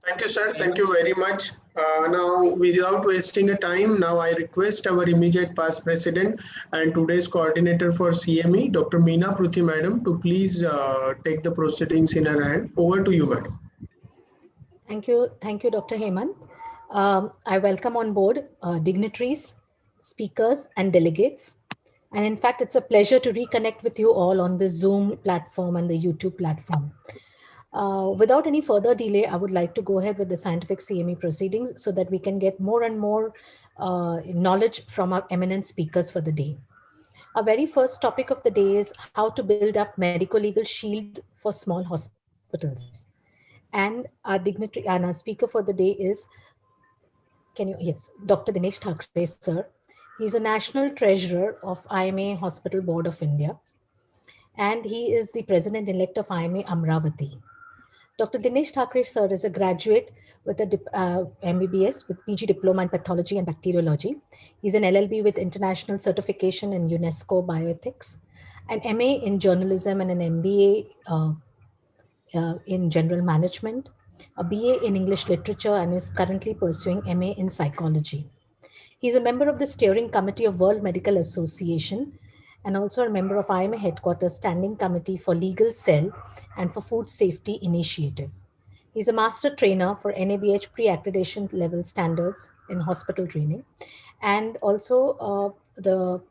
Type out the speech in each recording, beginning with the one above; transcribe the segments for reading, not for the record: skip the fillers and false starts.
Thank you, sir. Thank you very much. Now, without wasting a time, now I request our immediate past president and today's coordinator for CME, Dr. Meena Pruthi Madam, to please take the proceedings in her hand. Over to you, madam. Thank you, Dr. Hemant. I welcome on board dignitaries, speakers, and delegates. And in fact, it's a pleasure to reconnect with you all on the Zoom platform and the YouTube platform. Without any further delay, I would like to go ahead with the scientific CME proceedings so that we can get more and more knowledge from our eminent speakers for the day. Our very first topic of the day is how to build up medical legal shield for small hospitals. And our dignitary and our speaker for the day is, yes, Dr. Dinesh Thakre, sir. He's a national treasurer of IMA Hospital Board of India, and he is the president-elect of IMA Amravati. Dr. Dinesh Thakre, sir, is a graduate with a MBBS with PG Diploma in Pathology and Bacteriology. He's an LLB with International Certification in UNESCO Bioethics, an MA in Journalism, and an MBA in General Management, a BA in English Literature, and is currently pursuing MA in Psychology. He's a member of the Steering Committee of World Medical Association and also a member of IMA Headquarters Standing Committee for Legal Cell and for Food Safety Initiative. He's a master trainer for NABH pre-accreditation level standards in hospital training and also the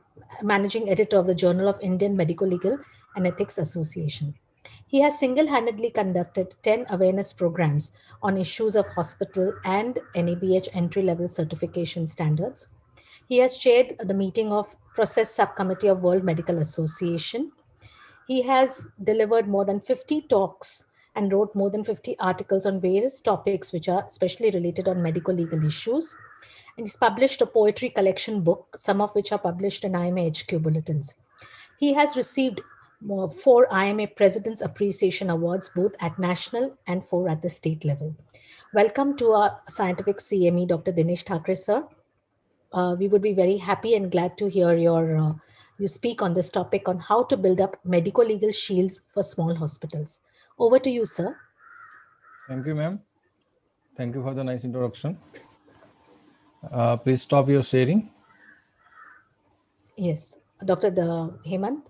managing editor of the Journal of Indian Medical Legal and Ethics Association. He has single-handedly conducted 10 awareness programs on issues of hospital and NABH entry-level certification standards. He has chaired the meeting of Process Subcommittee of World Medical Association. He has delivered more than 50 talks and wrote more than 50 articles on various topics which are especially related on medical legal issues. And he's published a poetry collection book, some of which are published in IMA HQ bulletins. He has received 4 IMA President's Appreciation Awards, both at national and 4 at the state level. Welcome to our scientific CME, Dr. Dinesh Thakre, sir. We would be very happy and glad to hear you speak on this topic on how to build up medical legal shields for small hospitals. Over to you, sir. Thank you, ma'am. Thank you for the nice introduction. Please stop your sharing. Yes, Dr. Hemant.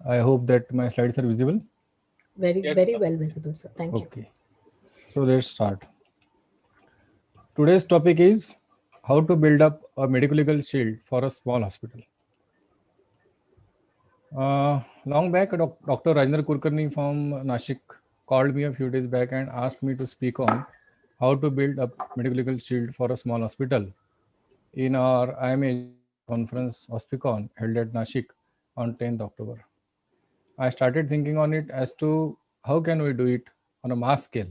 I hope that my slides are visible. Very well visible, sir. Thank you. Okay. So let's start. Today's topic is how to build up a medical legal shield for a small hospital. Long back, Dr. Rajendra Kulkarni from Nashik called me a few days back and asked me to speak on how to build up medical legal shield for a small hospital in our IMA conference Hospicon held at Nashik on 10th October. I started thinking on it as to how can we do it on a mass scale.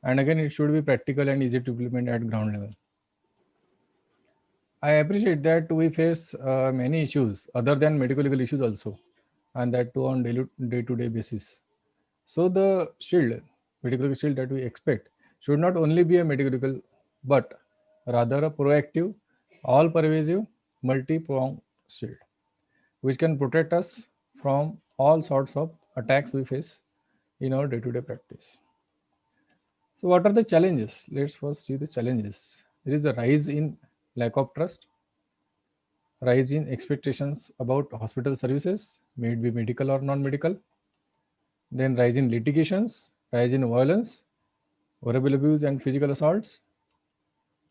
And again, it should be practical and easy to implement at ground level. I appreciate that we face many issues other than medical legal issues also, and that too on day-to-day basis. So the shield, medical legal shield that we expect should not only be a medical legal, but rather a proactive, all-pervasive, multi-pronged shield, which can protect us from all sorts of attacks we face in our day-to-day practice. So what are the challenges? Let's first see the challenges. There is a rise in lack of trust, rise in expectations about hospital services, may it be medical or non-medical, then rise in litigations, rise in violence, verbal abuse and physical assaults,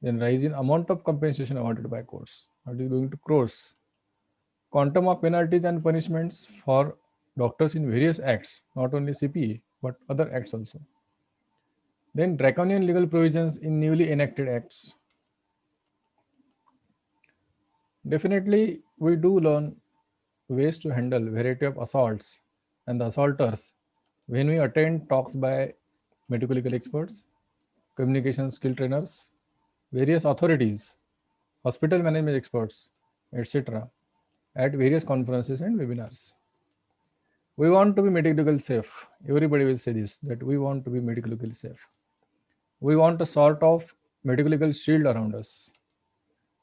then rise in amount of compensation awarded by courts. That is going to crores. Quantum of penalties and punishments for doctors in various acts, not only CPE, but other acts also. Then draconian legal provisions in newly enacted acts. Definitely, we do learn ways to handle variety of assaults and the assaulters when we attend talks by medical legal experts, communication skill trainers, various authorities, hospital management experts, etc. at various conferences and webinars. We want to be medical safe. Everybody will say this, that we want to be medical safe. We want a sort of medical legal shield around us.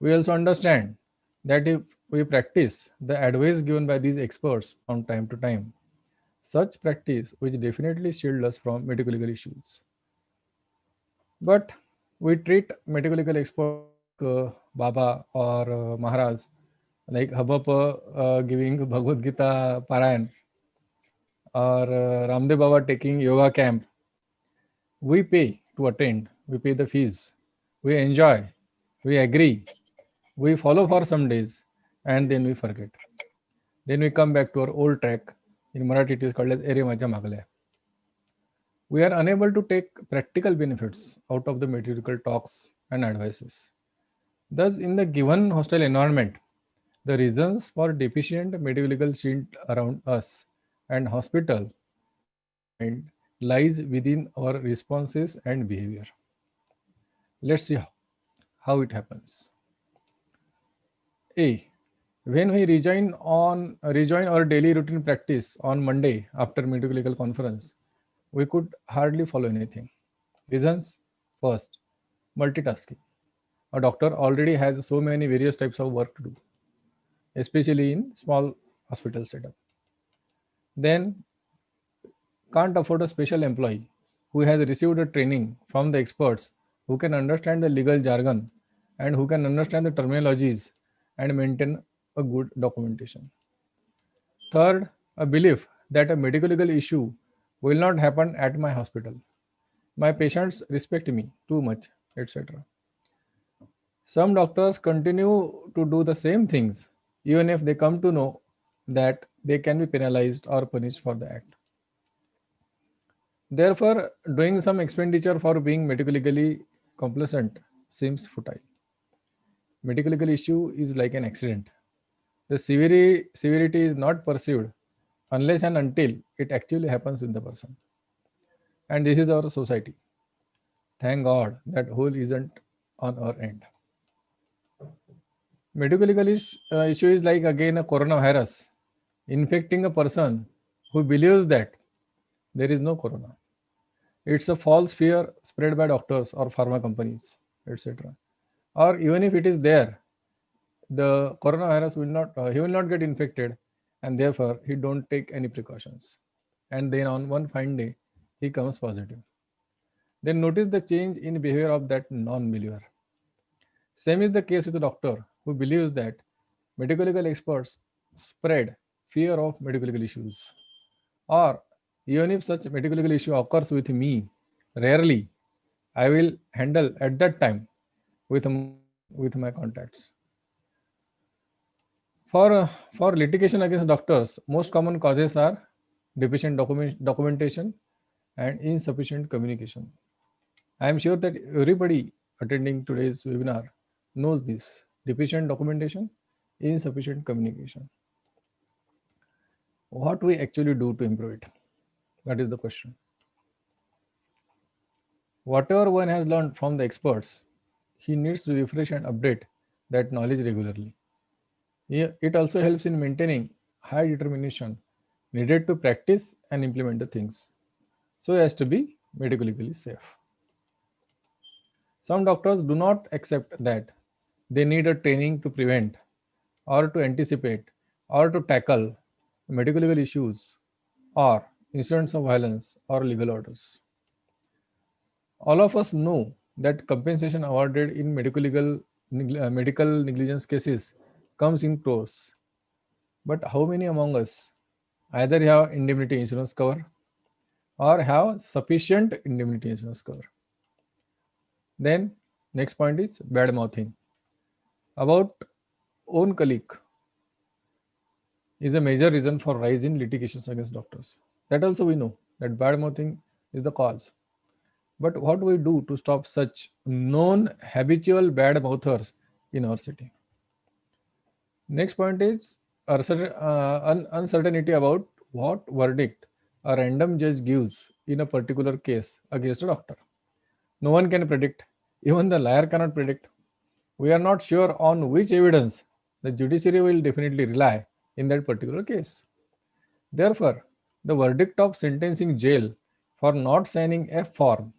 We also understand that if we practice the advice given by these experts from time to time, such practice which definitely shield us from medical legal issues. But we treat medical legal experts like Baba or Maharaj, like Habapa giving Bhagavad Gita Parayan or Ramdev Baba taking yoga camp. We pay to attend, we pay the fees, we enjoy, we agree, we follow for some days, and then we forget. Then we come back to our old track. In Marathi, it is called as Ere Maja Magle. We are unable to take practical benefits out of the medical talks and advices. Thus, in the given hostile environment, the reasons for deficient medical legal shield around us and hospital, in my mind, lies within our responses and behavior. Let's see how it happens. A. When we rejoin our daily routine practice on Monday after medical legal conference, we could hardly follow anything. Reasons: first, multitasking. A doctor already has so many various types of work to do, especially in small hospital setup. Then can't afford a special employee who has received a training from the experts, who can understand the legal jargon and who can understand the terminologies and maintain a good documentation. Third, a belief that a medical legal issue will not happen at my hospital. My patients respect me too much, etc. Some doctors continue to do the same things even if they come to know that they can be penalized or punished for the act. Therefore, doing some expenditure for being medically complacent seems futile. Medical legal issue is like an accident. The severity is not perceived unless and until it actually happens with the person. And this is our society. Thank God that whole isn't on our end. Medical legal issue is like again a coronavirus infecting a person who believes that there is no corona. It's a false fear spread by doctors or pharma companies, etc. Or even if it is there, the coronavirus will not, he will not get infected, and therefore he don't take any precautions. And then on one fine day, he comes positive. Then notice the change in behavior of that non-believer. Same is the case with the doctor who believes that medical legal experts spread fear of medical legal issues. Or even if such medical legal issue occurs with me, rarely I will handle at that time with my contacts. For uh, for litigation against doctors, most common causes are deficient documentation and insufficient communication. I am sure that everybody attending today's webinar knows this: deficient documentation, insufficient communication. What we actually do to improve it? That is the question. Whatever one has learned from the experts, he needs to refresh and update that knowledge regularly. It also helps in maintaining high determination needed to practice and implement the things so as to be medically safe. Some doctors do not accept that they need a training to prevent or to anticipate or to tackle medical legal issues or incidents of violence or legal orders. All of us know that compensation awarded in medical negligence cases comes in crores. But how many among us either have indemnity insurance cover or have sufficient indemnity insurance cover? Then next point is bad mouthing. About own colleague is a major reason for rise in litigations against doctors. That also we know that bad mouthing is the cause. But what do we do to stop such known habitual bad mouthers in our city? Next point is uncertainty about what verdict a random judge gives in a particular case against a doctor. No one can predict, even the liar cannot predict. We are not sure on which evidence the judiciary will definitely rely in that particular case. Therefore, the verdict of sentencing jail for not signing F form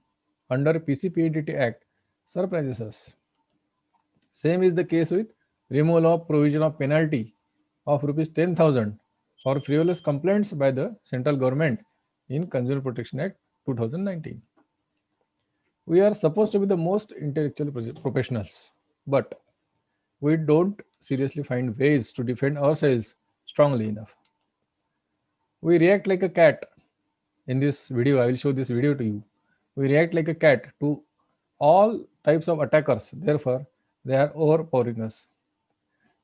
under PCPADT Act surprises us. Same is the case with removal of provision of penalty of rupees 10,000 for frivolous complaints by the central government in Consumer Protection Act 2019. We are supposed to be the most intellectual professionals, but we don't seriously find ways to defend ourselves strongly enough. We react like a cat. In this video, I will show this video to you. We react like a cat to all types of attackers. Therefore, they are overpowering us.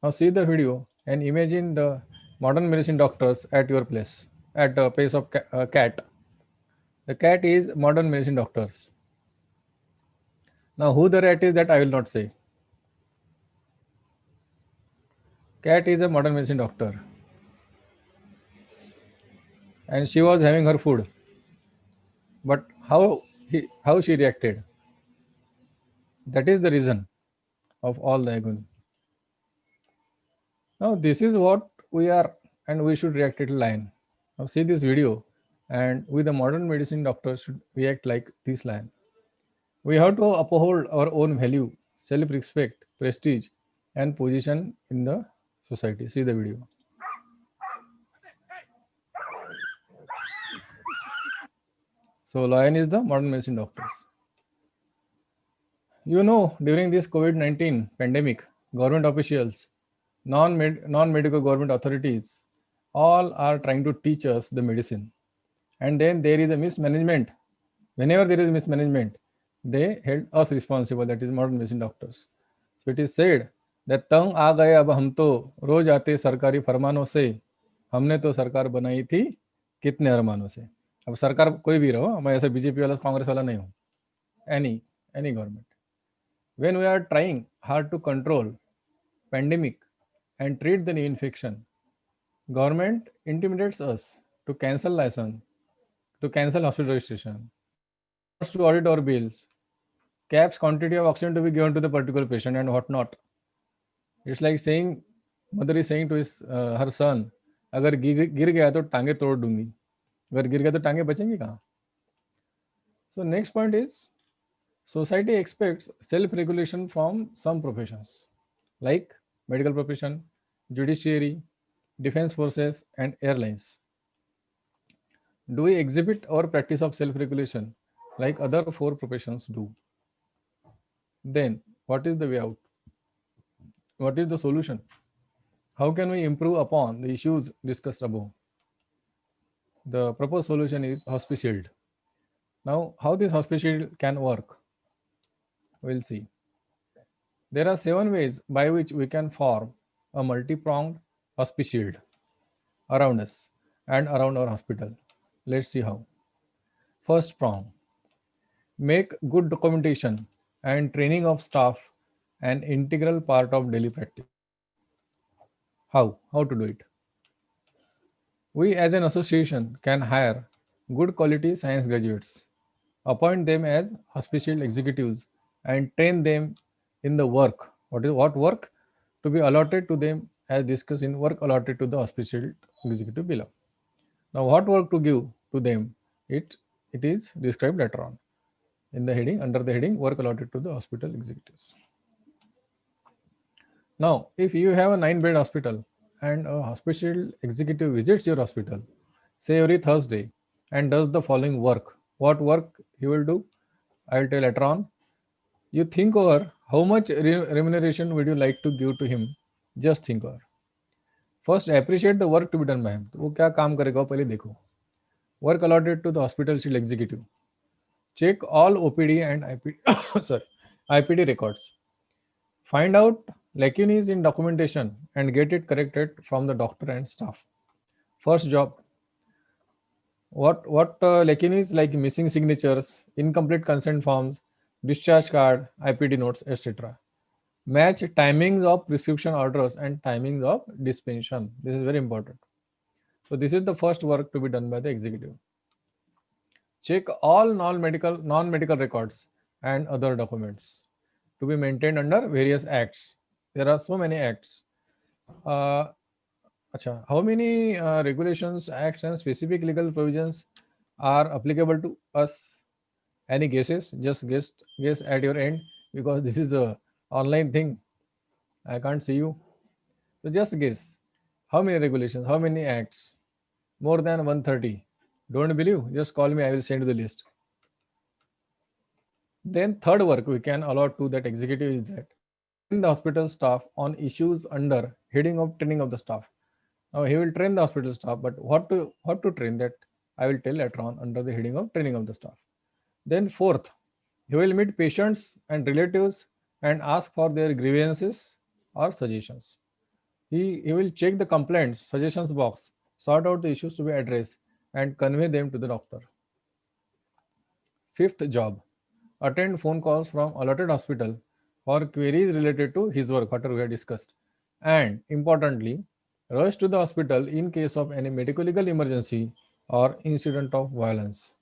Now see the video and imagine the modern medicine doctors at your place, at the place of cat. The cat is modern medicine doctors. Now who the rat is, that I will not say. Cat is a modern medicine doctor, and she was having her food. But how she reacted? That is the reason of all the agony. Now this is what we are, and we should react to lion. Now see this video, and we the modern medicine doctors should react like this lion. We have to uphold our own value, self-respect, prestige, and position in the society. See the video. So lion is the modern medicine doctors. You know, during this COVID-19 pandemic, government officials, non-medical government authorities, all are trying to teach us the medicine. And then there is a mismanagement. Whenever there is mismanagement, they held us responsible, that is modern medicine doctors. So it is said that तंग आ गए अब हम तो रोज आते सरकारी फरमानों से, हमने तो सरकार बनाई थी कितने अरमानों से. अब सरकार कोई भी रहो, मैं ऐसा बीजेपी वाला कांग्रेस वाला नहीं हूँ, any government. When we are trying hard to control pandemic and treat the new infection, government intimidates us to cancel license, to cancel hospital registration, wants to audit our bills, caps quantity of oxygen to be given to the particular patient and whatnot. It's like saying, mother is saying to her son, अगर गिर गया तो टांगे तोड़ दूंगी, अगर गिर गया तो टांगे बचेंगी कहाँ? So next point is, society expects self-regulation from some professions like medical profession, judiciary, defense forces, and airlines. Do we exhibit our practice of self-regulation like other four professions do? Then, what is the way out? What is the solution? How can we improve upon the issues discussed above? The proposed solution is hospice shield. Now, how this hospice shield can work? We'll see. There are 7 ways by which we can form a multi-pronged hospice shield around us and around our hospital. Let's see how. First prong, make good documentation and training of staff an integral part of daily practice. How? How to do it? We as an association can hire good quality science graduates, appoint them as hospice shield executives, and train them in the work. What work? To be allotted to them as discussed in work allotted to the hospice shield executive below. Now, what work to give to them? It is described later on in the heading, under the heading work allotted to the hospital executives. Now, if you have a 9-bed hospital and a hospice shield executive visits your hospital, say every Thursday, and does the following work. What work he will do? I will tell later on. You think over how much remuneration would you like to give to him? Just think over. First, appreciate the work to be done by him. वो क्या काम करेगा पहले देखो. Work allotted to the hospital shield executive. Check all OPD and IPD records. Find out lacunae in documentation and get it corrected from the doctor and staff. First job. What lacunae like missing signatures, incomplete consent forms, discharge card, IPD notes, etc. Match timings of prescription orders and timings of dispensation. This is very important. So this is the first work to be done by the executive. Check all non-medical records and other documents to be maintained under various acts. There are so many acts. How many regulations, acts, and specific legal provisions are applicable to us? Any guesses? Just guess at your end, because this is the online thing. I can't see you. So just guess. How many regulations? How many acts? More than 130. Don't believe? Just call me. I will send you the list. Then third work we can allot to that executive is that train the hospital staff on issues under heading of training of the staff. Now he will train the hospital staff, but what to train that I will tell later on under the heading of training of the staff. Then fourth, he will meet patients and relatives and ask for their grievances or suggestions. He will check the complaints suggestions box, sort out the issues to be addressed, and convey them to the doctor. Fifth job, attend phone calls from allotted hospital for queries related to his work, whatever we have discussed. And importantly, rush to the hospital in case of any medical legal emergency or incident of violence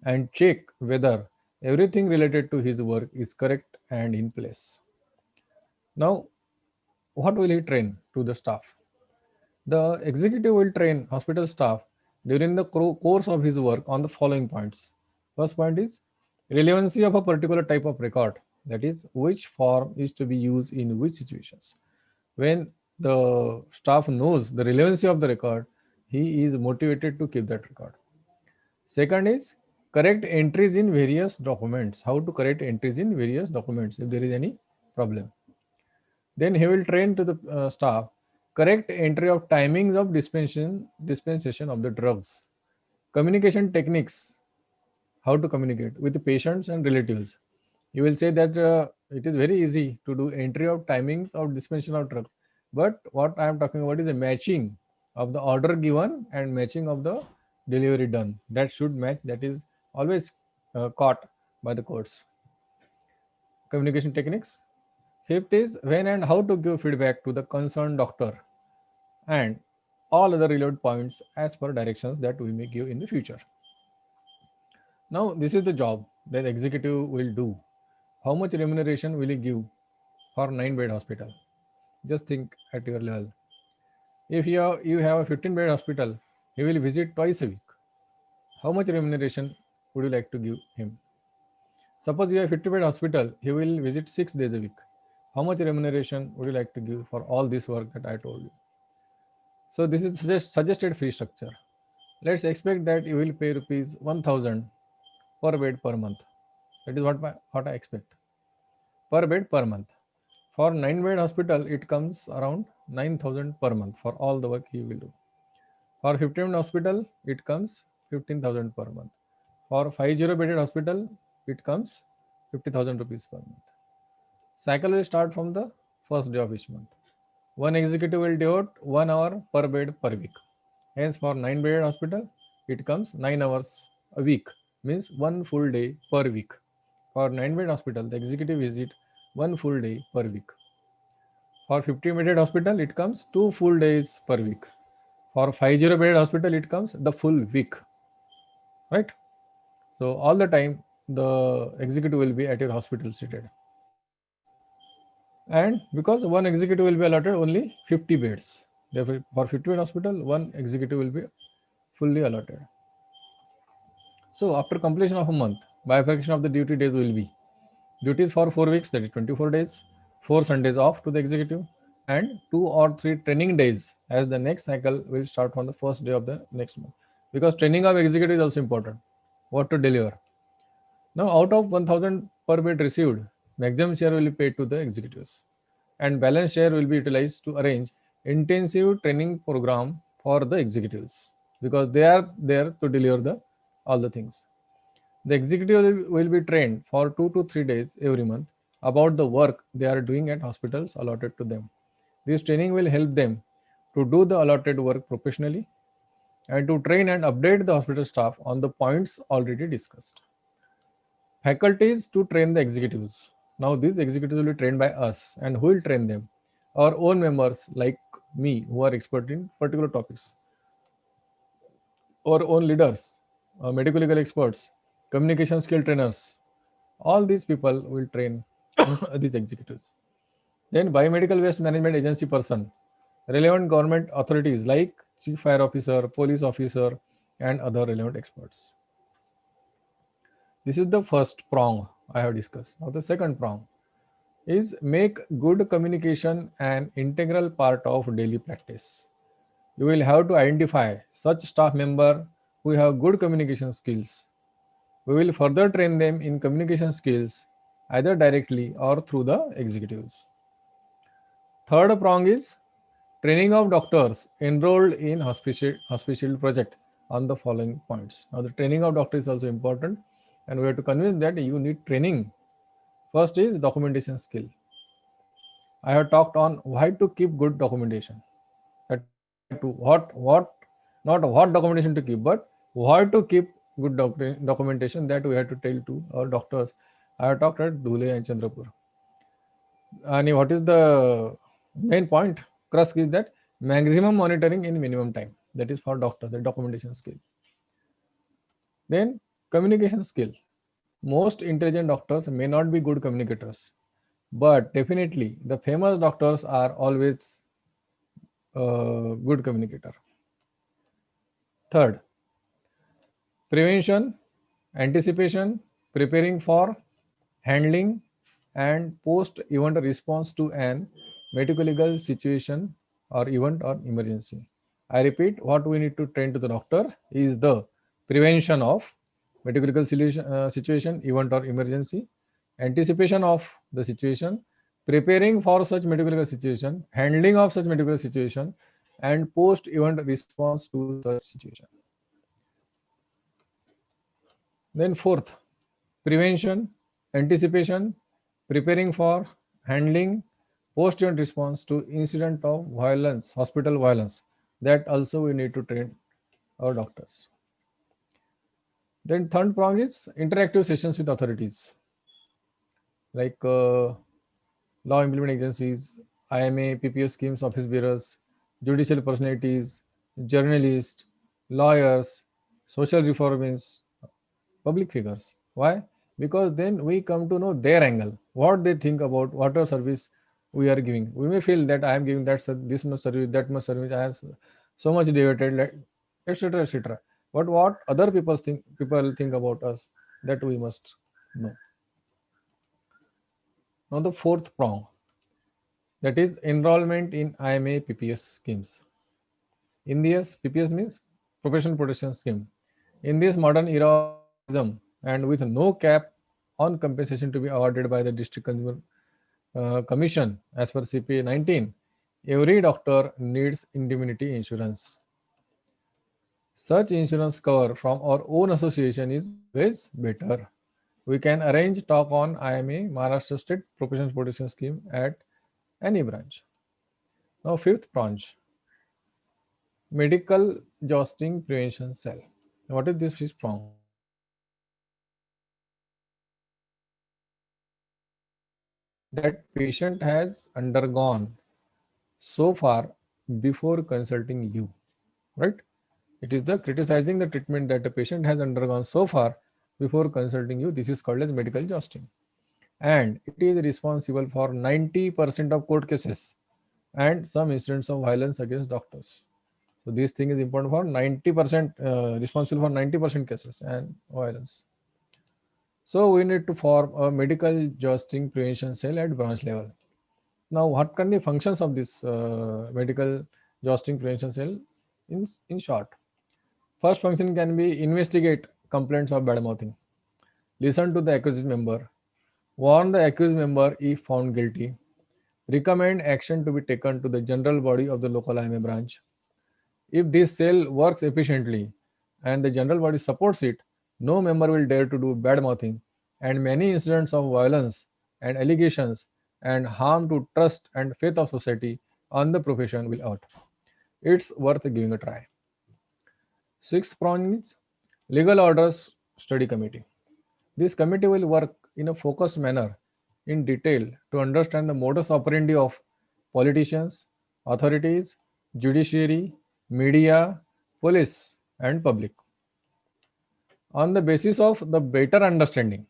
and check whether everything related to his work is correct and in place. Now, what will he train to the staff? The executive will train hospital staff during the course of his work on the following points. First point is relevancy of a particular type of record, that is, which form is to be used in which situations. When the staff knows the relevancy of the record, he is motivated to keep that record. Second is correct entries in various documents. How to correct entries in various documents if there is any problem. Then he will train to the staff correct entry of timings of dispensation of the drugs, communication techniques, how to communicate with the patients and relatives. You will say that it is very easy to do entry of timings of dispensation of drugs, but what I am talking about is the matching of the order given and matching of the delivery done. That should match. That is always caught by the courts. Communication techniques. Fifth is when and how to give feedback to the concerned doctor and all other relevant points as per directions that we may give in the future. Now, this is the job that the executive will do. How much remuneration will he give for 9-bed hospital? Just think at your level. If you have a 15-bed hospital, he will visit twice a week. How much remuneration would you like to give him? Suppose you have 50-bed hospital, he will visit 6 days a week. How much remuneration would you like to give for all this work that I told you? So this is suggested fee structure. Let's expect that you will pay rupees 1000 per bed per month. That is what I expect. Per bed per month. For 9-bed hospital, it comes around 9000 per month for all the work he will do. For 15-bed hospital, it comes 15,000 per month. For 50-bedded hospital, it comes 50,000 rupees per month. Cycle will start from the first day of each month. One executive will devote 1 hour per bed per week. Hence, for 9-bedded hospital, it comes 9 hours a week, means 1 full day per week. For 9-bed hospital, the executive visit 1 full day per week. For 50-bedded hospital, it comes 2 full days per week. For 50-bedded hospital, it comes the full week, right? So all the time, the executive will be at your hospital seated. And because one executive will be allotted only 50 beds, therefore for 50-bed hospital, one executive will be fully allotted. So after completion of a month, bifurcation of the duty days will be duties for 4 weeks, that is 24 days, 4 Sundays off to the executive, and 2 or 3 training days, as the next cycle will start from the first day of the next month. Because training of executive is also important. What to deliver. Now, out of 1000 per bed received, maximum share will be paid to the executives, and balance share will be utilized to arrange intensive training program for the executives, because they are there to deliver all the things. The executive will be trained for 2 to 3 days every month about the work they are doing at hospitals allotted to them. This training will help them to do the allotted work professionally and to train and update the hospital staff on the points already discussed. Faculties to train the executives. Now, these executives will be trained by us, and who will train them? Our own members like me who are expert in particular topics, our own leaders, medical legal experts, communication skill trainers. All these people will train these executives. Then biomedical waste management agency person, relevant government authorities like chief fire officer, police officer, and other relevant experts. This is the first prong I have discussed. Now the second prong. is make good communication an integral part of daily practice. You will have to identify such staff member who have good communication skills. We will further train them in communication skills either directly or through the executives. Third prong is training of doctors enrolled in hospital project on the following points. Now the training of doctor is also important and we have to convince that you need training. First is documentation skill. I have talked on why to keep good documentation. That why to what not what documentation to keep, but why to keep good documentation that we have to tell to our doctors. I have talked at Dhule and Chandrapur. And what is the main point? Crux is that maximum monitoring in minimum time. That is for doctors, the documentation skill. Then communication skill. Most intelligent doctors may not be good communicators, but definitely the famous doctors are always good communicator. Third, prevention, anticipation, preparing for, handling, and post-event response to an medical legal situation or event or emergency. I repeat, what we need to train to the doctor is the prevention of medical legal situation, event or emergency, anticipation of the situation, preparing for such medical legal situation, handling of such medical situation, and post-event response to such situation. Then fourth, prevention, anticipation, preparing for, handling, post-event response to incident of violence, hospital violence. That also we need to train our doctors. Then third prong is interactive sessions with authorities like law implementing agencies, IMA, PPS schemes, office bearers, judicial personalities, journalists, lawyers, social reformists, public figures. Why? Because then we come to know their angle, what they think about whatever service we are giving. We may feel that I am giving this much service, that much service, I have so much devoted, etc., etc. But what other people think about us, that we must know. Now the fourth prong, that is enrollment in IMA PPS schemes. In this, PPS means Professional Protection Scheme. In this modern era of capitalism and with no cap on compensation to be awarded by the District Consumer Commission as per CPA 19, every doctor needs indemnity insurance. Such insurance cover from our own association is always better. We can arrange talk on IMA Maharashtra State Professional Protection Scheme at any branch. Now fifth branch, medical jousting prevention cell. What is this fifth prong? That patient has undergone so far before consulting you, right? It is the criticizing the treatment that the patient has undergone so far before consulting you. This is called as medical jousting. And it is responsible for 90% of court cases and some incidents of violence against doctors. So this thing is important for 90%, responsible for 90% cases and violence. So we need to form a medical jousting prevention cell at branch level. Now, what can be functions of this medical jousting prevention cell? In short, first function can be investigate complaints of bad mouthing, listen to the accused member, warn the accused member if found guilty, recommend action to be taken to the general body of the local IMA branch. If this cell works efficiently and the general body supports it, no member will dare to do bad mouthing, and many incidents of violence and allegations and harm to trust and faith of society on the profession will out. It's worth giving a try. Sixth prong is legal orders study committee. This committee will work in a focused manner in detail to understand the modus operandi of politicians, authorities, judiciary, media, police, and public. On the basis of the better understanding,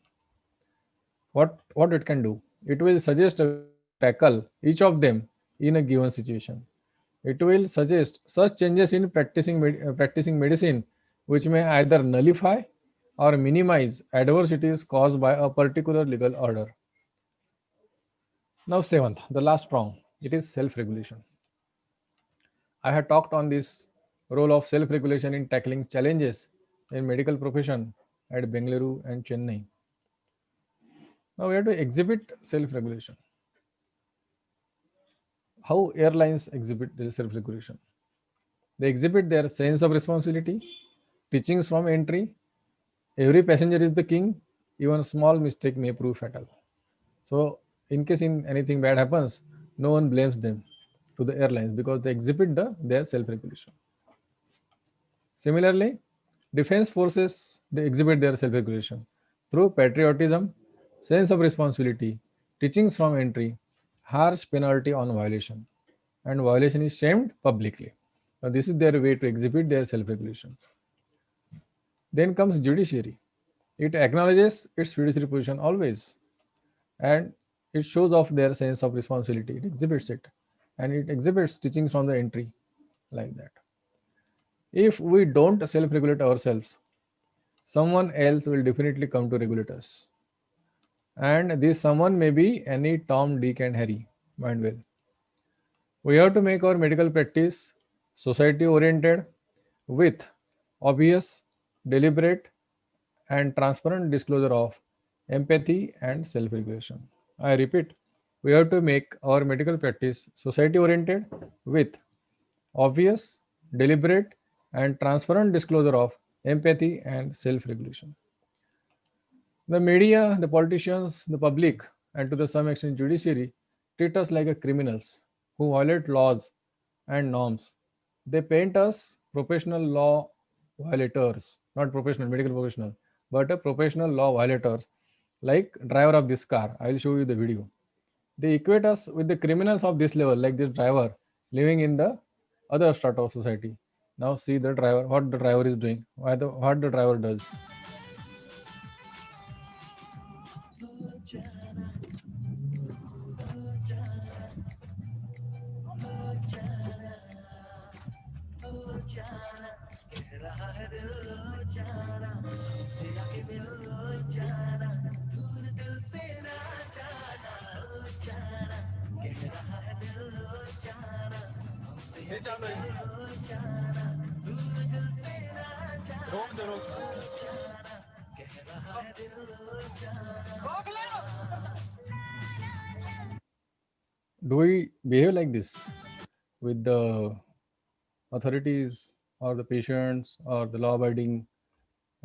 what it can do, it will suggest a way to tackle each of them in a given situation. It will suggest such changes in practicing medicine which may either nullify or minimize adversities caused by a particular legal order. Now, seventh, the last prong, it is self-regulation. I had talked on this role of self-regulation in tackling challenges in medical profession at Bengaluru and Chennai. Now we have to exhibit self-regulation. How airlines exhibit their self-regulation? They exhibit their sense of responsibility, teachings from entry. Every passenger is the king. Even a small mistake may prove fatal. So, in case in anything bad happens, no one blames them to the airlines because they exhibit their self-regulation. Similarly, defense forces they exhibit their self-regulation through patriotism, sense of responsibility, teachings from entry, harsh penalty on violation, and violation is shamed publicly. Now, this is their way to exhibit their self-regulation. Then comes judiciary. It acknowledges its fiduciary position always, and it shows off their sense of responsibility. It exhibits it, and it exhibits teachings from the entry like that. If we don't self-regulate ourselves, someone else will definitely come to regulate us. And this someone may be any Tom, Dick, and Harry. Mind well. We have to make our medical practice society oriented with obvious, deliberate, and transparent disclosure of empathy and self regulation. I repeat, we have to make our medical practice society oriented with obvious, deliberate, and transparent disclosure of empathy and self regulation. The media, the politicians, the public, and to the some extent judiciary treat us like a criminals who violate laws and norms. They paint us professional law violators, not professional medical professional, but a professional law violators, like driver of this car. I will show you the video. They equate us with the criminals of this level, like this driver living in the other strata of society. Now see the driver, what the driver is doing, what the driver does. Do we behave like this with the authorities or the patients or the law-abiding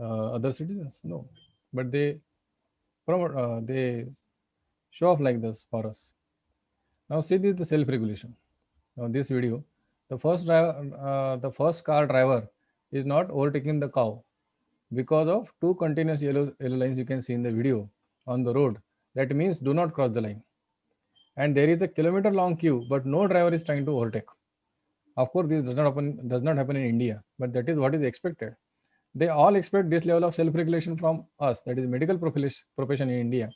other citizens? No, but they promote, they show off like this for us. Now see this the self-regulation. Now this video, the first car driver is not overtaking the cow because of two continuous yellow lines you can see in the video on the road. That means do not cross the line. And there is a kilometer long queue, but no driver is trying to overtake. Of course, this does not happen in India, but that is what is expected. They all expect this level of self-regulation from us, that is medical profession in India,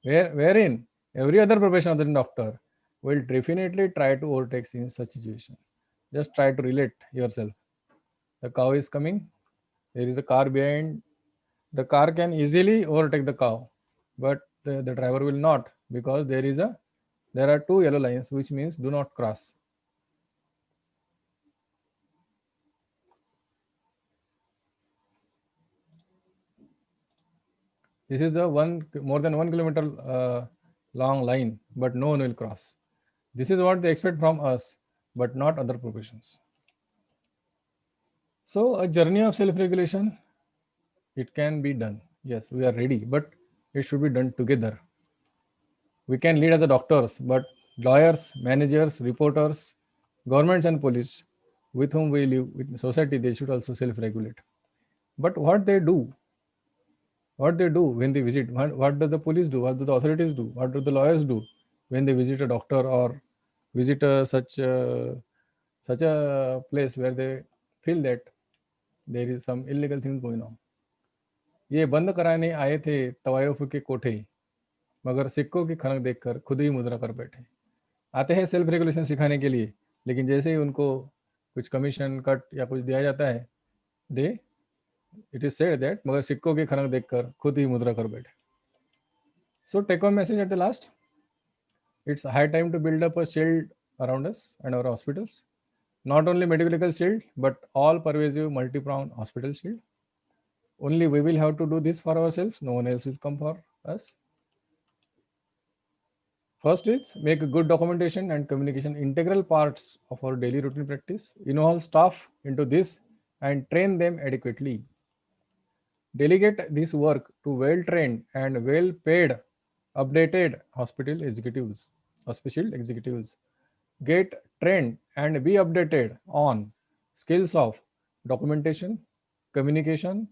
wherein every other profession other than doctor will definitely try to overtake in such situation. Just try to relate yourself. The cow is coming, there is a car behind. The car can easily overtake the cow, but the driver will not because there are two yellow lines, which means do not cross. This is the more than 1 kilometer long line, but no one will cross. This is what they expect from us, but not other professions. So a journey of self-regulation, it can be done. Yes, we are ready, but it should be done together. We can lead as the doctors, but lawyers, managers, reporters, governments and police with whom we live with society, they should also self-regulate. But what they do when they visit, what does the police do, what do the authorities do, what do the lawyers do when they visit a doctor or visit such a place where they feel that there is some illegal things going on. ये बंद कराने आए थे तवायफ के कोठे, मगर सिक्कों की खनक देखकर खुद ही मुद्रा कर बैठे. आते हैं सेल्फ रेगुलेशन सिखाने के लिए, लेकिन जैसे ही उनको कुछ कमीशन कट या कुछ दिया जाता है, दे इट इज सेड दैट मगर सिक्कों की खनक देखकर खुद ही मुद्रा कर बैठे. So take home message at the last. It's high time to build up a shield around us and our hospitals. Not only medical legal shield, but all pervasive multi-pronged hospital shield. Only we will have to do this for ourselves. No one else will come for us. First is make a good documentation and communication integral parts of our daily routine practice. Involve staff into this and train them adequately. Delegate this work to well-trained and well-paid, updated hospital executives. Get trained and be updated on skills of documentation, communication,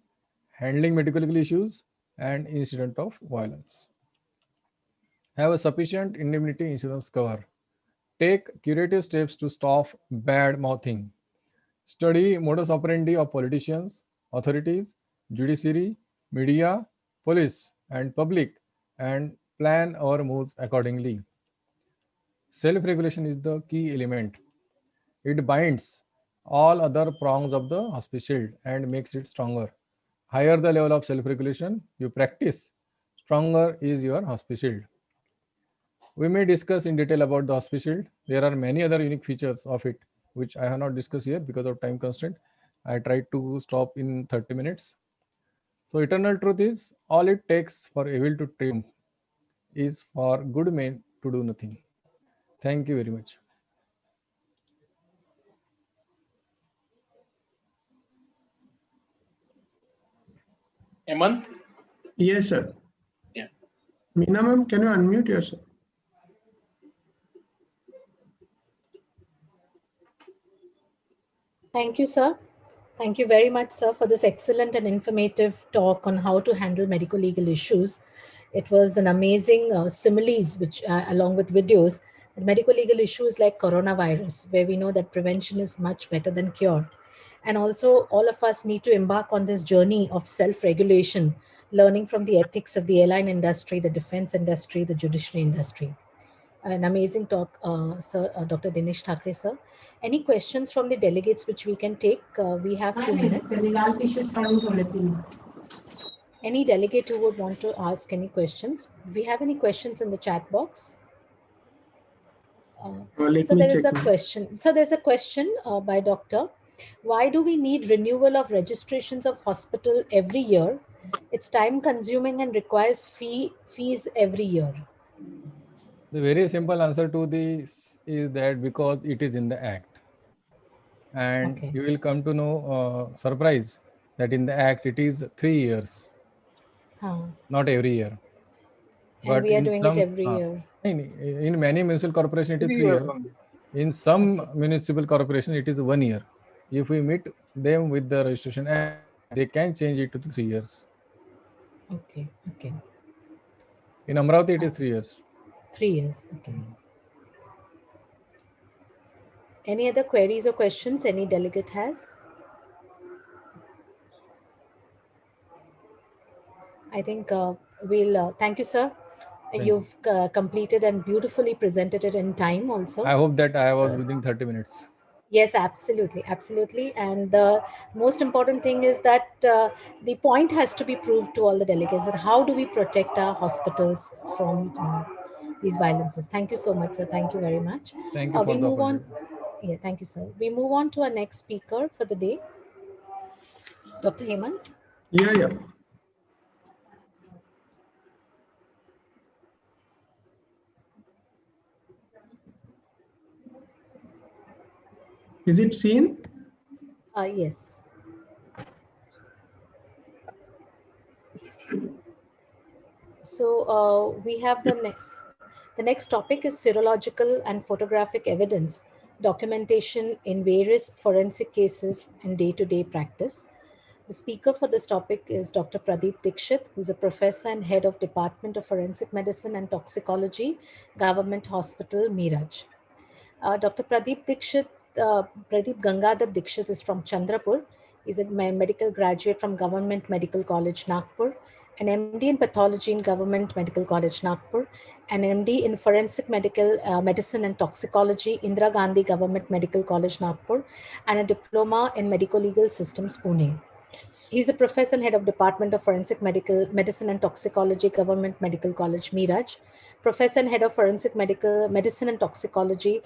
handling medical legal issues, and incident of violence. Have a sufficient indemnity insurance cover. Take curative steps to stop bad mouthing. Study modus operandi of politicians, authorities, judiciary, media, police, and public, and plan our moves accordingly. Self regulation is the key element. It binds all other prongs of the hospice shield and makes it stronger. Higher the level of self regulation you practice, stronger is your hospice shield. We may discuss in detail about the hospice shield. There are many other unique features of it which I have not discussed here because of time constraint. I tried to stop in 30 minutes. So eternal truth is all it takes for evil to triumph is for good men to do nothing. Thank you very much. Hemant? Yes, sir. Yeah. Meena ma'am, can you unmute yourself? Thank you, sir. Thank you very much, sir, for this excellent and informative talk on how to handle medical legal issues. It was an amazing similes, which along with videos, that medical legal issues like coronavirus, where we know that prevention is much better than cure. And also, all of us need to embark on this journey of self-regulation, learning from the ethics of the airline industry, the defense industry, the judiciary industry. An amazing talk, sir, Dr. Dinesh Thakre, sir. Any questions from the delegates which we can take? We have few minutes. Any delegate who would want to ask any questions? Do we have any questions in the chat box? So there is a question. So there's a question by Doctor. Why do we need renewal of registrations of hospital every year? It's time consuming and requires fees every year. The very simple answer to this is that because it is in the act. And Okay. you will come to know surprise that in the act it is 3 years, not every year. And But we are in doing some, it every year. in many municipal corporation it is 3 years. In some municipal corporation it is 1 year. If we meet them with the registration act, they can change it to 3 years. Okay. Okay. In Amravati it is 3 years. 3 years. Okay. Any other queries or questions any delegate has? I think we'll thank you, sir. You've completed and beautifully presented it in time also. I hope that I was within 30 minutes. Yes, absolutely, absolutely. And the most important thing is that the point has to be proved to all the delegates that how do we protect our hospitals from these violences. Thank you so much, sir. Thank you very much. Thank you for We the move on. opportunity. Yeah, thank you, sir. We move on to our next speaker for the day, Dr. Hemant. Yeah, yeah. Is it seen? Yes. So we have the next. The next topic is serological and photographic evidence documentation in various forensic cases and day-to-day practice. The speaker for this topic is Dr. Pradeep Dikshit, who's a professor and head of Department of Forensic Medicine and Toxicology, Government Hospital, Miraj. Dr. Pradeep Gangadhar Dikshit is from Chandrapur. He's a medical graduate from Government Medical College, Nagpur, an MD in Pathology in Government Medical College, Nagpur, an MD in Forensic Medicine and Toxicology, Indira Gandhi Government Medical College, Nagpur, and a diploma in Medico Legal Systems, Pune. He's a professor and head of Department of Forensic Medicine and Toxicology, Government Medical College, Miraj. Professor and head of Forensic Medicine and Toxicology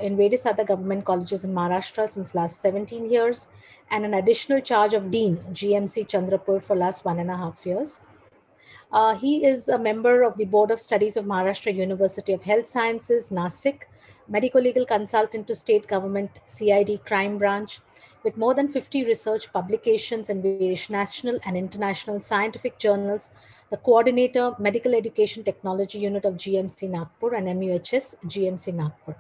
in various other government colleges in Maharashtra since last 17 years, and an additional charge of Dean, GMC Chandrapur, for last 1.5 years. He is a member of the Board of Studies of Maharashtra University of Health Sciences, Nasik, medical legal consultant to state government CID crime branch, with more than 50 research publications in various national and international scientific journals, the coordinator, Medical Education Technology Unit of GMC Nagpur and MUHS GMC Nagpur.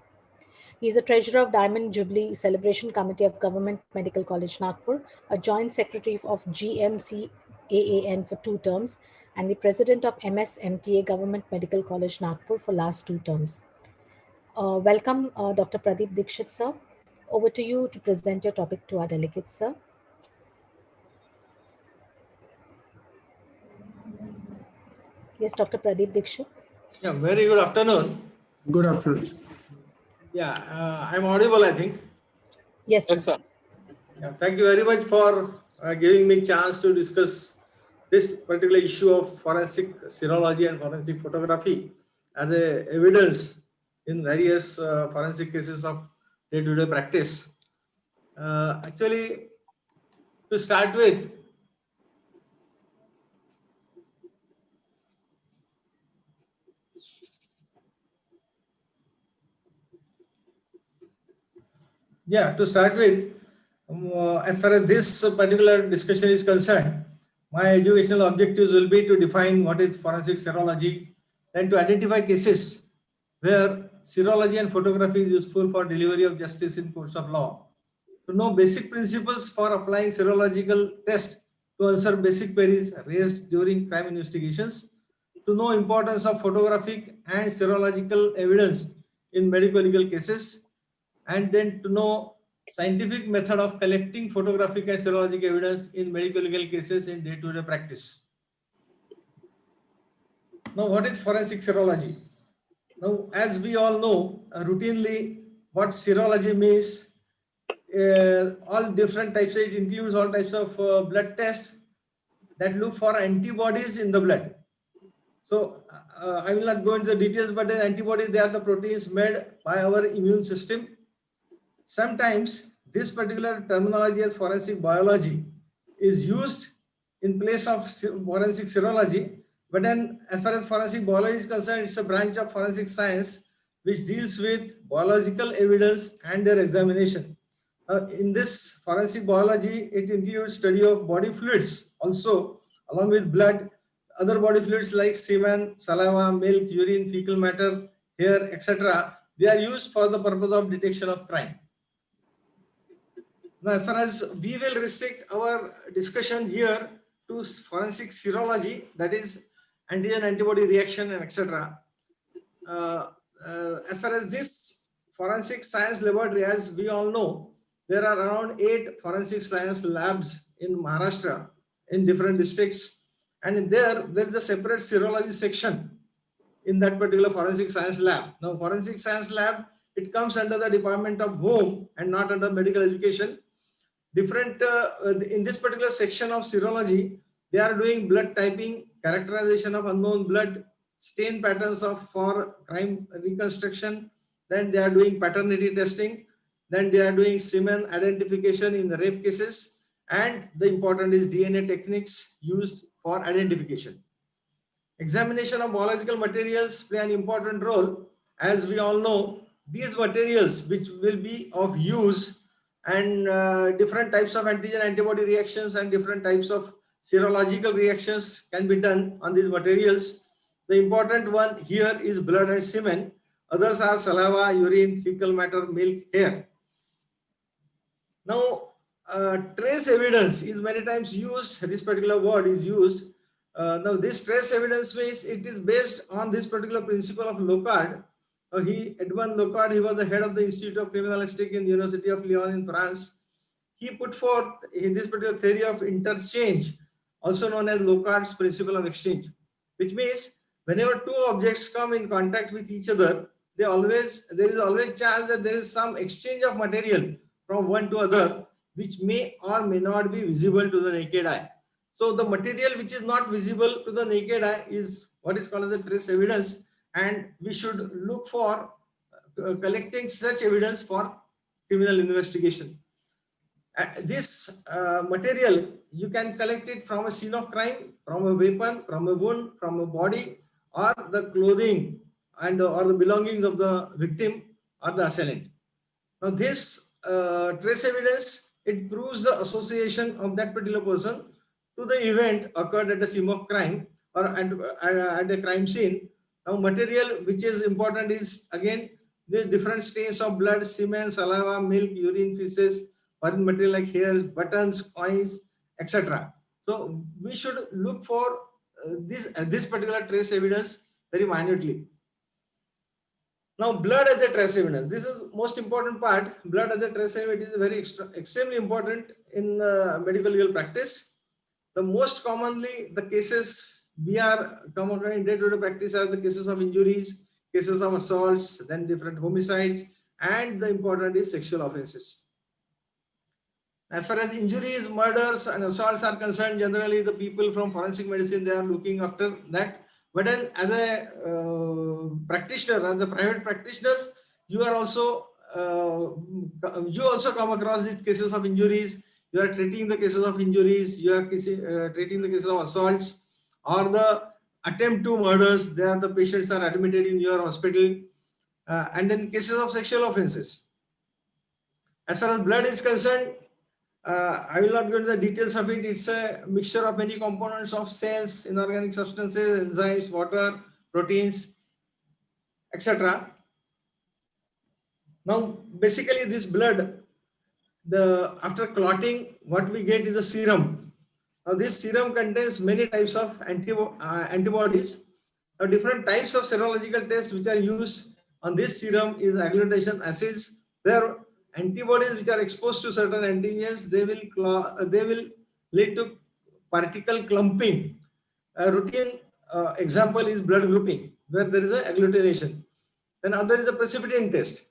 He is a treasurer of Diamond Jubilee Celebration Committee of Government Medical College Nagpur, a joint secretary of GMC AAN for 2 terms, and the president of MSMTA Government Medical College Nagpur for last 2 terms. Welcome, Dr. Pradeep Dikshit, sir. Over to you to present your topic to our delegates, sir. Yes, Dr. Pradeep Dikshit. Yeah, very good afternoon. Good afternoon. Yeah, I'm audible, I think. Yes, Yes, sir. sir. Yeah, thank you very much for giving me chance to discuss this particular issue of forensic serology and forensic photography as a evidence in various forensic cases of day-to-day practice. Actually, to start with, as far as this particular discussion is concerned, my educational objectives will be to define what is forensic serology and to identify cases where serology and photography is useful for delivery of justice in courts of law, to know basic principles for applying serological test to answer basic queries raised during crime investigations, to know importance of photographic and serological evidence in medical legal cases, and then to know scientific method of collecting photographic and serologic evidence in medical legal cases in day-to-day practice. Now, what is forensic serology? Now, as we all know, routinely what serology means, all different types, it includes all types of blood tests that look for antibodies in the blood. So I will not go into the details, but the antibodies, they are the proteins made by our immune system. Sometimes this particular terminology as forensic biology is used in place of forensic serology, but then as far as forensic biology is concerned, it's a branch of forensic science which deals with biological evidence and their examination. In this forensic biology, it includes study of body fluids also, along with blood, other body fluids like semen, saliva, milk, urine, fecal matter, hair, etc. They are used for the purpose of detection of crime. Now, as far as we will restrict our discussion here to forensic serology, that is antigen antibody reaction and etc. As far as this forensic science laboratory, as we all know, there are around 8 forensic science labs in Maharashtra in different districts, and there is a separate serology section in that particular forensic science lab. Now, forensic science lab, it comes under the Department of Home and not under medical education. Different in this particular section of serology, they are doing blood typing, characterization of unknown blood, stain patterns for crime reconstruction. Then they are doing paternity testing. Then they are doing semen identification in the rape cases, and the important is DNA techniques used for identification. Examination of biological materials play an important role. As we all know, these materials which will be of use, and different types of antigen antibody reactions and different types of serological reactions can be done on these materials. The important one here is blood and semen. Others are saliva, urine, fecal matter, milk, hair. Now, trace evidence is many times used. This particular word is used. Now, this trace evidence means it is based on this particular principle of Locard. Edmond Locard, he was the head of the Institute of Criminalistic in the University of Lyon in France. He put forth in this particular theory of interchange, also known as Locard's principle of exchange, which means whenever 2 objects come in contact with each other, there is always chance that there is some exchange of material from one to other. which may or may not be visible to the naked eye. So the material which is not visible to the naked eye is what is called as the trace evidence, and we should look for collecting such evidence for criminal investigation. This material, you can collect it from a scene of crime, from a weapon, from a wound, from a body, or the clothing and or the belongings of the victim or the assailant. Now this trace evidence, it proves the association of that particular person to the event occurred at the scene of crime or at a crime scene. Now material which is important is again the different stains of blood, semen, saliva, milk, urine, feces, foreign material like hairs, buttons, coins, etc. So we should look for this particular trace evidence very minutely. Now, blood as a trace evidence. This is most important part. Blood as a trace evidence is very extremely important in medical legal practice. The most commonly the cases we are come across in day-to-day practice are the cases of injuries, cases of assaults, then different homicides, and the important is sexual offenses. As far as injuries, murders, and assaults are concerned, generally the people from forensic medicine, they are looking after that. But then as a practitioner, as a private practitioners, you are also come across these cases of injuries. You are treating the cases of injuries. You are treating the cases of assaults or the attempt to murders. There the patients are admitted in your hospital, and then cases of sexual offenses. As far as blood is concerned, I will not go into the details of it. It's a mixture of many components of cells, inorganic substances, enzymes, water, proteins, etc. Now, basically, this blood, after clotting, what we get is a serum. Now, this serum contains many types of antibodies. Now, different types of serological tests which are used on this serum is agglutination assays, where antibodies which are exposed to certain antigens, they will lead to particle clumping. A routine example is blood grouping, where there is a agglutination. Then other is a precipitin test.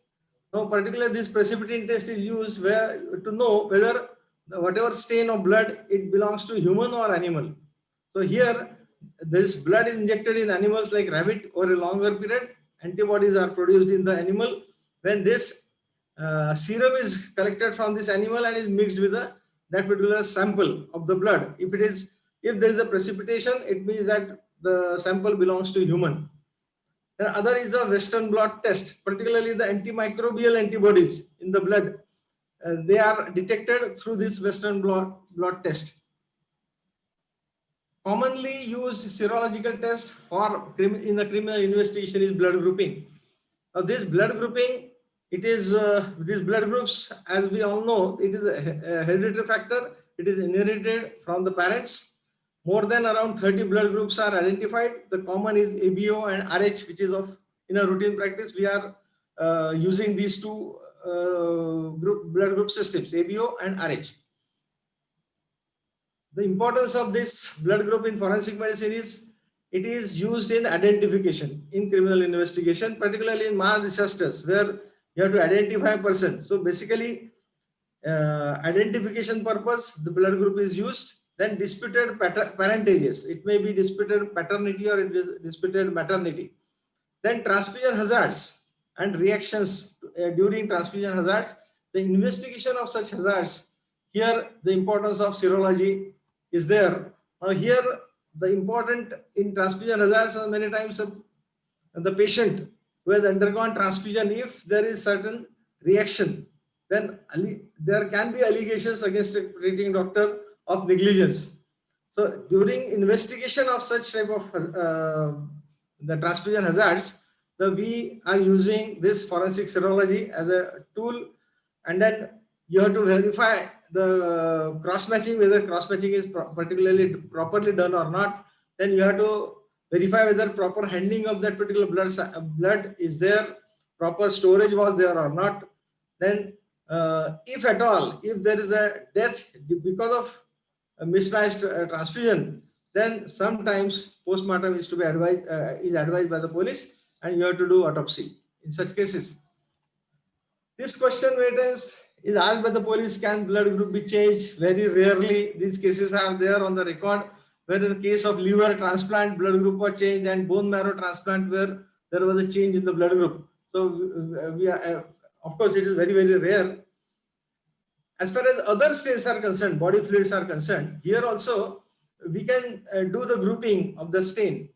Now, particularly this precipitin test is used where to know whether whatever stain of blood, it belongs to human or animal. So here, this blood is injected in animals like rabbit over a longer period. Antibodies are produced in the animal. When this serum is collected from this animal and is mixed with that particular sample of the blood. If there is a precipitation, it means that the sample belongs to human. And other is the Western blot test, particularly the antimicrobial antibodies in the blood. They are detected through this Western blot test. Commonly used serological test in the criminal investigation is blood grouping. Now, this blood grouping, it is these blood groups, as we all know, it is a hereditary factor. It is inherited from the parents. More than around 30 blood groups are identified. The common is ABO and RH, which is in a routine practice. We are using these two blood group systems, ABO and RH. The importance of this blood group in forensic medicine is it is used in identification in criminal investigation, particularly in mass disasters, where you have to identify a person. So basically, identification purpose, the blood group is used. Then disputed parentages. It may be disputed paternity or disputed maternity. Then transfusion hazards and reactions during transfusion hazards. The investigation of such hazards, here the importance of serology is there. Now here the important in transfusion hazards are many times the patient who has undergone transfusion, if there is certain reaction, then there can be allegations against a treating doctor of negligence. So during investigation of such type of the transfusion hazards, we are using this forensic serology as a tool, and then you have to verify the cross-matching, whether cross-matching is particularly properly done or not. Then you have to verify whether proper handling of that particular blood is there, proper storage was there or not. Then if at all, if there is a death because of a mismatched transfusion, then sometimes postmortem is to be advised by the police, and you have to do autopsy in such cases. This question many times is asked by the police, can blood group be changed? Very rarely these cases are there on the record, where in the case of liver transplant, blood group was changed, and bone marrow transplant where there was a change in the blood group. So we are, of course, it is very, very rare. As far as other stains are concerned, body fluids are concerned, here also we can do the grouping of the stain.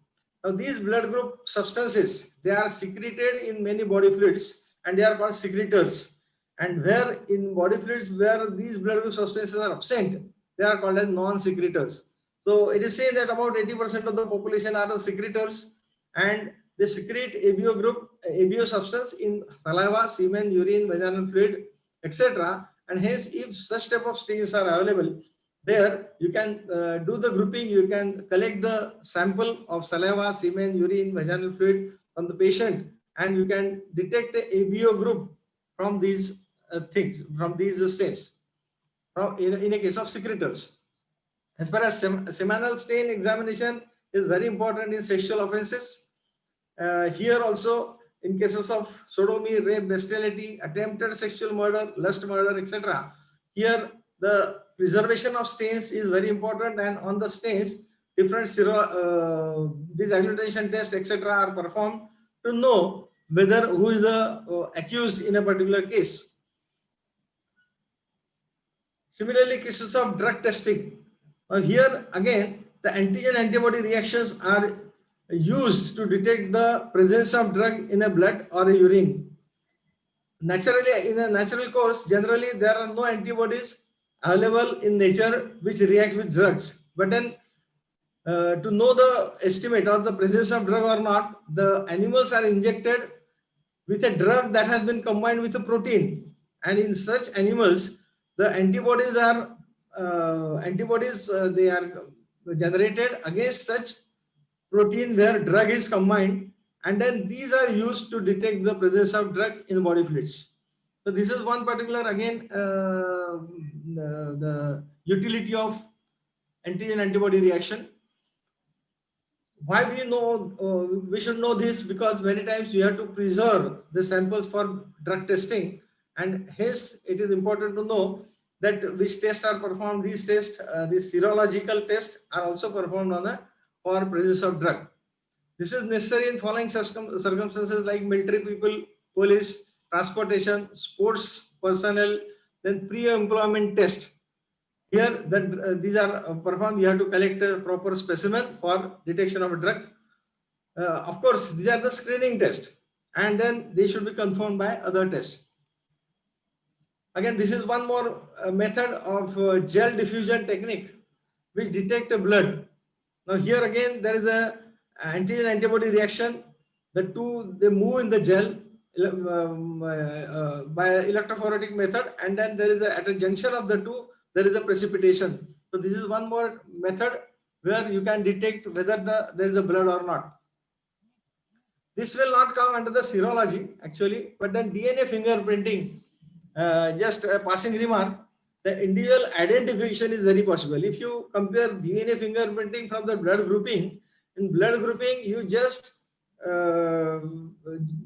Now these blood group substances, they are secreted in many body fluids and they are called secretors. And where in body fluids where these blood group substances are absent, they are called as non-secretors. So it is said that about 80% of the population are the secretors, and they secrete ABO group, ABO substance in saliva, semen, urine, vaginal fluid, etc. And hence, if such type of stains are available, there you can do the grouping. You can collect the sample of saliva, semen, urine, vaginal fluid from the patient, and you can detect the ABO group from these things, from these stains, from in a case of secretors. As far as seminal stain examination is very important in sexual offences. Here also, in cases of sodomy, rape, bestiality, attempted sexual murder, lust murder, etc. Here the preservation of stains is very important, and on the stains, different these agglutination tests, etc. are performed to know whether who is the accused in a particular case. Similarly, cases of drug testing. Here again, the antigen antibody reactions are used to detect the presence of drug in a blood or a urine. Naturally, in a natural course, generally there are no antibodies available in nature which react with drugs. But then to know the estimate or the presence of drug or not, the animals are injected with a drug that has been combined with a protein. And in such animals, the antibodies are they are generated against such protein where drug is combined, and then these are used to detect the presence of drug in body fluids. So this is one particular, again, the utility of antigen antibody reaction. Why we should know this? Because many times you have to preserve the samples for drug testing, and hence it is important to know that which tests are performed. These tests, these serological tests are also performed on for presence of drug. This is necessary in following circumstances like military people, police, transportation, sports personnel, then pre-employment test. Here, these are performed. You have to collect a proper specimen for detection of a drug. Of course, these are the screening tests, and then they should be confirmed by other tests. Again, this is one more method of gel diffusion technique, which detect a blood. Now here again, there is a antigen antibody reaction. The two, they move in the gel by electrophoretic method, and then there is at a junction of the two, there is a precipitation. So this is one more method where you can detect whether there is a blood or not. This will not come under the serology actually, but then DNA fingerprinting, just a passing remark, the individual identification is very possible. If you compare DNA fingerprinting from the blood grouping, in blood grouping you just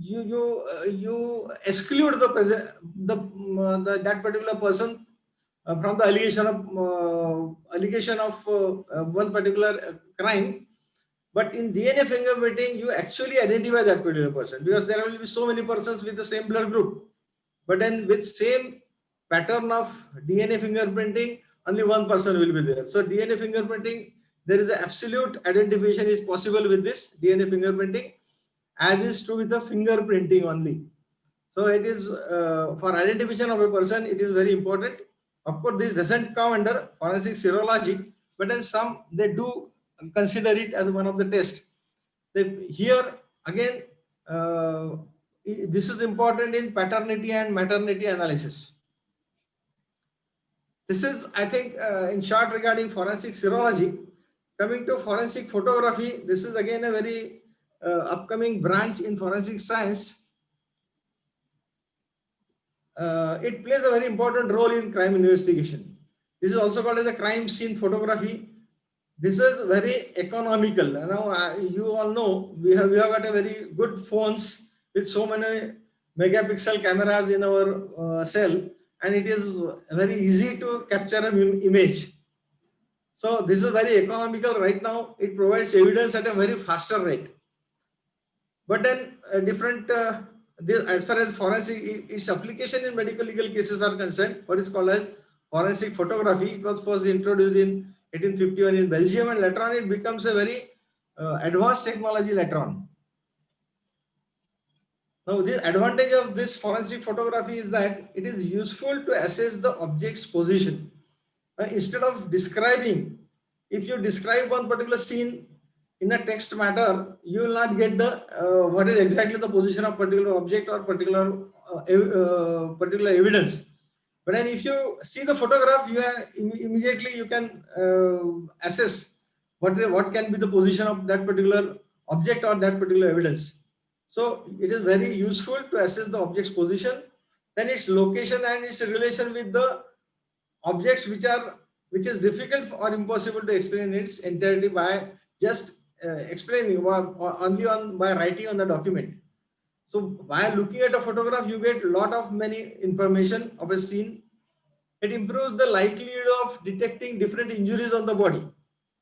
you exclude that particular person from the allegation of one particular crime. But in DNA fingerprinting, you actually identify that particular person, because there will be so many persons with the same blood group. But then with same pattern of DNA fingerprinting, only one person will be there. So DNA fingerprinting, there is an absolute identification is possible with this DNA fingerprinting, as is true with the fingerprinting only. So it is for identification of a person, it is very important. Of course, this doesn't come under forensic serology, but then some they do consider it as one of the tests. Here again, this is important in paternity and maternity analysis. This is, I think, in short regarding forensic serology. Coming to forensic photography, this is again a very upcoming branch in forensic science. It plays a very important role in crime investigation. This is also called as a crime scene photography. This is very economical. Now you all know we have got a very good phones with so many megapixel cameras in our cell, and it is very easy to capture an image. So this is very economical right now. It provides evidence at a very faster rate. But then as far as forensic, its application in medical legal cases are concerned, what is called as forensic photography. It was first introduced in 1851 in Belgium, and later on it becomes a very advanced technology later on. Now, the advantage of this forensic photography is that it is useful to assess the object's position. Instead of describing, if you describe one particular scene in a text matter, you will not get the what is exactly the position of particular object or particular evidence. But then if you see the photograph, you are immediately you can assess what can be the position of that particular object or that particular evidence. So it is very useful to assess the object's position, then its location and its relation with the objects which is difficult or impossible to explain in its entirety by just explaining only by writing on the document. So by looking at a photograph, you get many information of a scene. It improves the likelihood of detecting different injuries on the body.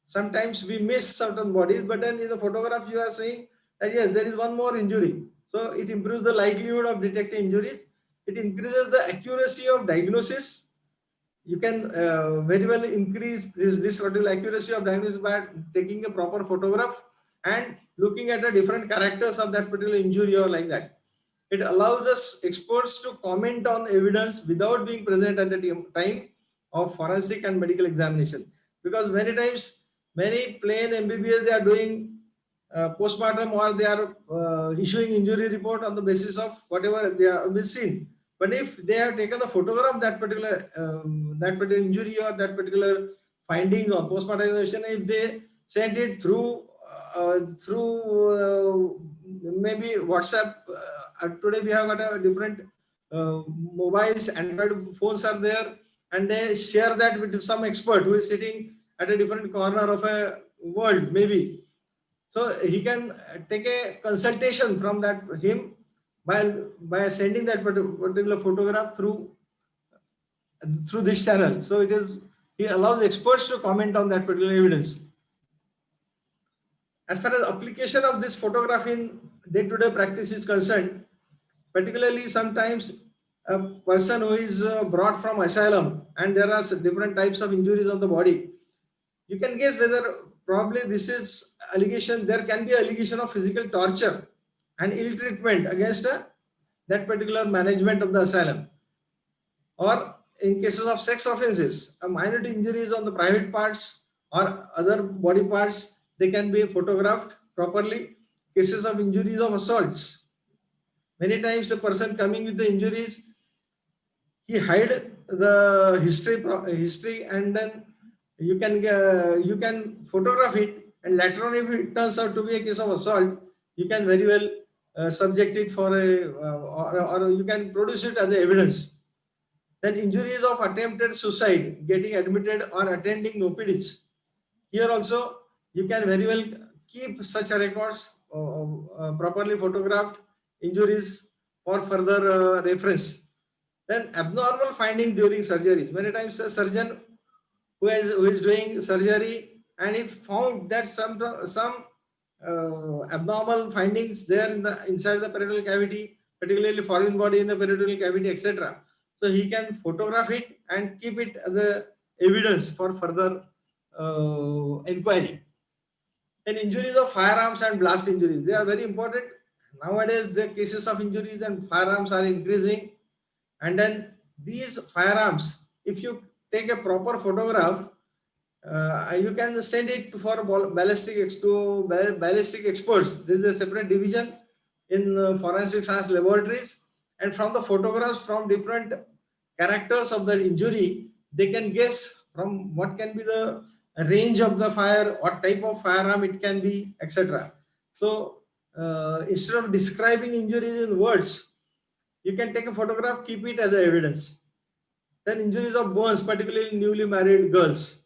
Sometimes we miss certain bodies, but then in the photograph you are saying that yes, there is one more injury. So it improves the likelihood of detecting injuries. It increases the accuracy of diagnosis. You can very well increase this particular accuracy of diagnosis by taking a proper photograph and looking at the different characters of that particular injury or like that. It allows us experts to comment on evidence without being present at the time of forensic and medical examination. Because many times, many plain MBBS, they are doing postmortem or they are issuing injury report on the basis of whatever they have seen. But if they have taken the photograph of that particular injury or that particular findings or postmortem examination, if they sent it through maybe WhatsApp. Today we have got a different mobiles, Android phones are there, and they share that with some expert who is sitting at a different corner of a world maybe. So he can take a consultation from him by sending that particular photograph through this channel. So he allows experts to comment on that particular evidence. As far as application of this photograph in day-to-day practice is concerned, particularly sometimes a person who is brought from asylum and there are different types of injuries on the body, you can guess whether probably this is allegation, there can be allegation of physical torture and ill treatment against that particular management of the asylum. Or in cases of sex offenses, a minor injuries on the private parts or other body parts, they can be photographed properly. Cases of injuries of assaults. Many times a person coming with the injuries, he hide the history and then you can photograph it, and later on if it turns out to be a case of assault, you can very well subject it for or you can produce it as evidence. Then injuries of attempted suicide, getting admitted or attending OPDs. Here also you can very well keep such records properly photographed injuries for further reference. Then abnormal findings during surgeries. Many times a surgeon who is doing surgery and if found that some abnormal findings there inside the peritoneal cavity, particularly foreign body in the peritoneal cavity, etc. So he can photograph it and keep it as a evidence for further inquiry. Then injuries of firearms and blast injuries, they are very important. Nowadays the cases of injuries and firearms are increasing, and then these firearms, if you take a proper photograph, you can send it for ballistic experts. There is a separate division in forensic science laboratories, and from the photographs from different characters of the injury, they can guess from what can be the range of the fire, what type of firearm it can be, etc. So instead of describing injuries in words, you can take a photograph, keep it as evidence. Then injuries of bones, particularly newly married girls,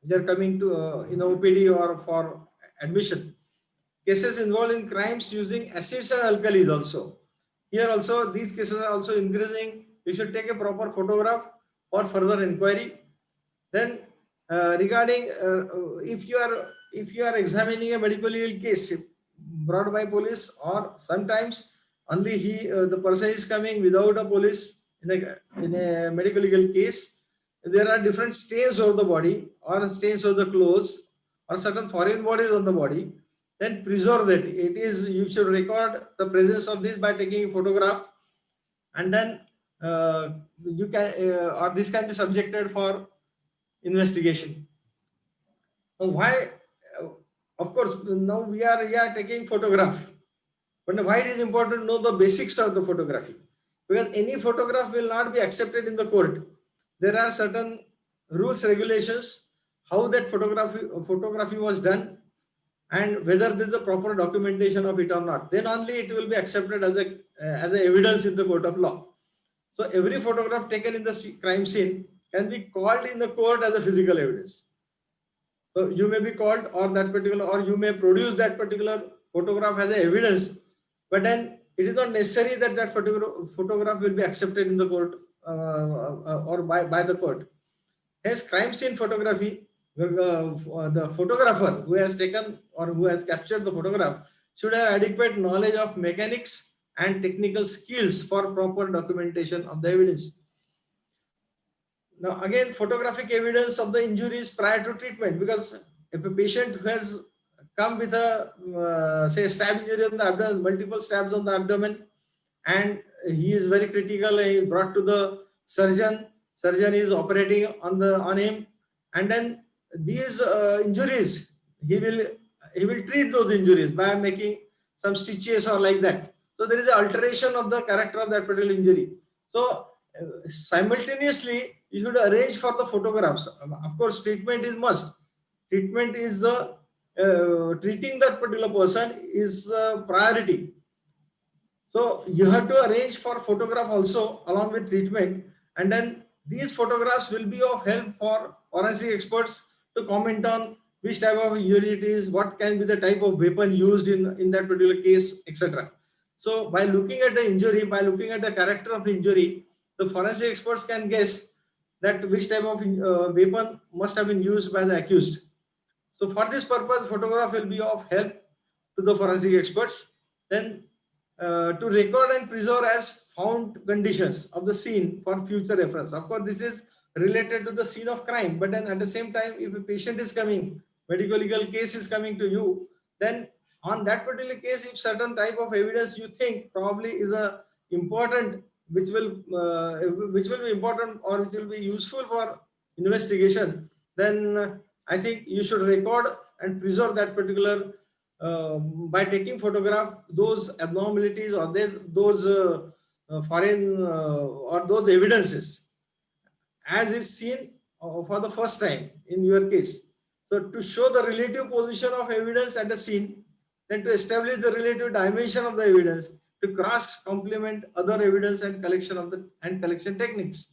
they are coming to in OPD or for admission. Cases involved in crimes using acids and alkalis also. Here also, these cases are also increasing. You should take a proper photograph for further inquiry. Then regarding if you are examining a medical legal case brought by police, or sometimes only the person is coming without a police in a medical legal case, there are different stains of the body or stains of the clothes or certain foreign bodies on the body. Then preserve that. It is, you should record the presence of this by taking a photograph, and then you can or this can be subjected for investigation. Now why? uh, Of course, now we are taking photograph, but why it is important to know the basics of the photography? Because any photograph will not be accepted in the court. There are certain rules, regulations, how that photography was done, and whether there is a proper documentation of it or not. Then only it will be accepted as a evidence in the court of law. So every photograph taken in the crime scene can be called in the court as a physical evidence. So you may be called, or that particular, or you may produce that particular photograph as a evidence, but then it is not necessary that that photograph will be accepted in the court or by the court. Hence, crime scene photography, the photographer who has taken or who has captured the photograph should have adequate knowledge of mechanics and technical skills for proper documentation of the evidence. Now, again, photographic evidence of the injuries prior to treatment, because if a patient who has come with a say stab injury on the abdomen, multiple stabs on the abdomen, and he is very critical, he is brought to the surgeon. Surgeon is operating on him, and then these injuries, he will treat those injuries by making some stitches or like that. So there is an alteration of the character of that particular injury. So simultaneously, you should arrange for the photographs. Of course, treatment is must. Treatment is the treating that particular person is priority. So you have to arrange for photograph also along with treatment, and then these photographs will be of help for forensic experts to comment on which type of injury it is, what can be the type of weapon used in that particular case, etc. So by looking at the injury, by looking at the character of injury, the forensic experts can guess that which type of weapon must have been used by the accused. So for this purpose, photograph will be of help to the forensic experts. Then to record and preserve as found conditions of the scene for future reference. Of course, this is related to the scene of crime, but then at the same time, if a patient is coming, medical legal case is coming to you, then on that particular case, if certain type of evidence you think probably is a important, which will be important or which will be useful for investigation, then I think you should record and preserve that particular by taking photograph those abnormalities or those foreign or those evidences as is seen for the first time in your case. So to show the relative position of evidence at the scene, then to establish the relative dimension of the evidence, to cross complement other evidence and collection techniques.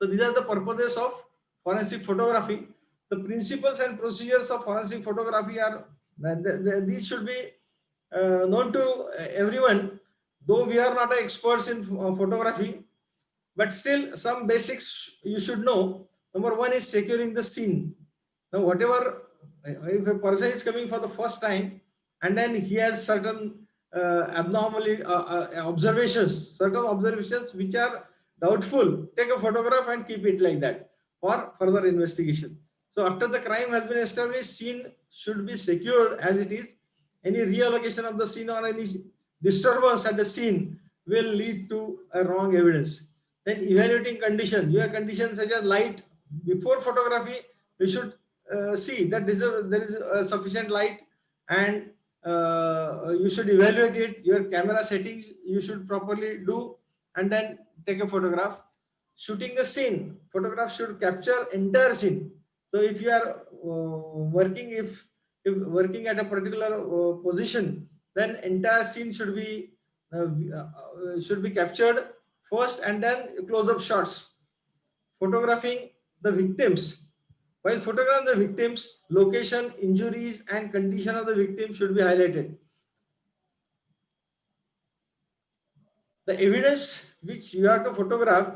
So these are the purposes of forensic photography. The principles and procedures of forensic photography are these should be known to everyone, though we are not experts in photography, but still some basics you should know. Number one is securing the scene. Now whatever, if a person is coming for the first time and then he has certain abnormally observations, certain observations which are doubtful, take a photograph and keep it like that for further investigation. So after the crime has been established, scene should be secured as it is. Any reallocation of the scene or any disturbance at the scene will lead to a wrong evidence. Then evaluating condition, your conditions such as light. Before photography, we should see that there is sufficient light, and you should evaluate it. Your camera settings you should properly do, and then take a photograph. Shooting the scene, photograph should capture entire scene. So if you are working, if working at a particular position, then entire scene should be captured first, and then close-up shots. Photographing the victims. While photographing the victims, location, injuries, and condition of the victim should be highlighted. the evidence which you have to photograph,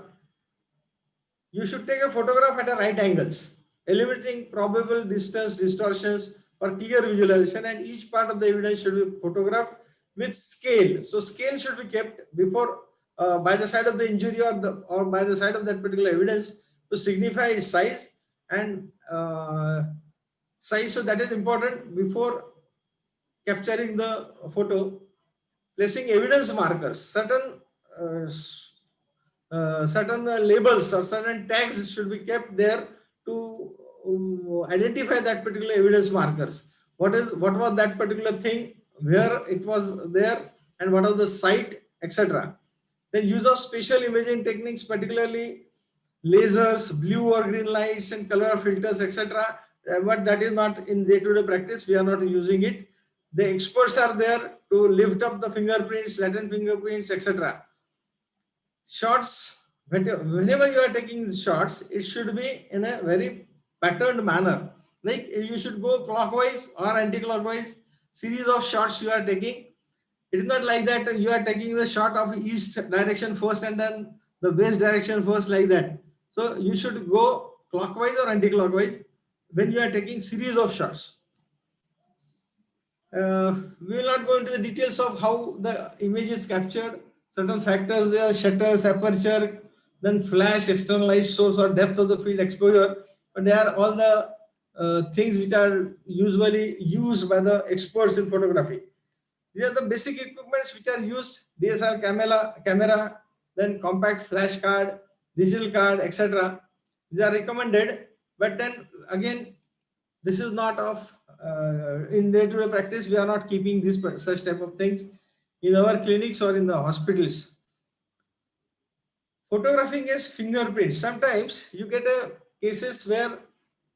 you should take a photograph at a right angles, eliminating probable distance distortions for clear visualization, and each part of the evidence should be photographed with scale. So scale should be kept before by the side of the injury or by the side of that particular evidence to signify its size and size. So that is important before capturing the photo. Placing evidence markers, certain labels or certain tags should be kept there to identify that particular evidence markers. What was that particular thing, where it was there, and what was the site, etc. Then use of special imaging techniques, particularly lasers, blue or green lights, and color filters, etc. But that is not in day-to-day practice. We are not using it. The experts are there to lift up the fingerprints, latent fingerprints, etc. Shots, whenever you are taking shots, it should be in a very patterned manner. Like you should go clockwise or anti-clockwise series of shots you are taking. It is not like that you are taking the shot of east direction first and then the west direction first, like that. So you should go clockwise or anti-clockwise when you are taking series of shots. We will not go into the details of how the image is captured. Certain factors there: shutters, aperture, then flash, external light source, or depth of the field exposure. But they are all the things which are usually used by the experts in photography. These are the basic equipments which are used: DSLR camera, then compact flash card, digital card, etc. These are recommended, but then again, this is not of in day-to-day practice. We are not keeping this such type of things in our clinics or in the hospitals. Photographing is fingerprints. Sometimes you get cases where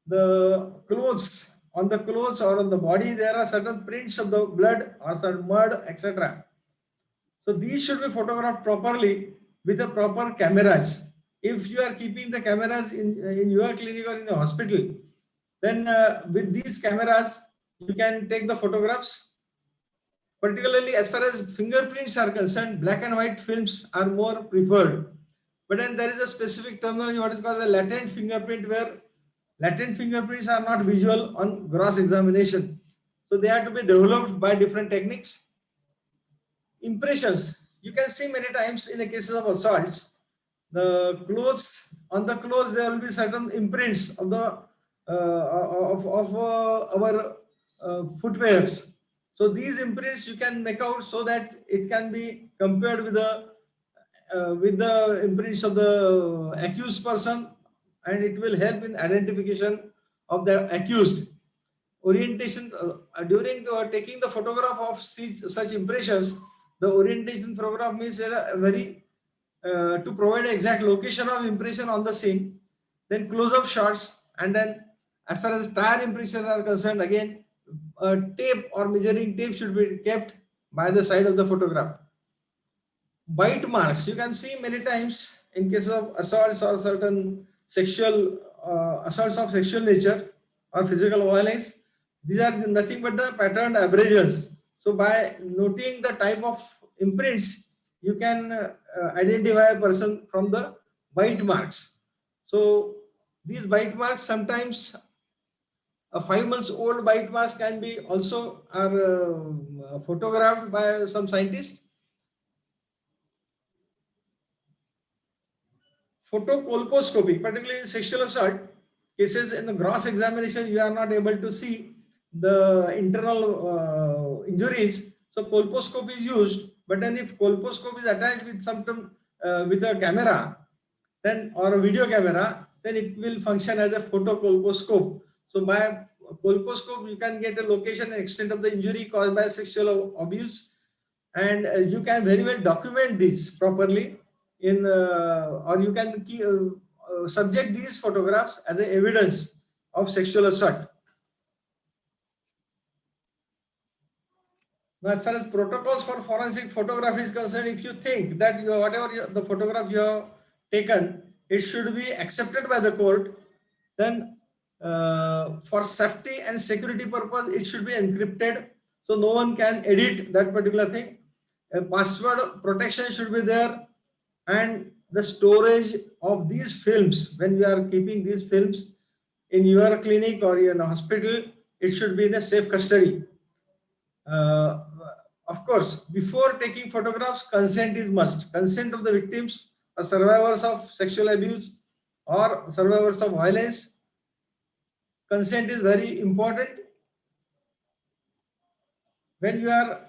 the clothes, on the clothes or on the body, there are certain prints of the blood or some mud, etc. So these should be photographed properly with the proper cameras. If you are keeping the cameras in your clinic or in the hospital, then with these cameras, you can take the photographs. Particularly as far as fingerprints are concerned, black and white films are more preferred. But then there is a specific terminology, what is called a latent fingerprint, where latent fingerprints are not visual on gross examination. So they have to be developed by different techniques. Impressions. You can see many times in the cases of assaults, the clothes, on the clothes there will be certain imprints of the our footwears. So these imprints you can make out so that it can be compared with the imprints of the accused person, and it will help in identification of the accused. Orientation during taking the photograph of such impressions, the orientation photograph means a very to provide an exact location of impression on the scene, then close-up shots, and then as far as tire impressions are concerned, again a tape or measuring tape should be kept by the side of the photograph. Bite marks, you can see many times in cases of assaults or certain sexual assaults of sexual nature or physical violence. These are nothing but the patterned abrasions. So by noting the type of imprints, you can identify a person from the bite marks. So these bite marks, sometimes a 5 months old bite marks can be also photographed by some scientists. Photocolposcopy, particularly in sexual assault cases, in the gross examination you are not able to see the internal injuries, so colposcopy is used. But then if colposcope is attached with with a camera, then or a video camera, then it will function as a photocolposcope. So by colposcope you can get a location and extent of the injury caused by sexual abuse, and you can very well document this properly in or you can subject these photographs as a evidence of sexual assault. Now, as far as protocols for forensic photography is concerned, if you think that the photograph you have taken, it should be accepted by the court, then for safety and security purpose, it should be encrypted, so no one can edit that particular thing. A password protection should be there, and the storage of these films, when you are keeping these films in your clinic or in a hospital, it should be in a safe custody. Uh, of course, before taking photographs, consent is must. Consent of the victims or survivors of sexual abuse or survivors of violence. Consent is very important. When you are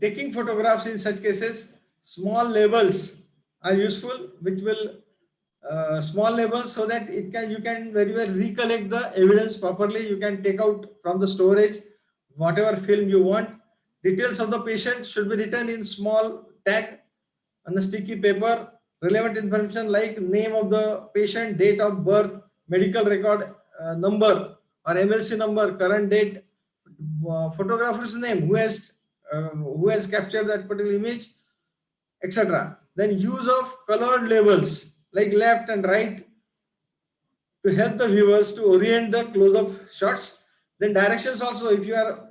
taking photographs in such cases, small labels are useful, which will small labels, so that you can very well recollect the evidence properly. You can take out from the storage whatever film you want. Details of the patient should be written in small tag on the sticky paper. Relevant information like name of the patient, date of birth, medical record number or MLC number, current date, photographer's name, who has captured that particular image, etc. Then use of colored labels like left and right to help the viewers to orient the close-up shots. Then directions also, if you are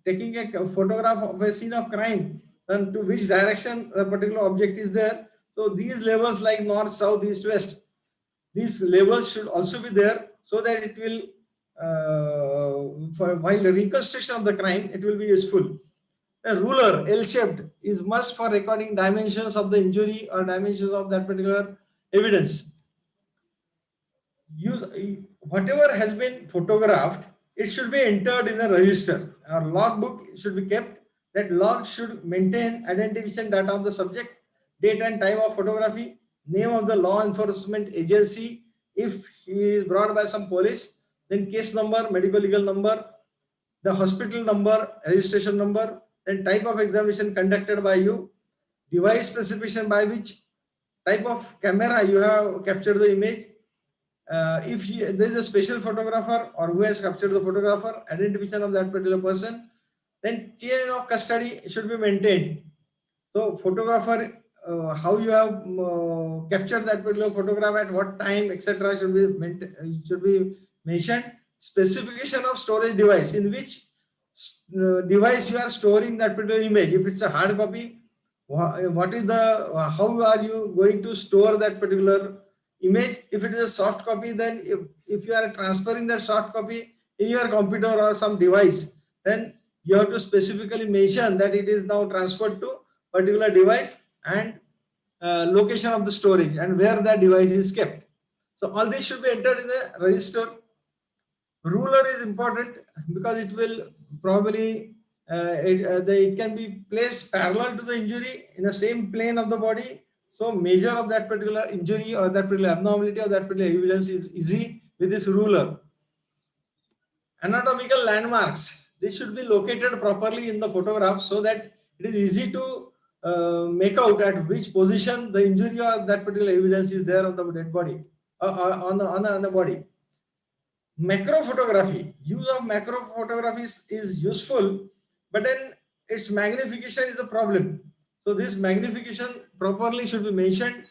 taking a photograph of a scene of crime, then to which direction a particular object is there. So these labels like north, south, east, west, these labels should also be there, so that it will, while the reconstruction of the crime, it will be useful. A ruler, L-shaped, is must for recording dimensions of the injury or dimensions of that particular evidence. Whatever has been photographed, it should be entered in a register. Our logbook should be kept. That log should maintain identification data of the subject, date and time of photography, name of the law enforcement agency. If he is brought by some police, then case number, medical legal number, the hospital number, registration number, then type of examination conducted by you, device specification by which type of camera you have captured the image. If there is a special photographer or who has captured the photographer, identification of that particular person, then chain of custody should be maintained. So photographer, how you have captured that particular photograph, at what time, etc. should be mentioned. Specification of storage device, in which device you are storing that particular image. If it's a hard copy, what is the how are you going to store that particular image? If it is a soft copy, then if you are transferring that soft copy in your computer or some device, then you have to specifically mention that it is now transferred to particular device and location of the storage and where that device is kept. So all this should be entered in the register. Ruler is important because it will probably it can be placed parallel to the injury in the same plane of the body. So measure of that particular injury or that particular abnormality or that particular evidence is easy with this ruler. Anatomical landmarks, they should be located properly in the photograph so that it is easy to make out at which position the injury or that particular evidence is there on the dead body, on the body. Macro photography, use of macro photography is useful, but then its magnification is a problem. So this magnification properly should be mentioned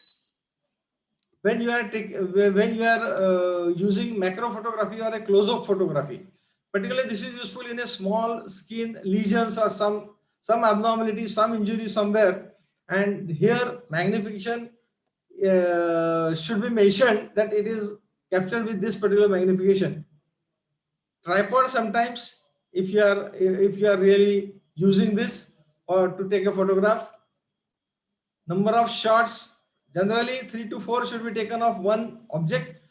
when you are using macro photography or a close-up photography. Particularly, this is useful in a small skin lesions or some abnormality, some injury somewhere, and here magnification should be mentioned that it is captured with this particular magnification. Tripod, sometimes if you are really using this or to take a photograph. Number of shots, generally 3 to 4 should be taken of one object.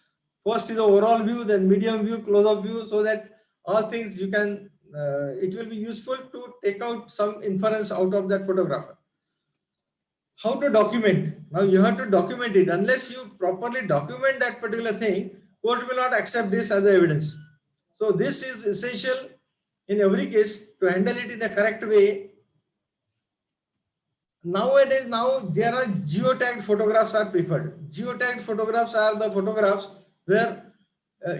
First is the overall view, then medium view, close-up view, so that all things you can it will be useful to take out some inference out of that photographer. How to document? Now you have to document it. Unless you properly document that particular thing, court will not accept this as evidence. So this is essential in every case to handle it in the correct way. Nowadays, there are geotagged photographs are preferred. Geotagged photographs are the photographs where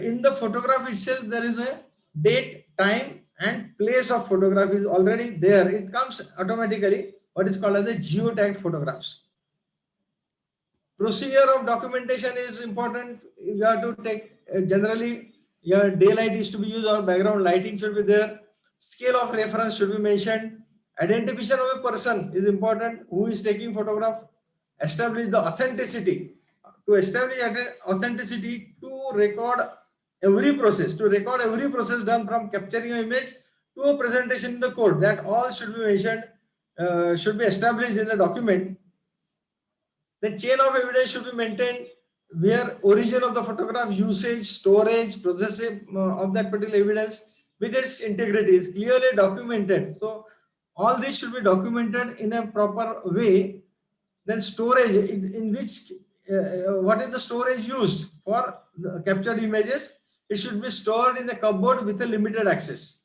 in the photograph itself there is a date, time and place of photograph is already there. It comes automatically, what is called as a geotagged photographs. Procedure of documentation is important. You have to take generally your daylight is to be used or background lighting should be there. Scale of reference should be mentioned Identification of a person is important, who is taking photograph. Establish the authenticity. To establish authenticity, to record every process, done from capturing an image to a presentation in the court. That all should be mentioned, should be established in the document. The chain of evidence should be maintained, where origin of the photograph, usage, storage, processing of that particular evidence with its integrity is clearly documented. So all this should be documented in a proper way. Then storage, in which what is the storage used for the captured images? It should be stored in a cupboard with a limited access.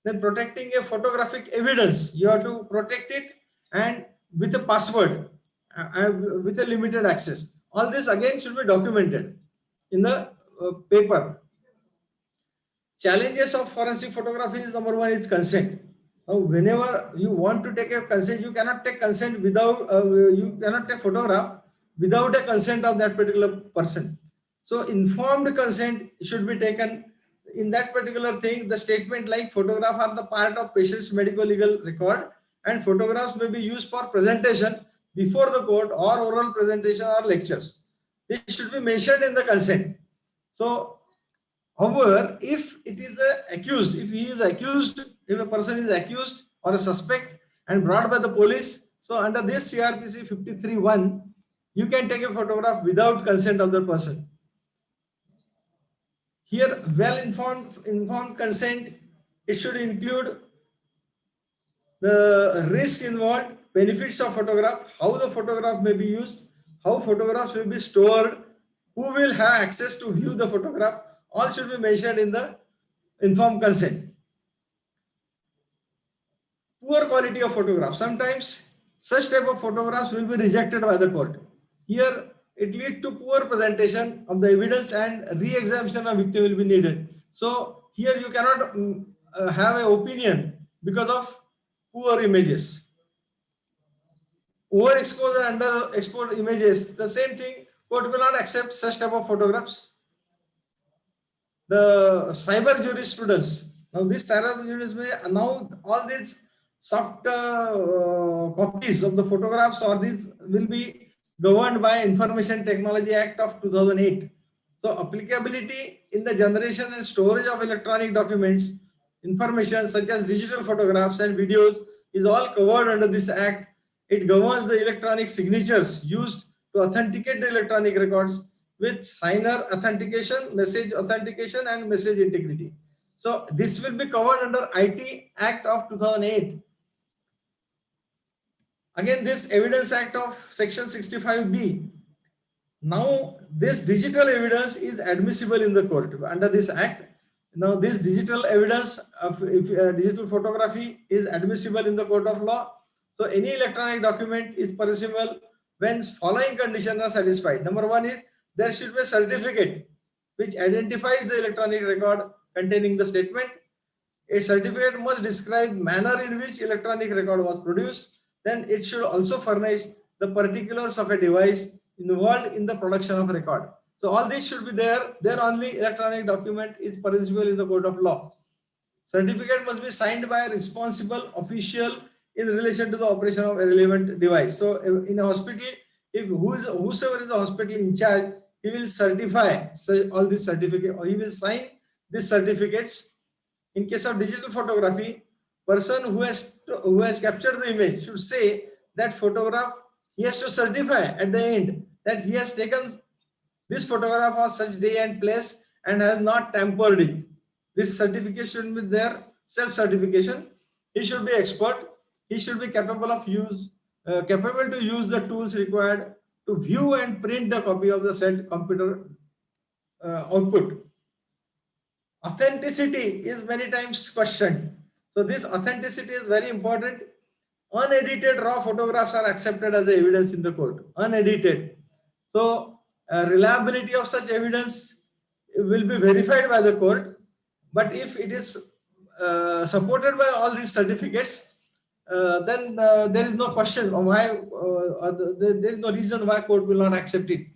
Then protecting a photographic evidence, you have to protect it and with a password, with a limited access. All this again should be documented in the paper. Challenges of forensic photography is, number one is consent. Now, whenever you want to take a consent, you cannot take consent without, you cannot take photograph without a consent of that particular person. So informed consent should be taken in that particular thing. The statement like photograph are the part of patient's medical legal record, and photographs may be used for presentation before the court or oral presentation or lectures. This should be mentioned in the consent. So however, if it is accused, if a person is accused or a suspect and brought by the police, so under this CRPC 53(1), you can take a photograph without consent of the person. Here, informed consent, it should include the risk involved, benefits of photograph, how the photograph may be used, how photographs will be stored, who will have access to view the photograph. All should be mentioned in the informed consent. Poor quality of photograph. Sometimes such type of photographs will be rejected by the court. Here it leads to poor presentation of the evidence and re-examination of victim will be needed. So here you cannot have an opinion because of poor images. Overexposed and underexposed images, the same thing, court will not accept such type of photographs. The cyber jurisprudence. Now this cyber jurisprudence, now all these soft copies of the photographs or these will be governed by Information Technology Act of 2008. So applicability in the generation and storage of electronic documents, information such as digital photographs and videos is all covered under this act. It governs the electronic signatures used to authenticate the electronic records with signer authentication, message authentication, and message integrity. So this will be covered under IT Act of 2008. Again, this Evidence Act of Section 65B. Now this digital evidence is admissible in the court under this act. Now this digital evidence of digital photography is admissible in the court of law. So any electronic document is permissible when following conditions are satisfied. Number one is there should be a certificate which identifies the electronic record containing the statement. A certificate must describe manner in which electronic record was produced. Then it should also furnish the particulars of a device involved in the production of record. So all this should be there. Then only electronic document is permissible in the court of law. Certificate must be signed by a responsible official in relation to the operation of a relevant device. So in a hospital, if whosoever is the hospital in charge, he will certify all these certificates, or he will sign these certificates. In case of digital photography, person who has captured the image should say that photograph, he has to certify at the end that he has taken this photograph on such day and place and has not tampered it. This certification with their self-certification. He should be expert. He should be capable to use the tools required to view and print the copy of the said computer output. Authenticity is many times questioned. So this authenticity is very important. Unedited raw photographs are accepted as evidence in the court. Unedited. So reliability of such evidence will be verified by the court. But if it is supported by all these certificates, then there is no question of why, there is no reason why court will not accept it.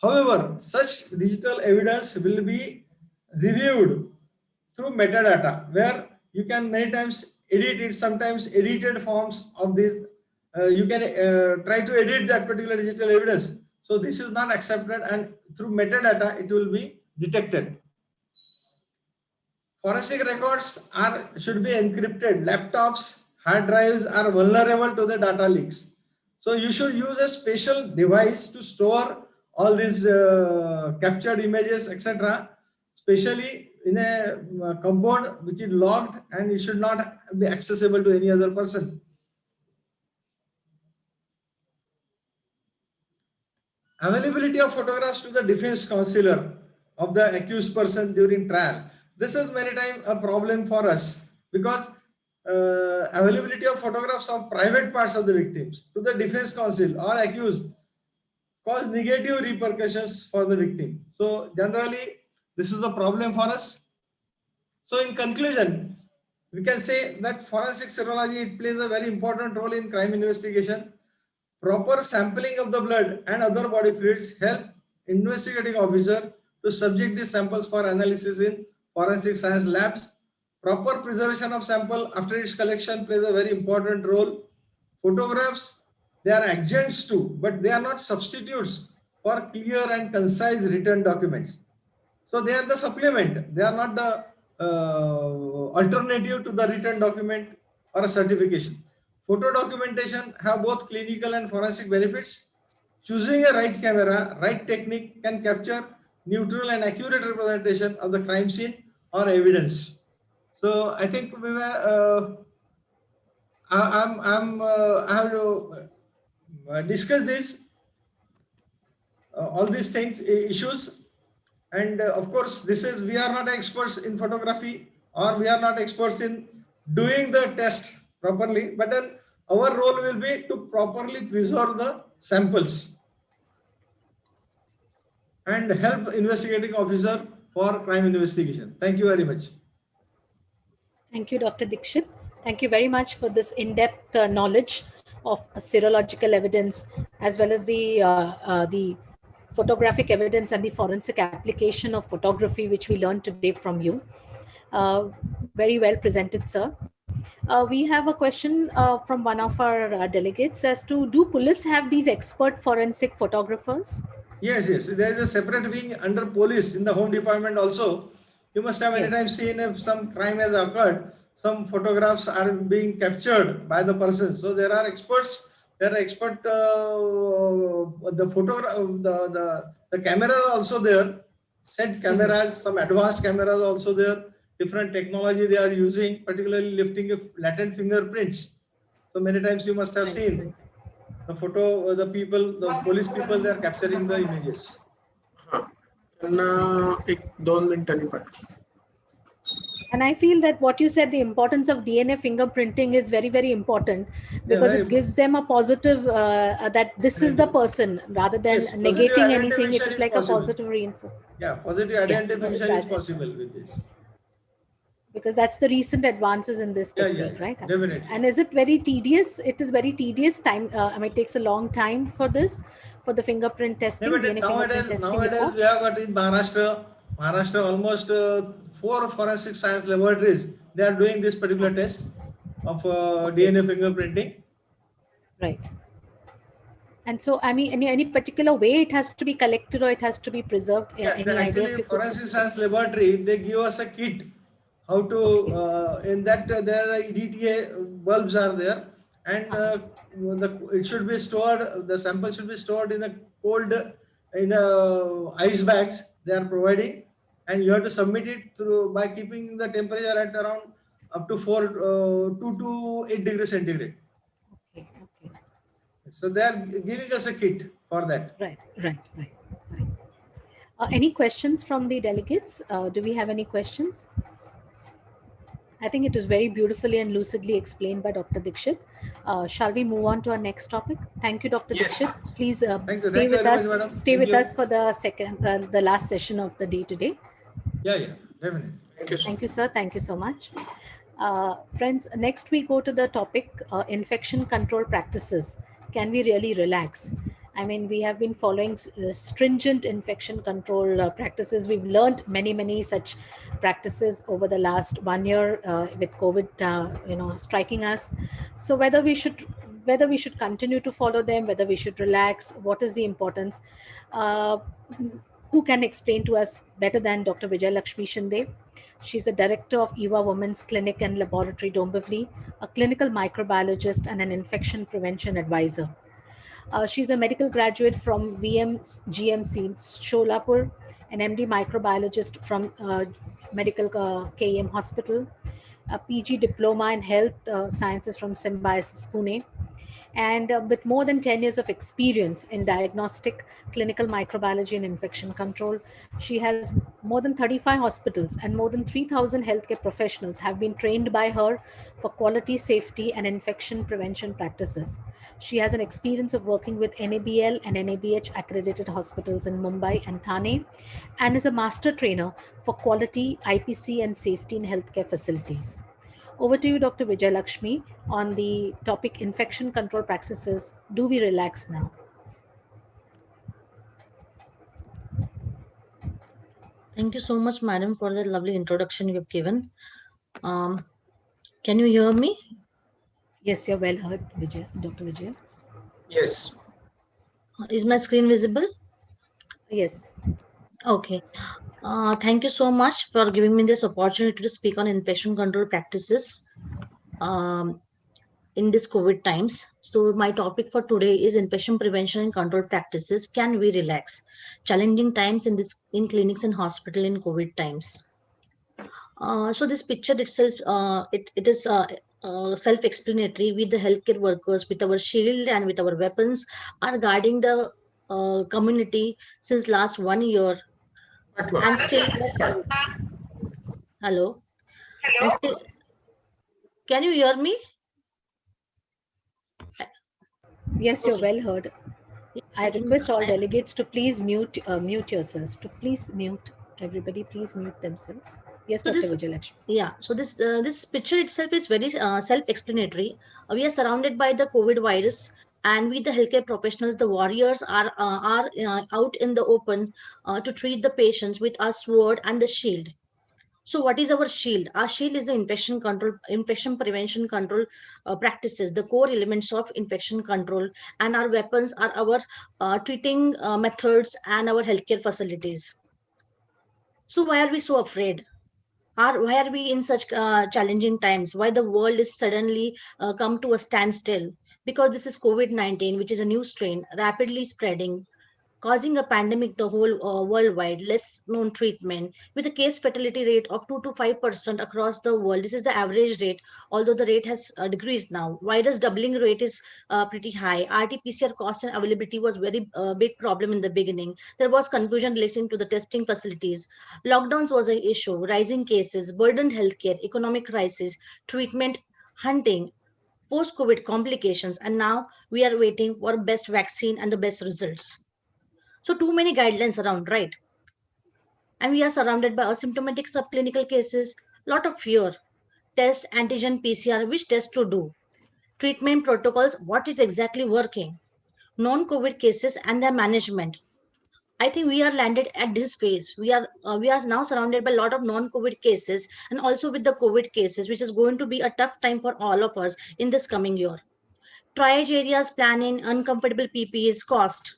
However, such digital evidence will be reviewed through metadata, where you can many times edit it, sometimes edited forms of this. You can try to edit that particular digital evidence. So this is not accepted, and through metadata, it will be detected. Forensic records should be encrypted. Laptops, hard drives are vulnerable to the data leaks. So you should use a special device to store all these captured images, etc. Especially in a compound which is locked, and it should not be accessible to any other person. Availability of photographs to the defense counsellor of the accused person during trial. This is many times a problem for us, because availability of photographs of private parts of the victims to the defense counsel or accused cause negative repercussions for the victim. So generally, this is a problem for us. So in conclusion, we can say that forensic serology, it plays a very important role in crime investigation. Proper sampling of the blood and other body fluids help investigating officer to subject these samples for analysis in forensic science labs. Proper preservation of sample after its collection plays a very important role. Photographs, they are adjuncts too, but they are not substitutes for clear and concise written documents. So they are the supplement. They are not the alternative to the written document or a certification. Photo documentation have both clinical and forensic benefits. Choosing a right camera, right technique can capture neutral and accurate representation of the crime scene or evidence. So I think we were. I have to discuss this, all these things, issues, and of course, we are not experts in photography, or we are not experts in doing the test properly, but then our role will be to properly preserve the samples and help investigating officer for crime investigation. Thank you very much. Thank you, Dr. Dixit. Thank you very much for this in-depth knowledge of serological evidence, as well as the photographic evidence and the forensic application of photography, which we learned today from you. Very well presented, sir. We have a question from one of our delegates as to, do police have these expert forensic photographers? Yes, yes. There is a separate wing under police in the Home Department also. You must have any time seen if some crime has occurred, some photographs are being captured by the person. So there are experts. There are expert. The photograph, the cameras are also there. Set cameras, some advanced cameras also there. Different technology they are using, particularly lifting of latent fingerprints. So many times you must have seen the photo, the people, the police people, they are capturing the images. And I feel that what you said, the importance of DNA fingerprinting is very, very important, because it gives them a positive, that this is the person, rather than negating anything. It's like a positive reinforcement. Yeah, positive identification is possible with this. Because that's the recent advances in this technique, right? Definitely. And is it very tedious? It is very tedious time. I mean, it takes a long time for this, for the fingerprint testing. DNA fingerprint testing. Nowadays we have got in Maharashtra almost 4 forensic science laboratories. They are doing this particular test of DNA fingerprinting. Right. And so, I mean, any particular way it has to be collected or it has to be preserved? Yeah, actually, forensic science laboratory, they give us a kit. How to, in that there are EDTA bulbs are there, and it should be stored, the sample should be stored in a cold, in ice bags they are providing, and you have to submit it through by keeping the temperature at around up to 2 to 8 degrees centigrade. Okay. So they are giving us a kit for that. Right. Any questions from the delegates? Do we have any questions? I think it was very beautifully and lucidly explained by Dr. Dixit. Shall we move on to our next topic? Thank you, Dr. Dixit. Please stay with us. Stay with us for the last session of the day today. Yeah, definitely. Thank you, sir. Thank you so much. Friends, next we go to the topic, infection control practices. Can we really relax? I mean, we have been following stringent infection control practices. We've learned many such practices over the last 1 year with COVID, striking us. So whether we should continue to follow them, whether we should relax, what is the importance? Uh, who can explain to us better than Dr. Vijay Lakshmi Shinde? She's a director of EVA Women's Clinic and Laboratory Dombivli, a clinical microbiologist and an infection prevention advisor. She's a medical graduate from GMC Sholapur, an MD microbiologist from Medical KEM Hospital, a PG diploma in health sciences from Symbiosis Pune, and with more than 10 years of experience in diagnostic, clinical microbiology and infection control. She has more than 35 hospitals and more than 3,000 healthcare professionals have been trained by her for quality, safety and infection prevention practices. She has an experience of working with NABL and NABH accredited hospitals in Mumbai and Thane, and is a master trainer for quality, IPC and safety in healthcare facilities. Over to you, Dr. Vijay Lakshmi, on the topic infection control practices. Do we relax now? Thank you so much, madam, for the lovely introduction you've given. Can you hear me? Yes, you're well heard, Vijay, Dr. Vijay. Yes. Is my screen visible? Yes. Okay. Thank you so much for giving me this opportunity to speak on infection control practices in this COVID times. So my topic for today is infection prevention and control practices. Can we relax? Challenging times in clinics and hospital in COVID times. So this picture itself, it is self-explanatory. With the healthcare workers, with our shield and with our weapons, are guarding the community since last 1 year, and still, hello, and still, can you hear me? Yes, you're Okay. well heard. I think request all delegates to please mute yourselves. To please mute everybody. Please mute themselves. Yes, so Dr. this. Vijay Lakshmi. Yeah, so this picture itself is very self-explanatory. We are surrounded by the COVID virus, and we, the healthcare professionals, the warriors, are out in the open to treat the patients with our sword and the shield. So, what is our shield? Our shield is the infection control, infection prevention control practices, the core elements of infection control, and our weapons are our treating methods and our healthcare facilities. So, why are we so afraid? Why are we in such challenging times? Why the world is suddenly come to a standstill? Because this is COVID-19, which is a new strain rapidly spreading, causing a pandemic the whole worldwide, less known treatment, with a case fatality rate of 2 to 5% across the world. This is the average rate, although the rate has decreased now. Virus doubling rate is pretty high. RT-PCR cost and availability was very big problem in the beginning. There was confusion relating to the testing facilities. Lockdowns was an issue. Rising cases, burdened healthcare, economic crisis, treatment hunting, post-COVID complications, and now we are waiting for best vaccine and the best results. So too many guidelines around, right? And we are surrounded by asymptomatic subclinical cases, lot of fear. Test, antigen, PCR, which test to do? Treatment protocols, what is exactly working? Non-COVID cases and their management. I think we are landed at this phase. We are now surrounded by a lot of non-COVID cases and also with the COVID cases, which is going to be a tough time for all of us in this coming year. Triage areas, planning, uncomfortable PPEs, cost,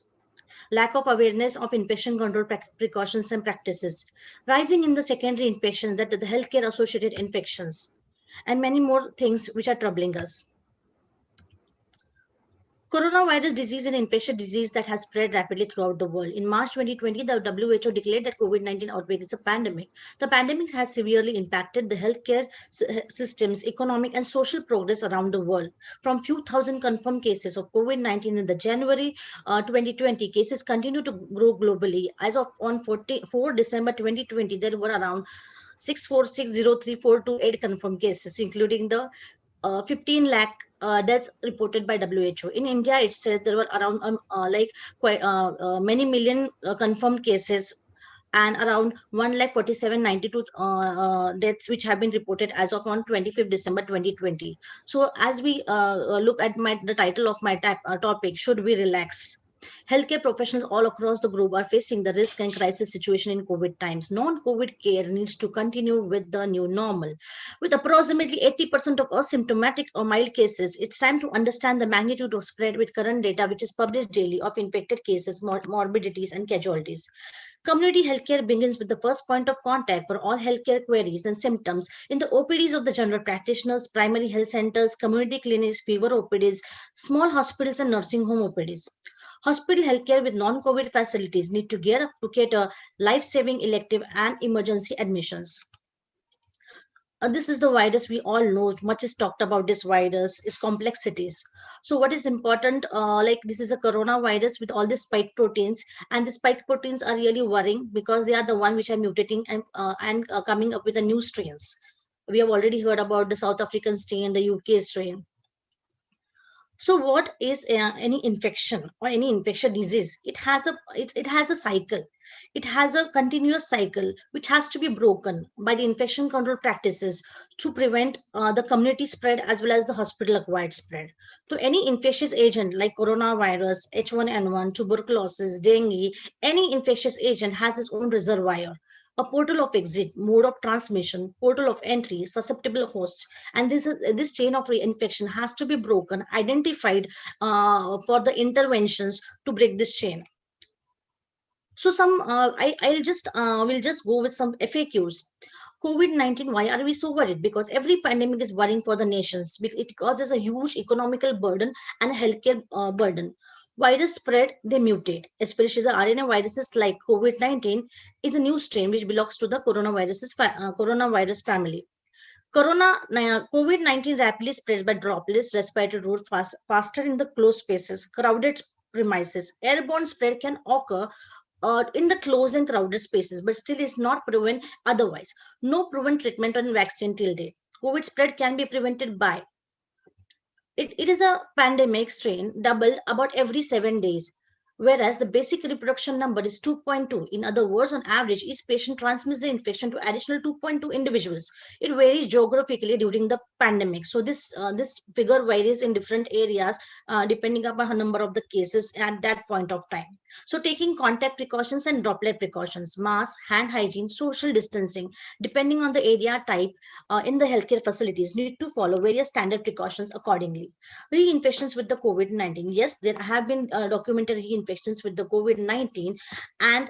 lack of awareness of infection control precautions and practices, rising in the secondary infections, that the healthcare associated infections, and many more things which are troubling us. Coronavirus disease is an infectious disease that has spread rapidly throughout the world. In March 2020, the WHO declared that COVID-19 outbreak is a pandemic. The pandemic has severely impacted the healthcare systems, economic and social progress around the world. From few thousand confirmed cases of COVID-19 in the January 2020, cases continue to grow globally. As of on 4 December 2020, there were around 646,03428 confirmed cases, including the 15 lakh deaths reported by WHO. In India, it said there were around many million confirmed cases and around 1,47,92 deaths which have been reported as of on 25th December 2020. So as we look at the title of my topic, should we relax? Healthcare professionals all across the globe are facing the risk and crisis situation in COVID times. Non-COVID care needs to continue with the new normal. With approximately 80% of asymptomatic or mild cases, it's time to understand the magnitude of spread with current data, which is published daily, of infected cases, morbidities, and casualties. Community healthcare begins with the first point of contact for all healthcare queries and symptoms in the OPDs of the general practitioners, primary health centers, community clinics, fever OPDs, small hospitals, and nursing home OPDs. Hospital healthcare with non-COVID facilities need to gear up to cater life-saving elective and emergency admissions. This is the virus we all know. Much is talked about this virus, its complexities. So what is important, like this is a coronavirus with all the spike proteins, and the spike proteins are really worrying because they are the one which are mutating and coming up with the new strains. We have already heard about the South African strain, the UK strain. So what is any infection or any infectious disease? It has a cycle. It has a continuous cycle which has to be broken by the infection control practices to prevent the community spread as well as the hospital acquired spread. So any infectious agent like coronavirus, H1N1, tuberculosis, dengue, any infectious agent has its own reservoir, a portal of exit, mode of transmission, portal of entry, susceptible hosts, and this chain of reinfection has to be broken, identified for the interventions to break this chain. So will just go with some FAQs. COVID-19, why are we so worried? Because every pandemic is worrying for the nations. It causes a huge economical burden and a healthcare burden. Virus spread, they mutate, especially the RNA viruses like COVID-19 is a new strain which belongs to the coronavirus family. COVID-19 rapidly spreads by droplets, respiratory route faster in the closed spaces, crowded premises. Airborne spread can occur in the closed and crowded spaces, but still is not proven otherwise. No proven treatment and vaccine till date. COVID spread can be prevented by it is a pandemic strain doubled about every 7 days, whereas the basic reproduction number is 2.2. In other words, on average, each patient transmits the infection to additional 2.2 individuals. It varies geographically during the pandemic. So this figure varies in different areas depending upon the number of the cases at that point of time. So taking contact precautions and droplet precautions, mask, hand hygiene, social distancing, depending on the area type in the healthcare facilities, need to follow various standard precautions accordingly. Reinfections with the COVID-19. Yes, there have been documented reinfections with the COVID-19, and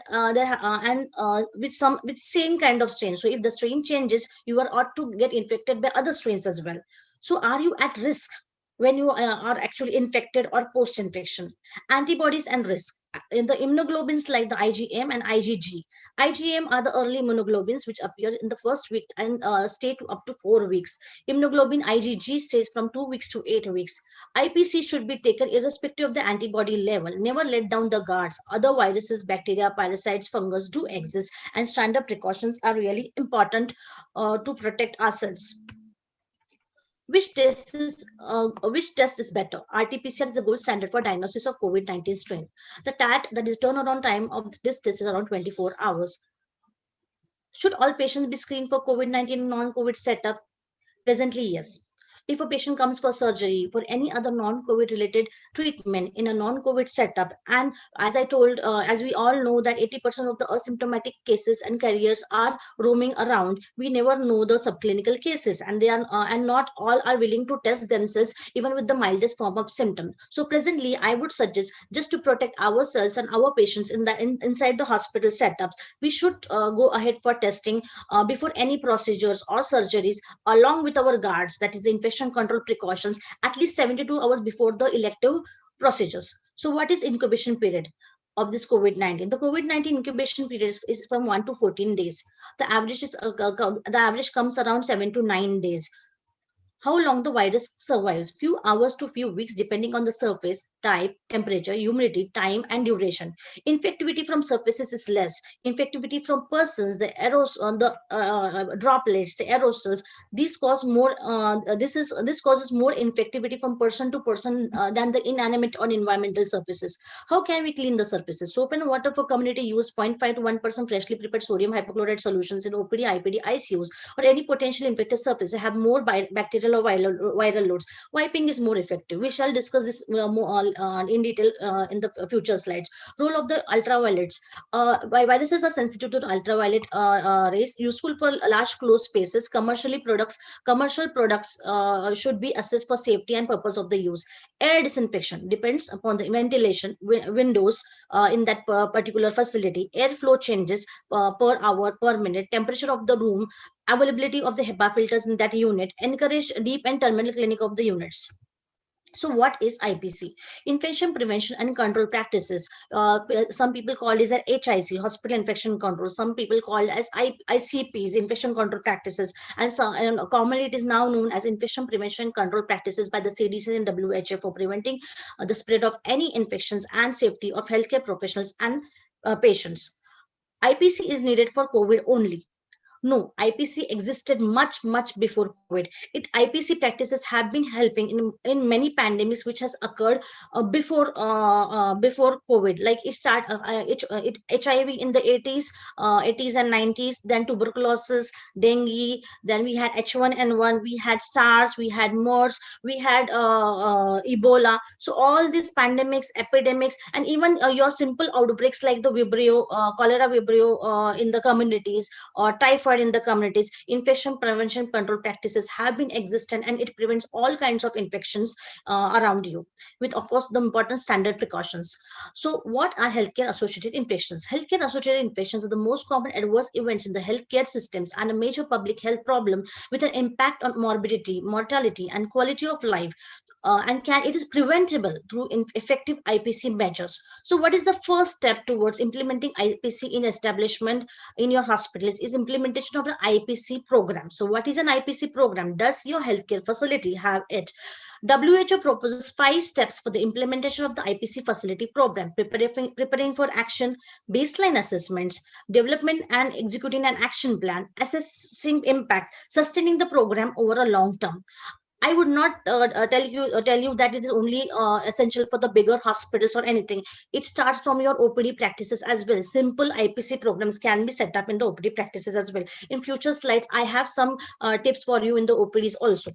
with same kind of strain. So if the strain changes, you are ought to get infected by other strains as well. So are you at risk when you are actually infected or post-infection? Antibodies and risk. In the immunoglobulins like the IgM and IgG. IgM are the early immunoglobulins which appear in the first week and stay to up to 4 weeks. Immunoglobulin IgG stays from 2 weeks to 8 weeks. IPC should be taken irrespective of the antibody level. Never let down the guards. Other viruses, bacteria, parasites, fungus do exist, and standard precautions are really important to protect ourselves. Which test is better? RT-PCR is the gold standard for diagnosis of COVID-19 strain. The TAT, that is turnaround time of this test, is around 24 hours. Should all patients be screened for COVID-19 non-COVID setup? Presently, yes. If a patient comes for surgery, for any other non-COVID related treatment in a non-COVID setup, and as I told, as we all know that 80% of the asymptomatic cases and carriers are roaming around, we never know the subclinical cases, and they are and not all are willing to test themselves even with the mildest form of symptom. So presently, I would suggest, just to protect ourselves and our patients inside the hospital setups, we should go ahead for testing before any procedures or surgeries, along with our guards, that is infection control precautions, at least 72 hours before the elective procedures. So what is incubation period of this COVID-19? The COVID-19 incubation period is from 1 to 14 days. The average comes around 7 to 9 days. How long the virus survives? Few hours to few weeks, depending on the surface, type, temperature, humidity, time, and duration. Infectivity from surfaces is less. Infectivity from persons, the droplets, the aerosols, these cause more. This causes more infectivity from person to person than the inanimate or environmental surfaces. How can we clean the surfaces? Soap and water for community use, 0.5 to 1% freshly prepared sodium hypochlorite solutions in OPD, IPD, ICUs, or any potential infected surface have more bacterial bacterial or viral loads. Wiping is more effective. We shall discuss this more in detail in the future slides. Role of the ultraviolets. Viruses are sensitive to ultraviolet rays, useful for large closed spaces. Commercial products should be assessed for safety and purpose of the use. Air disinfection depends upon the ventilation windows in that particular facility. Airflow changes per hour, per minute. Temperature of the room, availability of the HEPA filters in that unit. Encourage deep and terminal cleaning of the units. So what is IPC? Infection prevention and control practices. Some people call it as HIC, hospital infection control. Some people call it as ICPs, infection control practices. And commonly it is now known as infection prevention and control practices by the CDC and WHO for preventing the spread of any infections and safety of healthcare professionals and patients. IPC is needed for COVID only. No, IPC existed much before COVID. IPC practices have been helping in many pandemics which has occurred before COVID. Like HIV in the 80s and 90s, then tuberculosis, dengue, then we had H1N1, we had SARS, we had MERS, we had Ebola. So all these pandemics, epidemics, and even your simple outbreaks like the Vibrio, cholera Vibrio in the communities, or typhoid in the communities, infection prevention control practices have been existent, and it prevents all kinds of infections around you, with of course the important standard precautions. So what are healthcare associated infections? Healthcare associated infections are the most common adverse events in the healthcare systems and a major public health problem with an impact on morbidity, mortality, and quality of life. It is preventable through effective IPC measures. So what is the first step towards implementing IPC in establishment in your hospitals is implementation of the IPC program. So what is an IPC program? Does your healthcare facility have it? WHO proposes 5 steps for the implementation of the IPC facility program: preparing for action, baseline assessments, development and executing an action plan, assessing impact, sustaining the program over a long term. I would not tell you that it is only essential for the bigger hospitals or anything. It starts from your OPD practices as well. Simple IPC programs can be set up in the OPD practices as well. In future slides, I have some tips for you in the OPDs also.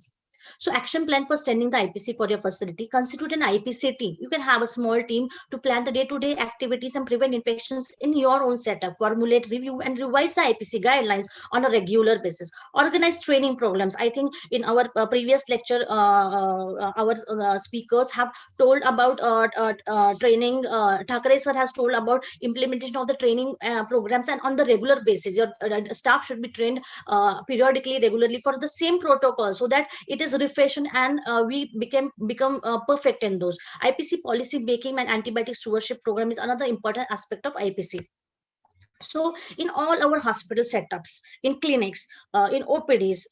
So action plan for sending the IPC for your facility. Constitute an IPC team. You can have a small team to plan the day-to-day activities and prevent infections in your own setup. Formulate, review, and revise the IPC guidelines on a regular basis. Organize training programs. I think in our previous lecture, our speakers have told about training. Thakare sir has told about implementation of the training programs, and on the regular basis, your staff should be trained periodically, regularly for the same protocol, so that it is refreshed and we become perfect in those. IPC policy making and antibiotic stewardship program is another important aspect of IPC. So in all our hospital setups, in clinics, in OPDs,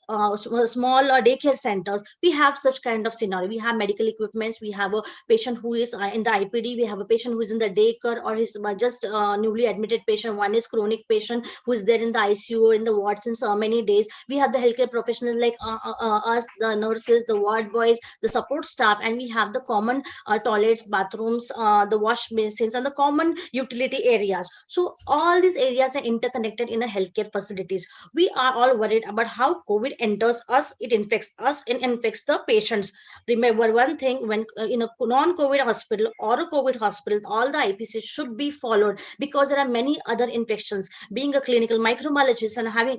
small daycare centers, we have such kind of scenario. We have medical equipments. We have a patient who is in the IPD. We have a patient who is in the daycare, or is just newly admitted patient. One is chronic patient who is there in the ICU or in the ward since many days. We have the healthcare professionals like us, the nurses, the ward boys, the support staff, and we have the common toilets, bathrooms, the wash basins, and the common utility areas. So all these areas are interconnected in a healthcare facilities. We are all worried about how COVID enters us, it infects us and infects the patients. Remember one thing, when in a non-COVID hospital or a COVID hospital, all the IPC should be followed, because there are many other infections. Being a clinical microbiologist and having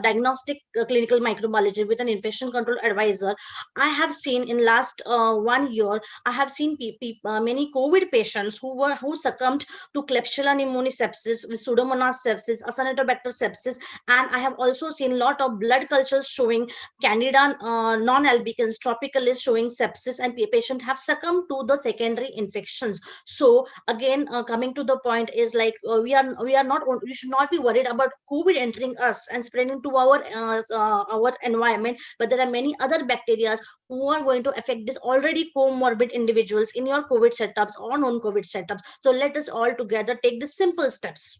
diagnostic clinical microbiology with an infection control advisor, I have seen in last 1 year, I have seen many COVID patients who succumbed to Klebsiella pneumoniae sepsis, with Pseudomonas sepsis, Acinetobacter sepsis, and I have also seen a lot of blood cultures showing Candida non-albicans, tropicalis showing sepsis, and patient have succumbed to the secondary infections. So again, coming to the point is like we should not be worried about COVID entering us and spreading to our environment, but there are many other bacteria who are going to affect this already comorbid individuals in your COVID setups or non-COVID setups. So let us all together take the simple steps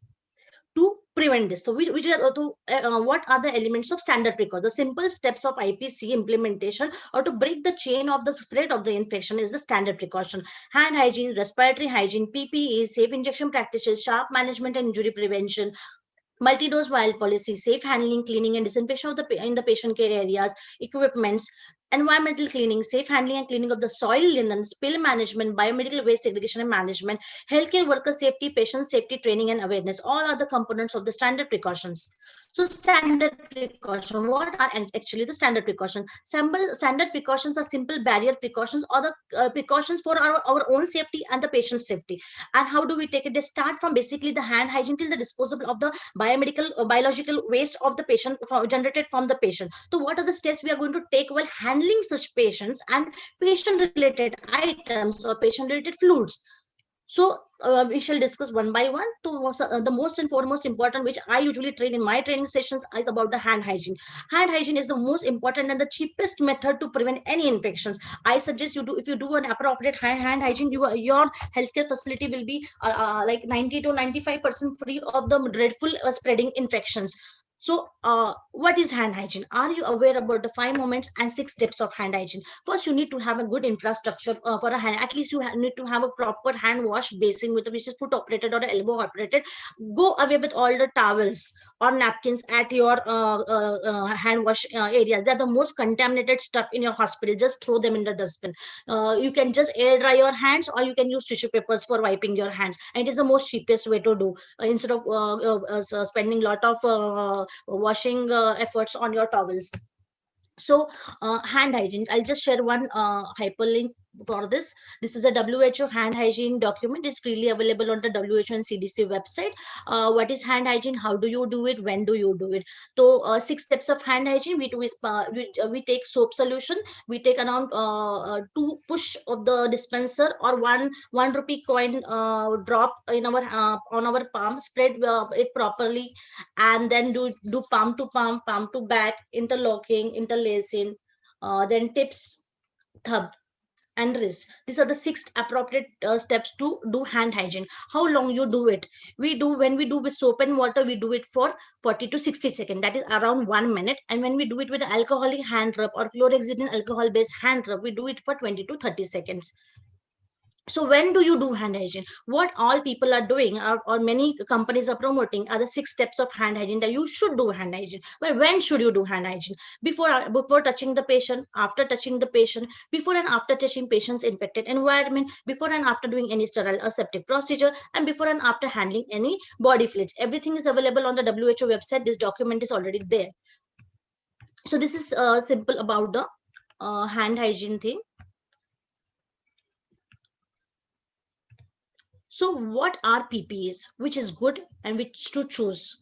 to prevent this. So what are the elements of standard precaution? The simple steps of IPC implementation or to break the chain of the spread of the infection is the standard precaution. Hand hygiene, respiratory hygiene, PPE, safe injection practices, sharp management and injury prevention, multi-dose vial policy, safe handling, cleaning and disinfection of in the patient care areas, equipments, environmental cleaning, safe handling and cleaning of the soil, linen, spill management, biomedical waste segregation and management, healthcare worker safety, patient safety training and awareness. All are the components of the standard precautions. So standard precaution, what are actually the standard precautions? Standard precautions are simple barrier precautions or the precautions for our own safety and the patient's safety. And how do we take it? They start from basically the hand hygiene till the disposal of the biological waste of the patient generated from the patient. So what are the steps we are going to take while handling such patients and patient related items or patient related fluids? So we shall discuss one by one. So the most and foremost important, which I usually train in my training sessions, is about the hand hygiene. Hand hygiene is the most important and the cheapest method to prevent any infections. I suggest you do, if you do an appropriate hand hygiene, your healthcare facility will be like 90 to 95% free of the dreadful spreading infections. So what is hand hygiene? Are you aware about the 5 moments and 6 steps of hand hygiene? First, you need to have a good infrastructure for a hand. At least you need to have a proper hand wash basin, which is foot operated or elbow operated. Go away with all the towels or napkins at your hand wash areas. They're the most contaminated stuff in your hospital. Just throw them in the dustbin. You can just air dry your hands, or you can use tissue papers for wiping your hands. And it is the most cheapest way to do, instead of spending a lot of washing efforts on your towels. So hand hygiene, I'll just share one hyperlink for this. This is a WHO hand hygiene document. It's freely available on the WHO and CDC website. What is hand hygiene? How do you do it? When do you do it? So 6 steps of hand hygiene. We do is we take soap solution. We take around 2 push of the dispenser or one rupee coin drop in our on our palm. Spread it properly, and then do palm to back, interlocking, interlacing, then tips, thumb and wrist. These are the 6 appropriate steps to do hand hygiene. How long you do it? When we do with soap and water, we do it for 40 to 60 seconds. That is around 1 minute. And when we do it with alcoholic hand rub or chlorhexidine alcohol based hand rub, we do it for 20 to 30 seconds. So when do you do hand hygiene? What all people are doing, or many companies are promoting, are the 6 steps of hand hygiene that you should do hand hygiene. But when should you do hand hygiene? Before touching the patient, after touching the patient, before and after touching patient's infected environment, before and after doing any sterile aseptic procedure, and before and after handling any body fluids. Everything is available on the WHO website. This document is already there. So this is simple about the hand hygiene thing. So what are PPEs, which is good and which to choose?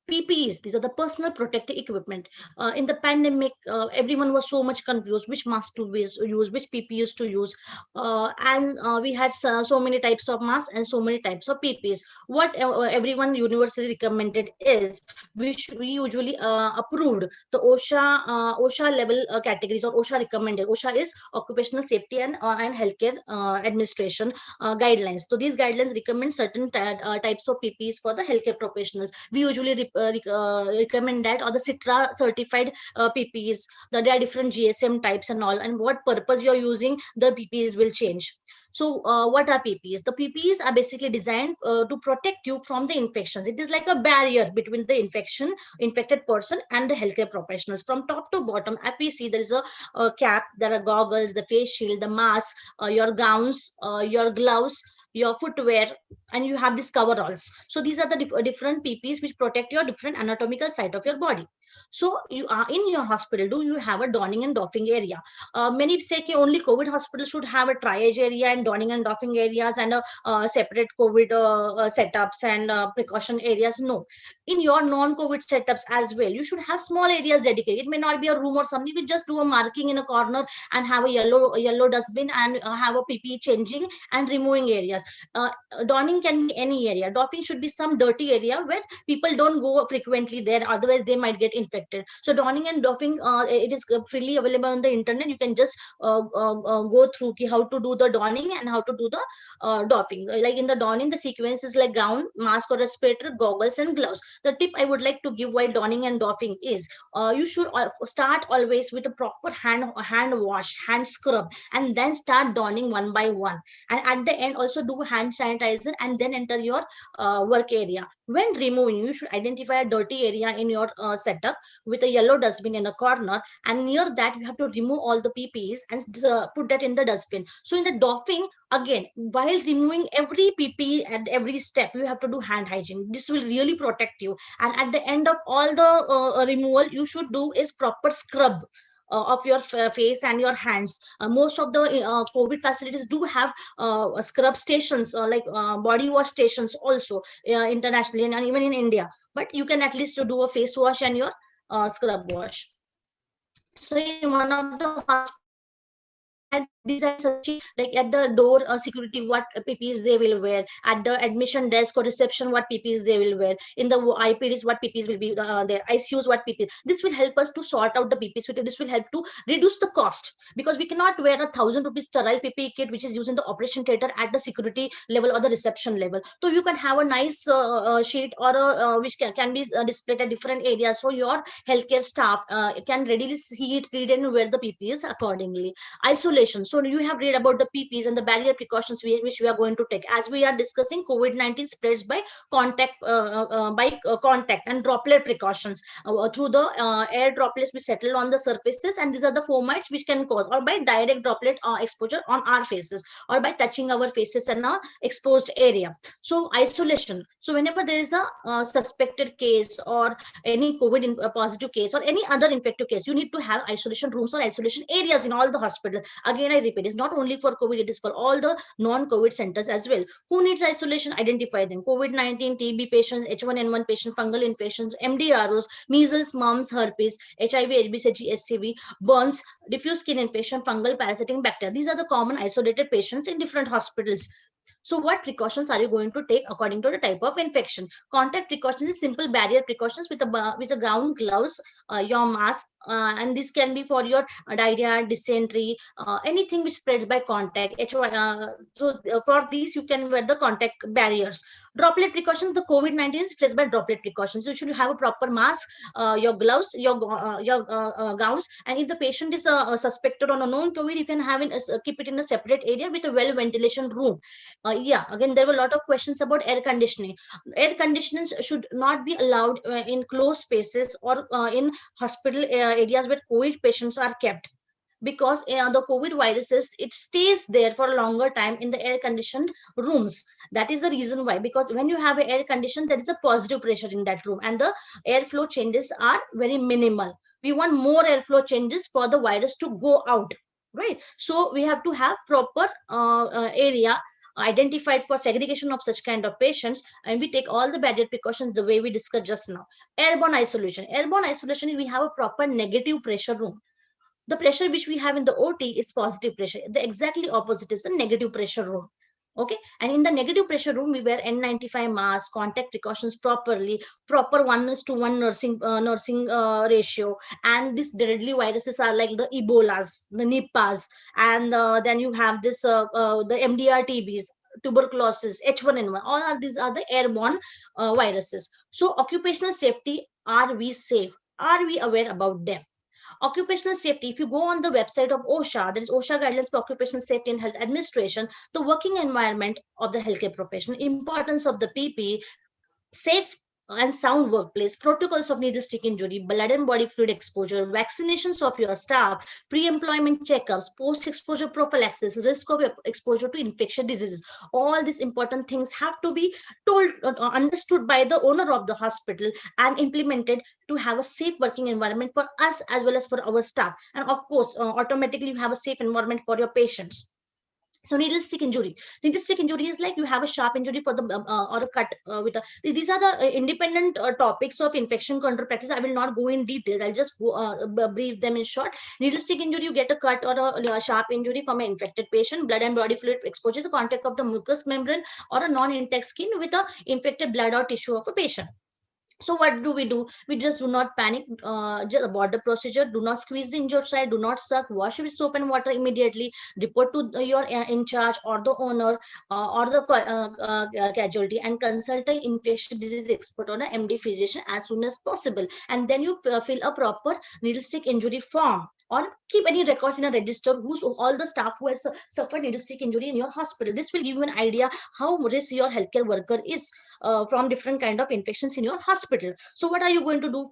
PPEs, these are the personal protective equipment. In the pandemic, everyone was so much confused which mask to use, which PPEs to use. And we had so many types of masks and so many types of PPEs. What everyone universally recommended is, which we usually approved, the OSHA level categories, or OSHA recommended. OSHA is Occupational Safety and Healthcare Administration guidelines. So these guidelines recommend certain types of PPEs for the healthcare professionals. We usually recommend that, or the CITRA certified PPEs. There are different GSM types and all, and what purpose you are using, the PPEs will change. So what are PPEs? The PPEs are basically designed to protect you from the infections. It is like a barrier between the infected person and the healthcare professionals. From top to bottom, as we see, there is a cap, there are goggles, the face shield, the mask, your gowns, your gloves, your footwear, and you have this coveralls. So these are the different PPEs which protect your different anatomical side of your body. So you are in your hospital, do you have a donning and doffing area? Many say that only COVID hospital should have a triage area and donning and doffing areas and a separate COVID setups and precaution areas. No, in your non-COVID setups as well, you should have small areas dedicated. It may not be a room or something. You just do a marking in a corner and have a yellow dustbin and have a PPE changing and removing areas. Donning can be any area. Doffing should be some dirty area where people don't go frequently there, otherwise they might get infected. So donning and doffing, it is freely available on the internet. You can just go through how to do the donning and how to do the doffing. Like in the donning, the sequence is like gown, mask or respirator, goggles and gloves. The tip I would like to give while donning and doffing is, you should start always with a proper hand wash, hand scrub, and then start donning one by one. And at the end, also do remove hand sanitizer and then enter your work area. When removing, you should identify a dirty area in your setup with a yellow dustbin in a corner, and near that you have to remove all the PPEs and put that in the dustbin. So in the doffing, again, while removing every PPE at every step, you have to do hand hygiene. This will really protect you. And at the end of all the removal, you should do is proper scrub of your face and your hands. Most of the COVID facilities do have scrub stations, like body wash stations also, internationally and even in India. But you can at least do a face wash and your scrub wash. So in one of the hospitals, they had designed such like at the door security what PPEs they will wear, at the admission desk or reception what PPEs they will wear, in the IPDs what PPEs will be there, ICUs what PPEs. This will help us to sort out the PPEs. This will help to reduce the cost, because we cannot wear a 1,000 rupees sterile PPE kit which is used in the operation theater at the security level or the reception level. So you can have a nice sheet or a which can be displayed at different areas, so your healthcare staff can readily see it, read and wear the PPEs accordingly. Isolation. So you have read about the PPEs and the barrier precautions which we are going to take. As we are discussing, COVID-19 spreads by contact, contact and droplet precautions through the air droplets which settle on the surfaces, and these are the fomites which can cause, or by direct droplet exposure on our faces, or by touching our faces in a exposed area. So isolation. So whenever there is a suspected case or any COVID positive case or any other infective case, you need to have isolation rooms or isolation areas in all the hospitals. Again, I repeat, it's not only for COVID, it is for all the non-COVID centers as well. Who needs isolation? Identify them. COVID-19, TB patients, H1N1 patients, fungal infections, MDROs, measles, mumps, herpes, HIV, HBCG, SCV, burns, diffuse skin infection, fungal, parasitic bacteria. These are the common isolated patients in different hospitals. So what precautions are you going to take according to the type of infection? Contact precautions is simple barrier precautions with a gown, gloves, your mask, and this can be for your diarrhea, dysentery, anything which spreads by contact. For these you can wear the contact barriers. Droplet precautions, the COVID-19 is spread by droplet precautions. You should have a proper mask, your gloves, your gowns, and if the patient is suspected or known COVID, you can have keep it in a separate area with a well ventilation room. Yeah, again, there were a lot of questions about air conditioning. Air conditioners should not be allowed in closed spaces or in hospital areas where COVID patients are kept, because the COVID viruses, it stays there for a longer time in the air conditioned rooms. That is the reason why, because when you have an air condition, there is a positive pressure in that room and the airflow changes are very minimal. We want more airflow changes for the virus to go out, right? So we have to have proper area identified for segregation of such kind of patients, and we take all the barrier precautions the way we discussed just now. Airborne isolation. Airborne isolation is we have a proper negative pressure room. The pressure which we have in the OT is positive pressure. The exactly opposite is the negative pressure room. Okay, and in the negative pressure room, we wear N95 mask, contact precautions properly, proper 1:1 nursing ratio, and these deadly viruses are like the Ebolas, the Nipahs, and then you have this the MDR TBs, tuberculosis, H1N1. All of these are the airborne viruses. So occupational safety, are we safe? Are we aware about them? Occupational safety, if you go on the website of OSHA, that is OSHA Guidelines for Occupational Safety and Health Administration, the working environment of the healthcare professional, importance of the PPE, safe and sound workplace, protocols of needle stick injury, blood and body fluid exposure, vaccinations of your staff, pre-employment checkups, post-exposure prophylaxis, risk of exposure to infectious diseases. All these important things have to be told, understood by the owner of the hospital and implemented to have a safe working environment for us as well as for our staff. And of course, automatically you have a safe environment for your patients. So needle stick injury. Needle stick injury is like you have a sharp injury for the or a cut with a. These are the independent topics of infection control practice. I will not go in detail. I'll just brief them in short. Needle stick injury, you get a cut or a sharp injury from an infected patient. Blood and body fluid exposure, the contact of the mucous membrane or a non-intact skin with a infected blood or tissue of a patient. So what do? We just do not panic, just abort the procedure, do not squeeze the injured side, do not suck, wash with soap and water immediately, report to your in charge or the owner or the casualty, and consult an infectious disease expert or an MD physician as soon as possible. And then you fill a proper needle stick injury form. or keep any records in a register who's all the staff who has suffered needle stick injury in your hospital. This will give you an idea how risk your healthcare worker is from different kind of infections in your hospital. So what are you going to do?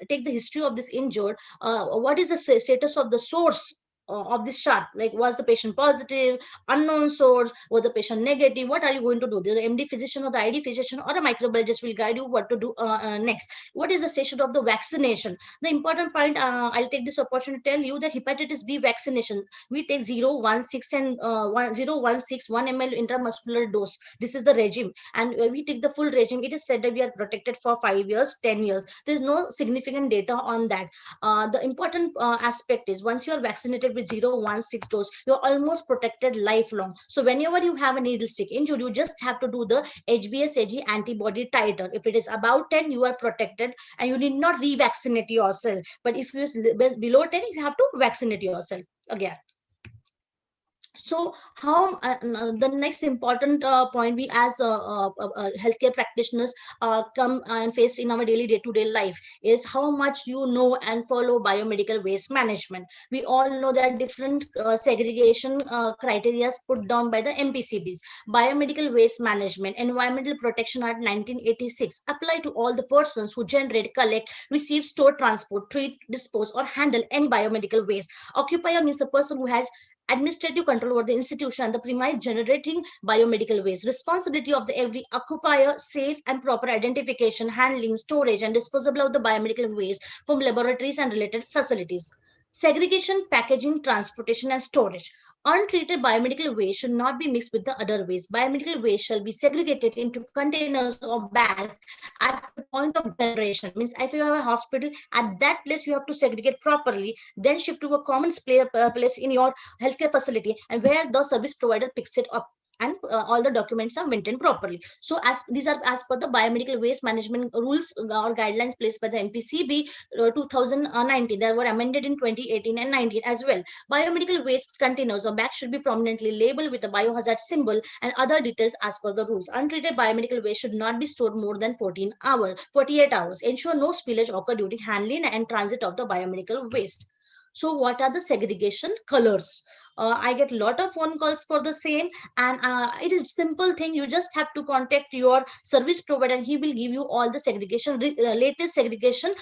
Take the history of this injured. What is the status of the source of this chart? Like, was the patient positive, unknown source, was the patient negative? What are you going to do? The MD physician or the ID physician or a microbiologist will guide you what to do next. What is the station of the vaccination? The important point, I'll take this opportunity to tell you that hepatitis B vaccination, we take 016 and 1016 1 ml intramuscular dose. This is the regime, and we take the full regime. It is said that we are protected for 5 years, 10 years. There's no significant data on that. The important aspect is once you are vaccinated with 016 dose, you're almost protected lifelong. So whenever you have a needle stick injury, you just have to do the HBsAg antibody titer. If it is about 10, you are protected and you need not revaccinate yourself. But if you is below 10, you have to vaccinate yourself again. So how the next important point we as healthcare practitioners come and face in our daily day-to-day life is how much you know and follow biomedical waste management. We all know that different segregation criteria put down by the MPCBs. Biomedical waste management, Environmental Protection Act 1986 apply to all the persons who generate, collect, receive, store, transport, treat, dispose, or handle any biomedical waste. Occupier means a person who has administrative control over the institution and the premise generating biomedical waste. Responsibility of the every occupier, safe and proper identification, handling, storage, and disposal of the biomedical waste from laboratories and related facilities. Segregation, packaging, transportation, and storage. Untreated biomedical waste should not be mixed with the other waste. Biomedical waste shall be segregated into containers or bags at the point of generation. Means if you have a hospital, at that place you have to segregate properly, then shift to a common place in your healthcare facility, and where the service provider picks it up, and all the documents are maintained properly. So as these are as per the biomedical waste management rules or guidelines placed by the MPCB 2019. They were amended in 2018 and 19 as well. Biomedical waste containers or bags should be prominently labeled with a biohazard symbol and other details as per the rules. Untreated biomedical waste should not be stored more than 48 hours. Ensure no spillage occur during handling and transit of the biomedical waste. So what are the segregation colors? I get a lot of phone calls for the same, and it is simple thing. You just have to contact your service provider and he will give you all the segregation, latest segregation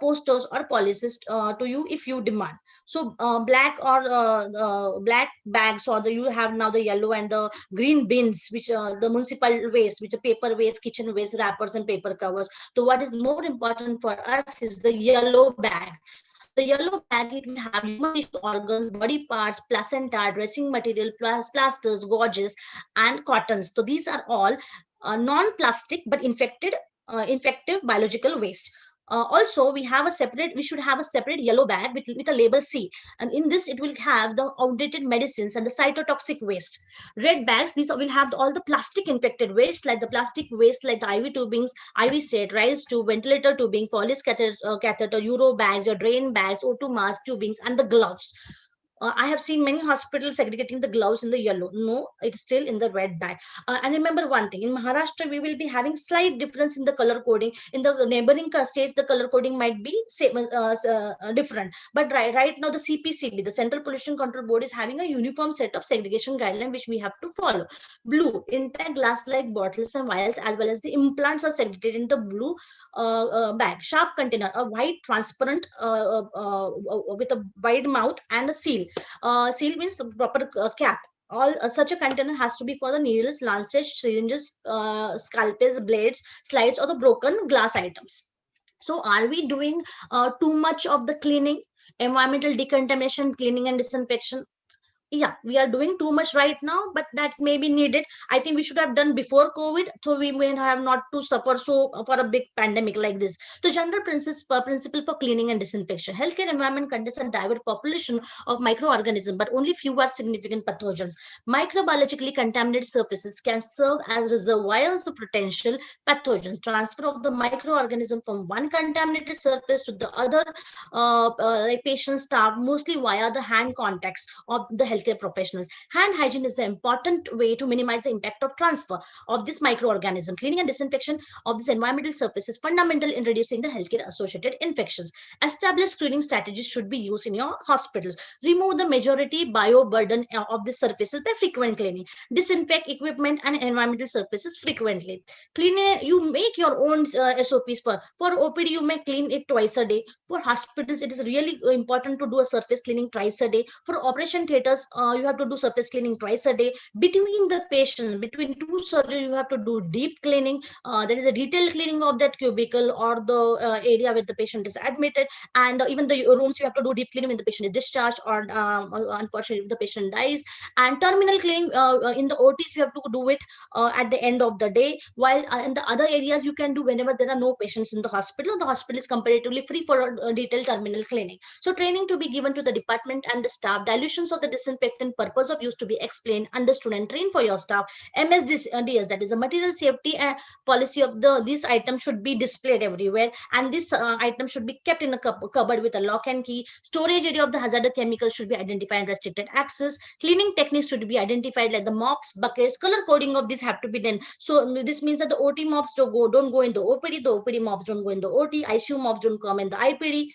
posters or policies to you if you demand. So black or black bags, or you have now the yellow and the green bins, which the municipal waste, which are paper waste, kitchen waste, wrappers and paper covers. So what is more important for us is the yellow bag. The yellow bag, it will have human tissue organs, body parts, placenta, dressing material, plasters, gauges, and cottons. So these are all non-plastic but infective biological waste. Also, we should have a separate yellow bag with a label C, and in this it will have the outdated medicines and the cytotoxic waste. Red bags, these will have all the plastic infected waste, like the plastic waste like the IV tubings, IV set, riles tube, ventilator tubing, Foley's catheter, Euro bags, your drain bags, O2 mask tubings, and the gloves. I have seen many hospitals segregating the gloves in the yellow. No, it's still in the red bag. And remember one thing, in Maharashtra, we will be having slight difference in the color coding. In the neighboring states, the color coding might be same, different. But right now, the CPCB, the Central Pollution Control Board, is having a uniform set of segregation guidelines, which we have to follow. Blue, intact glass-like bottles and vials, as well as the implants are segregated in the blue bag. Sharp container, a white transparent with a wide mouth and a seal. Seal means proper cap. All such a container has to be for the needles, lancets, syringes, scalpels, blades, slides, or the broken glass items. So are we doing too much of the cleaning, environmental decontamination, cleaning and disinfection? Yeah, we are doing too much right now, but that may be needed. I think we should have done before COVID, so we may have not to suffer so for a big pandemic like this. The general principle for cleaning and disinfection. Healthcare environment contains a diverse population of microorganisms, but only few are significant pathogens. Microbiologically contaminated surfaces can serve as reservoirs of potential pathogens. Transfer of the microorganism from one contaminated surface to the other, like patient staff, mostly via the hand contacts of the healthcare healthcare professionals. Hand hygiene is the important way to minimize the impact of transfer of this microorganism. Cleaning and disinfection of this environmental surface is fundamental in reducing the healthcare associated infections. Established screening strategies should be used in your hospitals. Remove the majority bioburden of the surfaces by frequent cleaning. Disinfect equipment and environmental surfaces frequently. Clean. You make your own SOPs for OPD. You may clean it twice a day. For hospitals, it is really important to do a surface cleaning twice a day. For operation theaters, you have to do surface cleaning twice a day. Between the patients, between two surgeries, you have to do deep cleaning. There is a detailed cleaning of that cubicle or the area where the patient is admitted, and even the rooms you have to do deep cleaning when the patient is discharged or unfortunately if the patient dies. And terminal cleaning in the OTs you have to do it at the end of the day, while in the other areas you can do whenever there are no patients in the hospital. The hospital is comparatively free for detailed terminal cleaning. So training to be given to the department and the staff. Dilutions of the disinfectant, purpose of use to be explained, understood and trained for your staff. MSDS, that is a material safety policy of these items should be displayed everywhere, and this item should be kept in a cupboard with a lock and key. Storage area of the hazardous chemicals should be identified and restricted access. Cleaning techniques should be identified, like the mops, buckets. Color coding of these have to be done. So this means that the OT mops don't go in the OPD, the OPD mops don't go in the OT, ICU mops don't come in the IPD.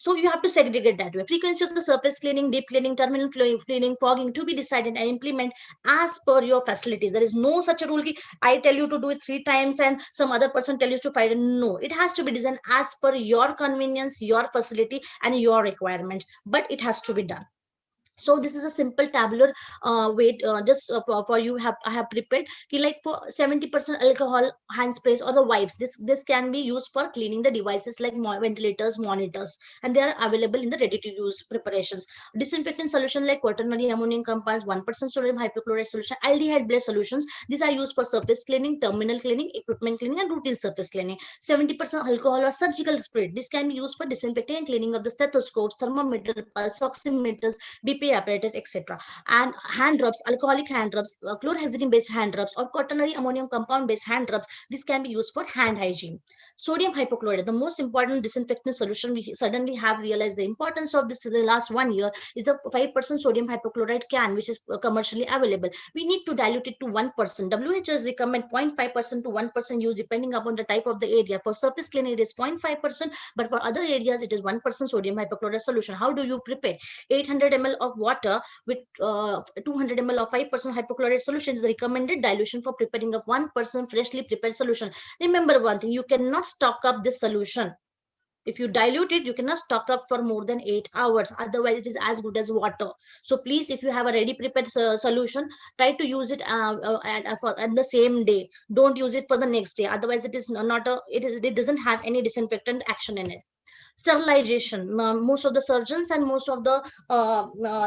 So you have to segregate that way. Frequency of the surface cleaning, deep cleaning, terminal cleaning, fogging to be decided and implement as per your facilities. There is no such a rule. I tell you to do it 3 times and some other person tells you to 5. No, it has to be designed as per your convenience, your facility and your requirements, but it has to be done. So this is a simple tabular way just for you I have prepared like for 70% alcohol hand sprays or the wipes. This can be used for cleaning the devices like ventilators, monitors, and they are available in the ready to use preparations. Disinfectant solution like quaternary ammonium compounds, 1% sodium hypochlorite solution, aldehyde based solutions. These are used for surface cleaning, terminal cleaning, equipment cleaning and routine surface cleaning. 70% alcohol or surgical spirit. This can be used for disinfecting and cleaning of the stethoscopes, thermometer, pulse oximeters, BP apparatus, etc. And hand rubs, alcoholic hand rubs, chlorhexidine based hand rubs or quaternary ammonium compound based hand rubs. This can be used for hand hygiene. Sodium hypochlorite, the most important disinfectant solution. We suddenly have realized the importance of this in the last 1 year is the 5% sodium hypochlorite can, which is commercially available. We need to dilute it to 1%. WHO has recommend 0.5% to 1% use depending upon the type of the area. For surface cleaning it is 0.5%, but for other areas it is 1% sodium hypochlorite solution. How do you prepare? 800 ml of water with 200 ml of 5% hypochlorite solution is the recommended dilution for preparing of 1% freshly prepared solution. Remember one thing, you cannot stock up this solution. If you dilute it, you cannot stock up for more than 8 hours. Otherwise, it is as good as water. So please, if you have a ready prepared solution, try to use it at the same day. Don't use it for the next day. Otherwise, it is not it doesn't have any disinfectant action in it. Sterilization. Most of the surgeons and most of the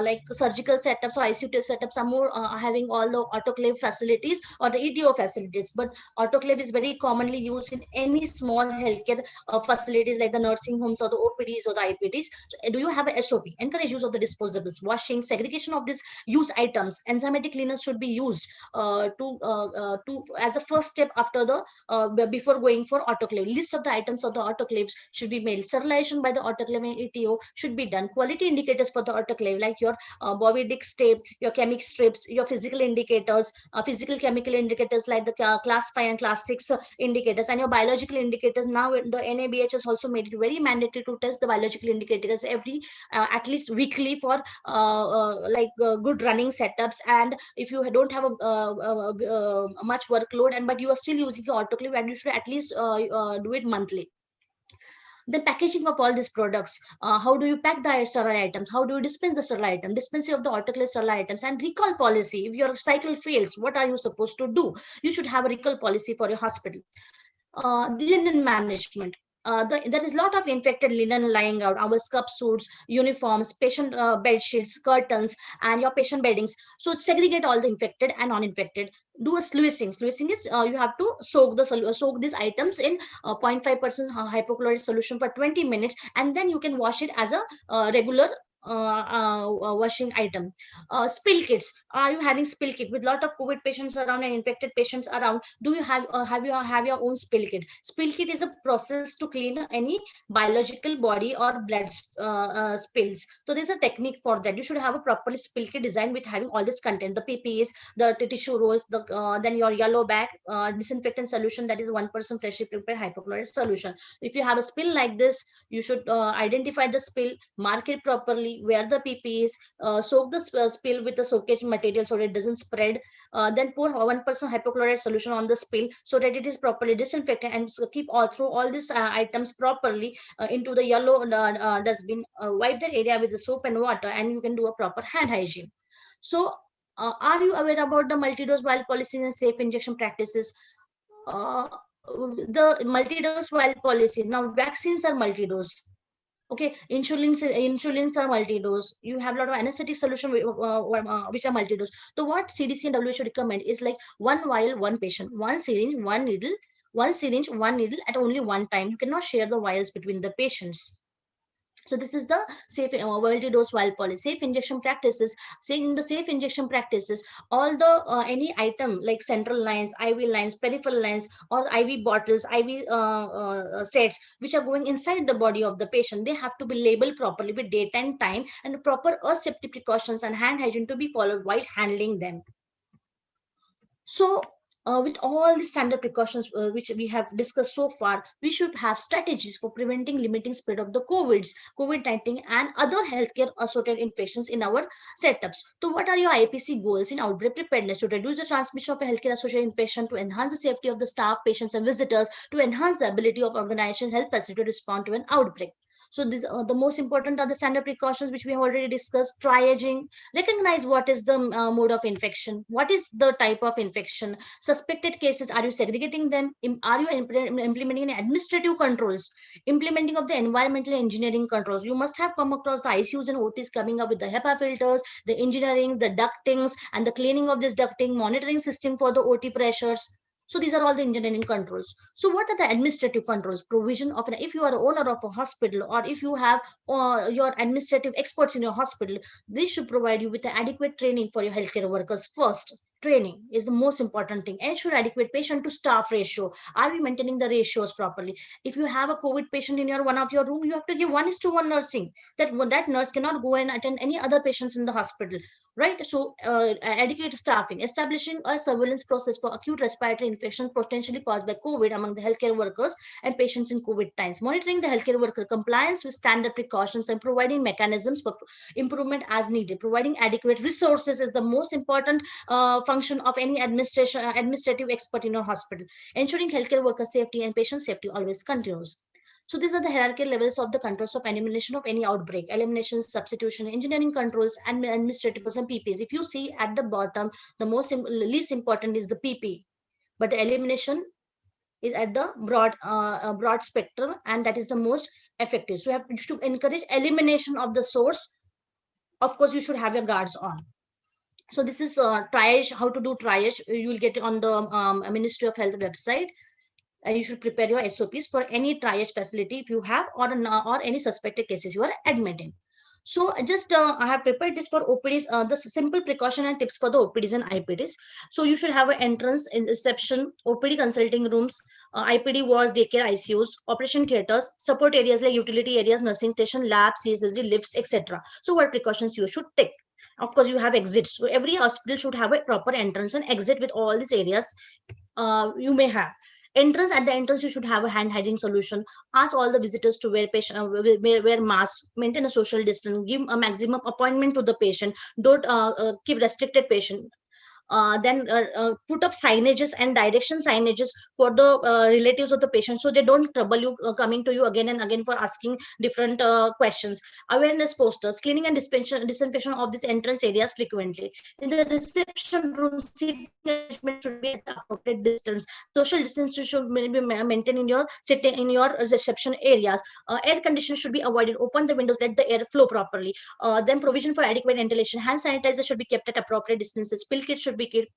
like surgical setups or ICU setups are more having all the autoclave facilities or the ETO facilities. But autoclave is very commonly used in any small healthcare facilities like the nursing homes or the OPDs or the IPDs. So, do you have a SOP? Encourage use of the disposables, washing, segregation of these use items. Enzymatic cleaners should be used to as a first step after the before going for autoclave. List of the items of the autoclaves should be made. Sterilization by the autoclave and ETO should be done. Quality indicators for the autoclave like your Bobby Dick tape, your chemic strips, your physical indicators, physical chemical indicators like the class 5 and class 6 indicators, and your biological indicators. Now the NABH has also made it very mandatory to test the biological indicators every at least weekly for good running setups. And if you don't have a much workload but you are still using the autoclave, and you should at least do it monthly. The packaging of all these products, how do you pack the sterile items, how do you dispense the sterile item, dispensing of the autoclave sterile items, and recall policy. If your cycle fails, what are you supposed to do? You should have a recall policy for your hospital. Linen management. There is a lot of infected linen lying out, our scrub suits, uniforms, patient bed sheets, curtains, and your patient beddings. So segregate all the infected and non-infected. Do a sluicing. Sluicing is you have to soak these items in 0.5% hypochlorite solution for 20 minutes, and then you can wash it as a regular washing item. Spill kits. Are you having spill kit with lot of COVID patients around and infected patients around? Do you have your own spill kit? Spill kit is a process to clean any biological body or blood spills. So there's a technique for that. You should have a properly spill kit design with having all this content: the PPEs, the tissue rolls, then your yellow bag, disinfectant solution, that is 1% freshly prepared hypochlorite solution. If you have a spill like this, you should identify the spill, mark it properly, wear the PPEs, soak the spill with the soakage material so that it doesn't spread. Then pour 1% hypochlorite solution on the spill so that it is properly disinfected, and so keep all through all these items properly into the yellow dustbin. Wipe that area with the soap and water, and you can do a proper hand hygiene. So are you aware about the multi-dose vial policies and safe injection practices? Uh, the multi-dose vial policy. Now vaccines are multi-dose. Okay, insulins are multi-dose. You have a lot of anesthetic solution which are multi-dose. So what CDC and WHO recommend is like one vial, one patient, one syringe, one needle, at only one time. You cannot share the vials between the patients. So this is the safe multi-dose vial policy. Safe injection practices. Say in the safe injection practices, all the any item like central lines, IV lines, peripheral lines, or IV bottles, IV sets which are going inside the body of the patient, they have to be labeled properly with date and time, and proper aseptic precautions and hand hygiene to be followed while handling them. So with all the standard precautions which we have discussed so far, we should have strategies for preventing, limiting spread of the COVID-19 and other healthcare associated infections in our setups. So what are your IPC goals in outbreak preparedness? To reduce the transmission of a healthcare associated infection, to enhance the safety of the staff, patients and visitors, to enhance the ability of organizations, health facility to respond to an outbreak. So these the most important are the standard precautions which we have already discussed. Triaging, recognize what is the mode of infection, what is the type of infection, suspected cases, are you segregating them, are you implementing administrative controls, implementing of the environmental engineering controls. You must have come across the ICUs and OTs coming up with the HEPA filters, the engineerings, the ductings, and the cleaning of this ducting, monitoring system for the OT pressures. So these are all the engineering controls. So what are the administrative controls? Provision of if you are an owner of a hospital, or if you have your administrative experts in your hospital, they should provide you with the adequate training for your healthcare workers. First, training is the most important thing. Ensure adequate patient to staff ratio. Are we maintaining the ratios properly? If you have a COVID patient in your one of your room, you have to give 1:1 nursing. That nurse cannot go and attend any other patients in the hospital, right? So adequate staffing, establishing a surveillance process for acute respiratory infections potentially caused by COVID among the healthcare workers and patients in COVID times, monitoring the healthcare worker compliance with standard precautions and providing mechanisms for improvement as needed. Providing adequate resources is the most important function of any administrative expert in a hospital. Ensuring healthcare worker safety and patient safety always continues. So these are the hierarchical levels of the controls of elimination of any outbreak: elimination, substitution, engineering controls, and administrative and PPs. If you see at the bottom, the least important is the PP, but the elimination is at the broad spectrum, and that is the most effective. So you have to encourage elimination of the source. Of course, you should have your guards on. So this is triage, how to do triage. You will get it on the Ministry of Health website. You should prepare your SOPs for any triage facility if you have, or any suspected cases you are admitting. So just I have prepared this for OPDs, the simple precaution and tips for the OPDs and IPDs. So you should have an entrance in reception, OPD consulting rooms, IPD wards, daycare, ICUs, operation theaters, support areas like utility areas, nursing station, lab, CSSD, lifts, etc. So what precautions you should take? Of course, you have exits. So every hospital should have a proper entrance and exit with all these areas you may have. Entrance, at the entrance you should have a hand hygiene solution. Ask all the visitors to wear masks, maintain a social distance, give a maximum appointment to the patient, don't keep restricted patient. Then put up signages and direction signages for the relatives of the patient, so they don't trouble you coming to you again and again for asking different questions. Awareness posters, cleaning and disinfection of these entrance areas frequently. In the reception room, seating arrangement should be at the appropriate distance. Social distance should be maintained in your sitting in your reception areas. Air conditioning should be avoided. Open the windows, let the air flow properly. Then provision for adequate ventilation. Hand sanitizer should be kept at appropriate distances. Pill kits should be be kept,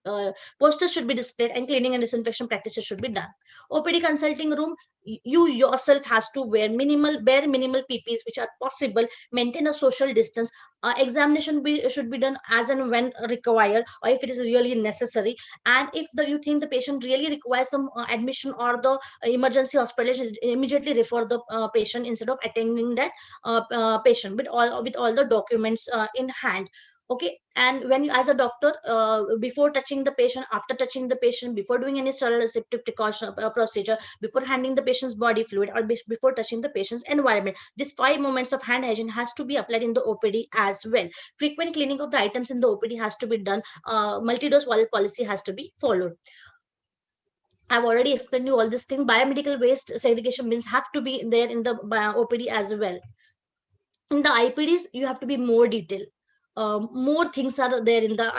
posters should be displayed, and cleaning and disinfection practices should be done. OPD consulting room, you yourself has to wear bare minimal PPEs which are possible, maintain a social distance. Examination should be done as and when required, or if it is really necessary. And if you think the patient really requires some admission or the emergency hospitalization, immediately refer the patient instead of attending that patient with all the documents in hand. Okay. And when you, as a doctor, before touching the patient, after touching the patient, before doing any sterile aseptic precaution procedure, before handling the patient's body fluid, or before touching the patient's environment, these 5 moments of hand hygiene has to be applied in the OPD as well. Frequent cleaning of the items in the OPD has to be done. Multi-dose wallet policy has to be followed. I've already explained you all this thing. Biomedical waste segregation bins have to be there in the OPD as well. In the IPDs, you have to be more detailed. More things are there in the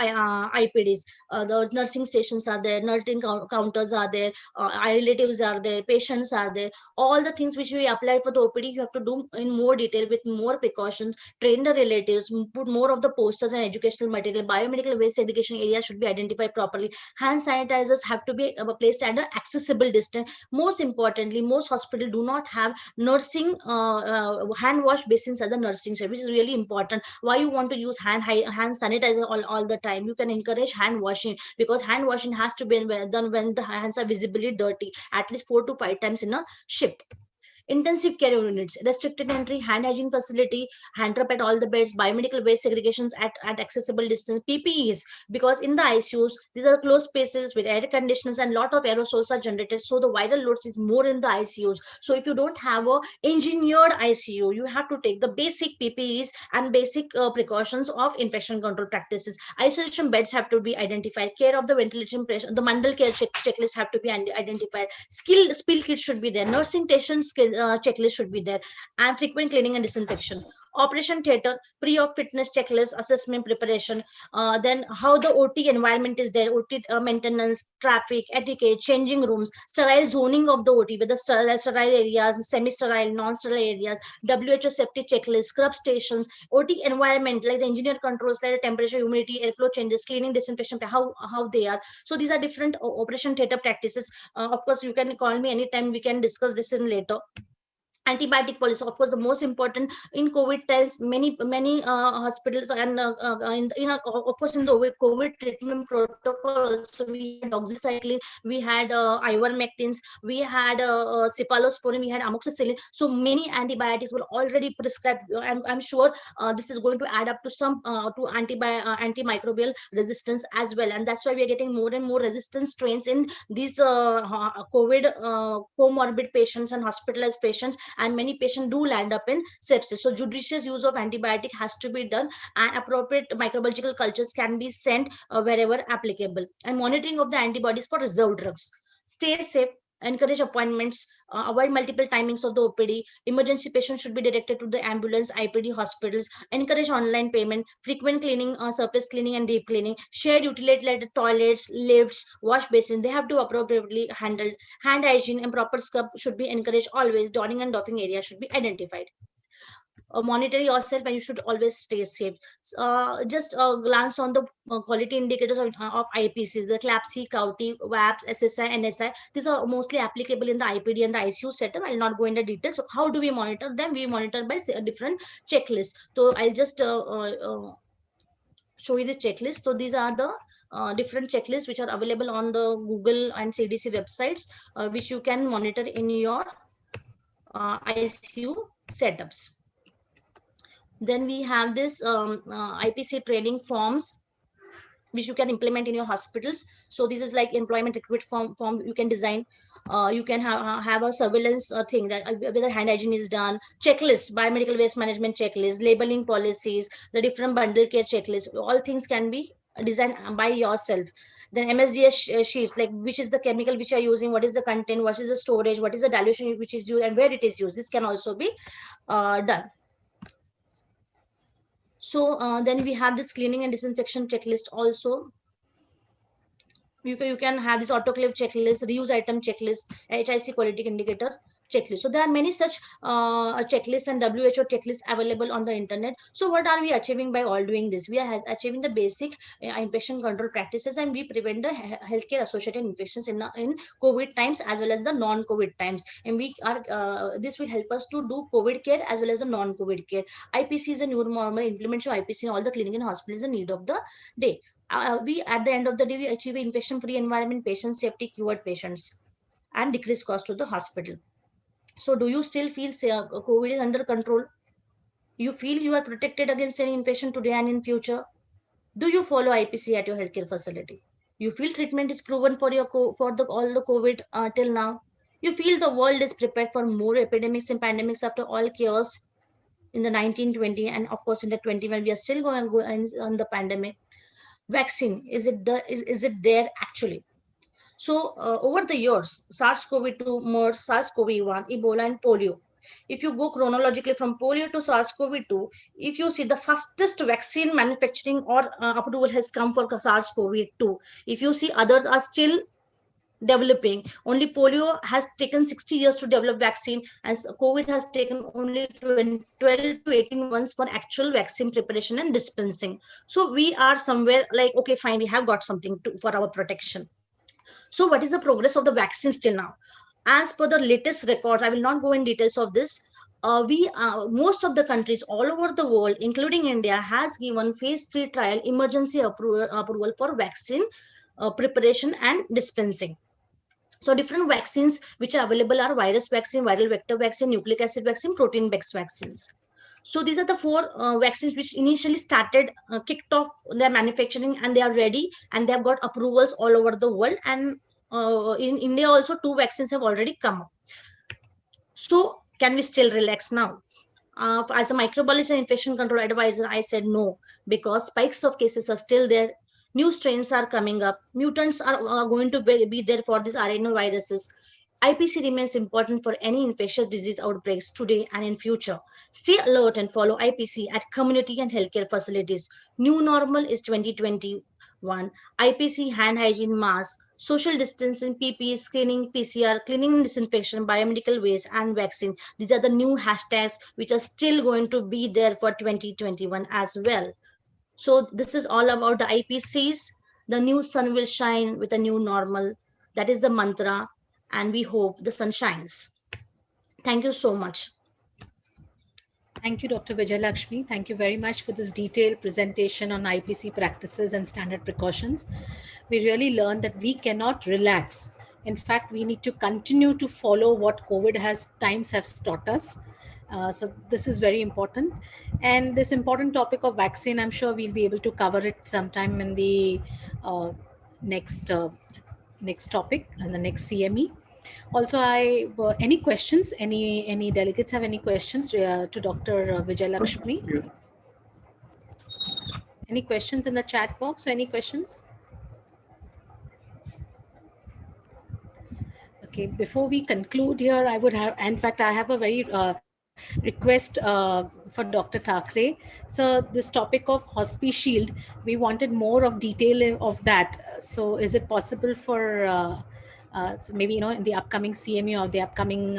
IPDs. The nursing stations are there, nursing counters are there, relatives are there, patients are there. All the things which we apply for the OPD, you have to do in more detail with more precautions. Train the relatives, put more of the posters and educational material. Biomedical waste segregation area should be identified properly. Hand sanitizers have to be placed at an accessible distance. Most importantly, most hospitals do not have nursing hand wash basins at the nursing side, which is really important. Why you want to use hand sanitizer all the time? You can encourage hand washing, because hand washing has to be done when the hands are visibly dirty, at least 4 to 5 times in a shift. Intensive care units, restricted entry, hand hygiene facility, hand rub at all the beds, biomedical waste segregations at accessible distance, PPEs, because in the ICUs, these are closed spaces with air conditioners and lot of aerosols are generated. So the viral loads is more in the ICUs. So if you don't have a engineered ICU, you have to take the basic PPEs and basic precautions of infection control practices. Isolation beds have to be identified. Care of the ventilation pressure, the Mandal care checklist have to be identified. Spill kits should be there. Nursing station skill checklist should be there, and frequent cleaning and disinfection. Operation theater, pre-op fitness checklist, assessment preparation, then how the OT environment is there, OT maintenance, traffic, etiquette, changing rooms, sterile zoning of the OT, whether sterile areas, semi-sterile, non-sterile areas, WHO safety checklist, scrub stations, OT environment, like the engineer controls, like temperature, humidity, airflow changes, cleaning, disinfection, how they are. So these are different operation theater practices. Of course, you can call me anytime, we can discuss this in later. Antibiotic policy, of course, the most important in COVID times. Many hospitals and of course in the COVID treatment protocol, so we had doxycycline, we had ivermectins, we had cephalosporin, we had amoxicillin. So many antibiotics were already prescribed. I'm sure this is going to add up to some to antimicrobial resistance as well, and that's why we are getting more and more resistant strains in these COVID comorbid patients and hospitalized patients, and many patients do land up in sepsis. So judicious use of antibiotic has to be done, and appropriate microbiological cultures can be sent wherever applicable. And monitoring of the antibodies for reserved drugs. Stay safe, encourage appointments, avoid multiple timings of the OPD. Emergency patients should be directed to the ambulance, IPD hospitals. Encourage online payment, frequent cleaning, surface cleaning and deep cleaning. Shared utility like the toilets, lifts, wash basin, they have to appropriately handled. Hand hygiene and proper scrub should be encouraged always. Donning and doffing area should be identified. Monitor yourself, and you should always stay safe. Just glance on the quality indicators of IPCs, the CLAPSI, COUTI, WAPS, SSI, NSI. These are mostly applicable in the IPD and the ICU setup. I'll not go into details. So how do we monitor them? We monitor by different checklists. So I'll just show you this checklist. So these are the different checklists which are available on the Google and CDC websites, which you can monitor in your ICU setups. Then we have this IPC training forms, which you can implement in your hospitals. So this is like employment recruit form you can design. You can have a surveillance thing that whether hand hygiene is done, checklist, biomedical waste management checklist, labeling policies, the different bundle care checklist. All things can be designed by yourself. Then MSDS sheets, like which is the chemical which are using, what is the content, what is the storage, what is the dilution which is used, and where it is used. This can also be done. So then we have this cleaning and disinfection checklist also. You can have this autoclave checklist, reuse item checklist, HIC quality indicator checklist. So there are many such checklists and WHO checklists available on the internet. So what are we achieving by all doing this? We are achieving the basic infection control practices, and we prevent the healthcare associated infections in COVID times as well as the non-COVID times. And we are this will help us to do COVID care as well as the non-COVID care. IPC is a new normal. Implementation of IPC in all the clinic and hospitals is a need of the day. We at the end of the day, we achieve infection-free environment, patient safety, cured patients, and decrease cost to the hospital. So do you still feel COVID is under control? You feel you are protected against any infection today and in future? Do you follow IPC at your healthcare facility? You feel treatment is proven for your all the COVID till now? You feel the world is prepared for more epidemics and pandemics after all chaos in the 1920, and of course in the 21 we are still going on the pandemic. Vaccine, is it there actually? So over the years, SARS-CoV-2, MERS, SARS-CoV-1, Ebola, and polio. If you go chronologically from polio to SARS-CoV-2, if you see the fastest vaccine manufacturing or approval has come for SARS-CoV-2. If you see others are still developing. Only polio has taken 60 years to develop vaccine, as COVID has taken only 12 to 18 months for actual vaccine preparation and dispensing. So we are somewhere like, okay, fine, we have got something for our protection. So what is the progress of the vaccines till now? As per the latest records, I will not go in details of this. Most of the countries all over the world, including India, has given phase 3 trial emergency approval for vaccine preparation and dispensing. So different vaccines which are available are virus vaccine, viral vector vaccine, nucleic acid vaccine, protein-based vaccines. So these are the 4 vaccines which initially started, kicked off their manufacturing, and they are ready, and they have got approvals all over the world. And in India also 2 vaccines have already come up. So can we still relax now? As a microbiologist and infection control advisor, I said no, because spikes of cases are still there. New strains are coming up. Mutants are going to be there for these rhinoviruses. IPC remains important for any infectious disease outbreaks today and in future. Stay alert and follow IPC at community and healthcare facilities. New normal is 2021. IPC, hand hygiene, mask, social distancing, PPE, screening, PCR, cleaning and disinfection, biomedical waste, and vaccine. These are the new hashtags which are still going to be there for 2021 as well. So this is all about the IPCs. The new sun will shine with a new normal. That is the mantra, and we hope the sun shines. Thank you so much. Thank you, Dr. Vijayalakshmi. Thank you very much for this detailed presentation on IPC practices and standard precautions. We really learned that we cannot relax. In fact, we need to continue to follow what COVID times have taught us. So this is very important. And this important topic of vaccine, I'm sure we'll be able to cover it sometime in the next topic and the next CME. Also, any questions? Any delegates have any questions to Dr. Vijayalakshmi? Any questions in the chat box? Or any questions? Okay, before we conclude here, I would have, in fact, I have a very request for Dr. Thackeray. So this topic of Hospi Shield, we wanted more of detail of that. So is it possible for so maybe, in the upcoming CME or the upcoming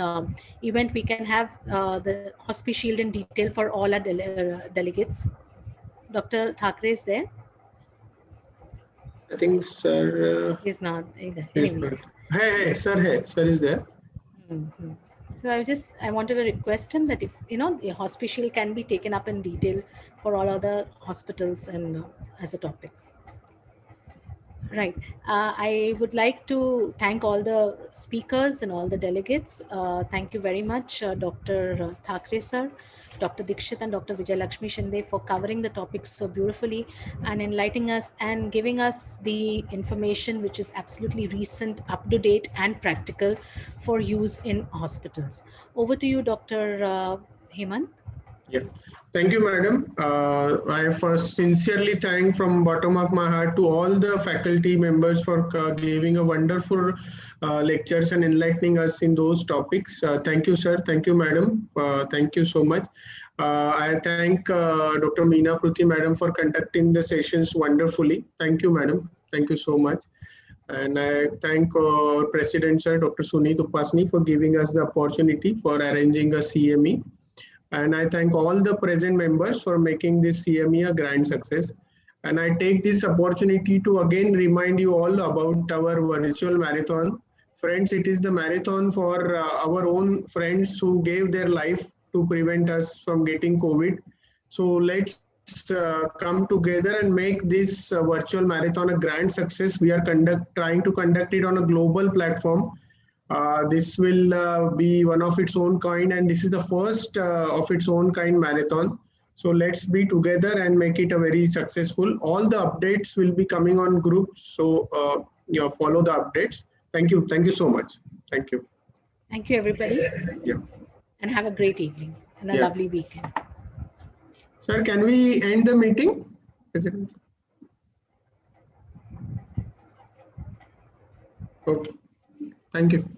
event, we can have the Hospi Shield in detail for all our delegates? Dr. Thackeray is there? I think sir. He's not either. Hey, sir is there. Mm-hmm. So I wanted to request him that if, the Hospi Shield can be taken up in detail for all other hospitals and as a topic. Right. I would like to thank all the speakers and all the delegates. Thank you very much, Dr. Thackeray sir, Dr. Dikshit and Dr. Vijayalakshmi Shinde for covering the topics so beautifully and enlightening us and giving us the information which is absolutely recent, up to date and practical for use in hospitals. Over to you, Dr. Hemant. Yeah. Thank you, madam. I first sincerely thank from bottom of my heart to all the faculty members for giving a wonderful lectures and enlightening us in those topics. Thank you, sir. Thank you, madam. Thank you so much. I thank Dr. Meena Pruthi, madam, for conducting the sessions wonderfully. Thank you, madam. Thank you so much. And I thank President Sir Dr. Sunit Upasni for giving us the opportunity for arranging a CME. And I thank all the present members for making this CME a grand success. And I take this opportunity to again remind you all about our virtual marathon. Friends, it is the marathon for our own friends who gave their life to prevent us from getting COVID. So let's come together and make this virtual marathon a grand success. We are trying to conduct it on a global platform. This will be one of its own kind, and this is the first of its own kind marathon. So let's be together and make it a very successful. All the updates will be coming on groups. So follow the updates. Thank you. Thank you so much. Thank you. Thank you, everybody. Yeah. And have a great evening and a lovely weekend. Sir, can we end the meeting? President? Okay. Thank you.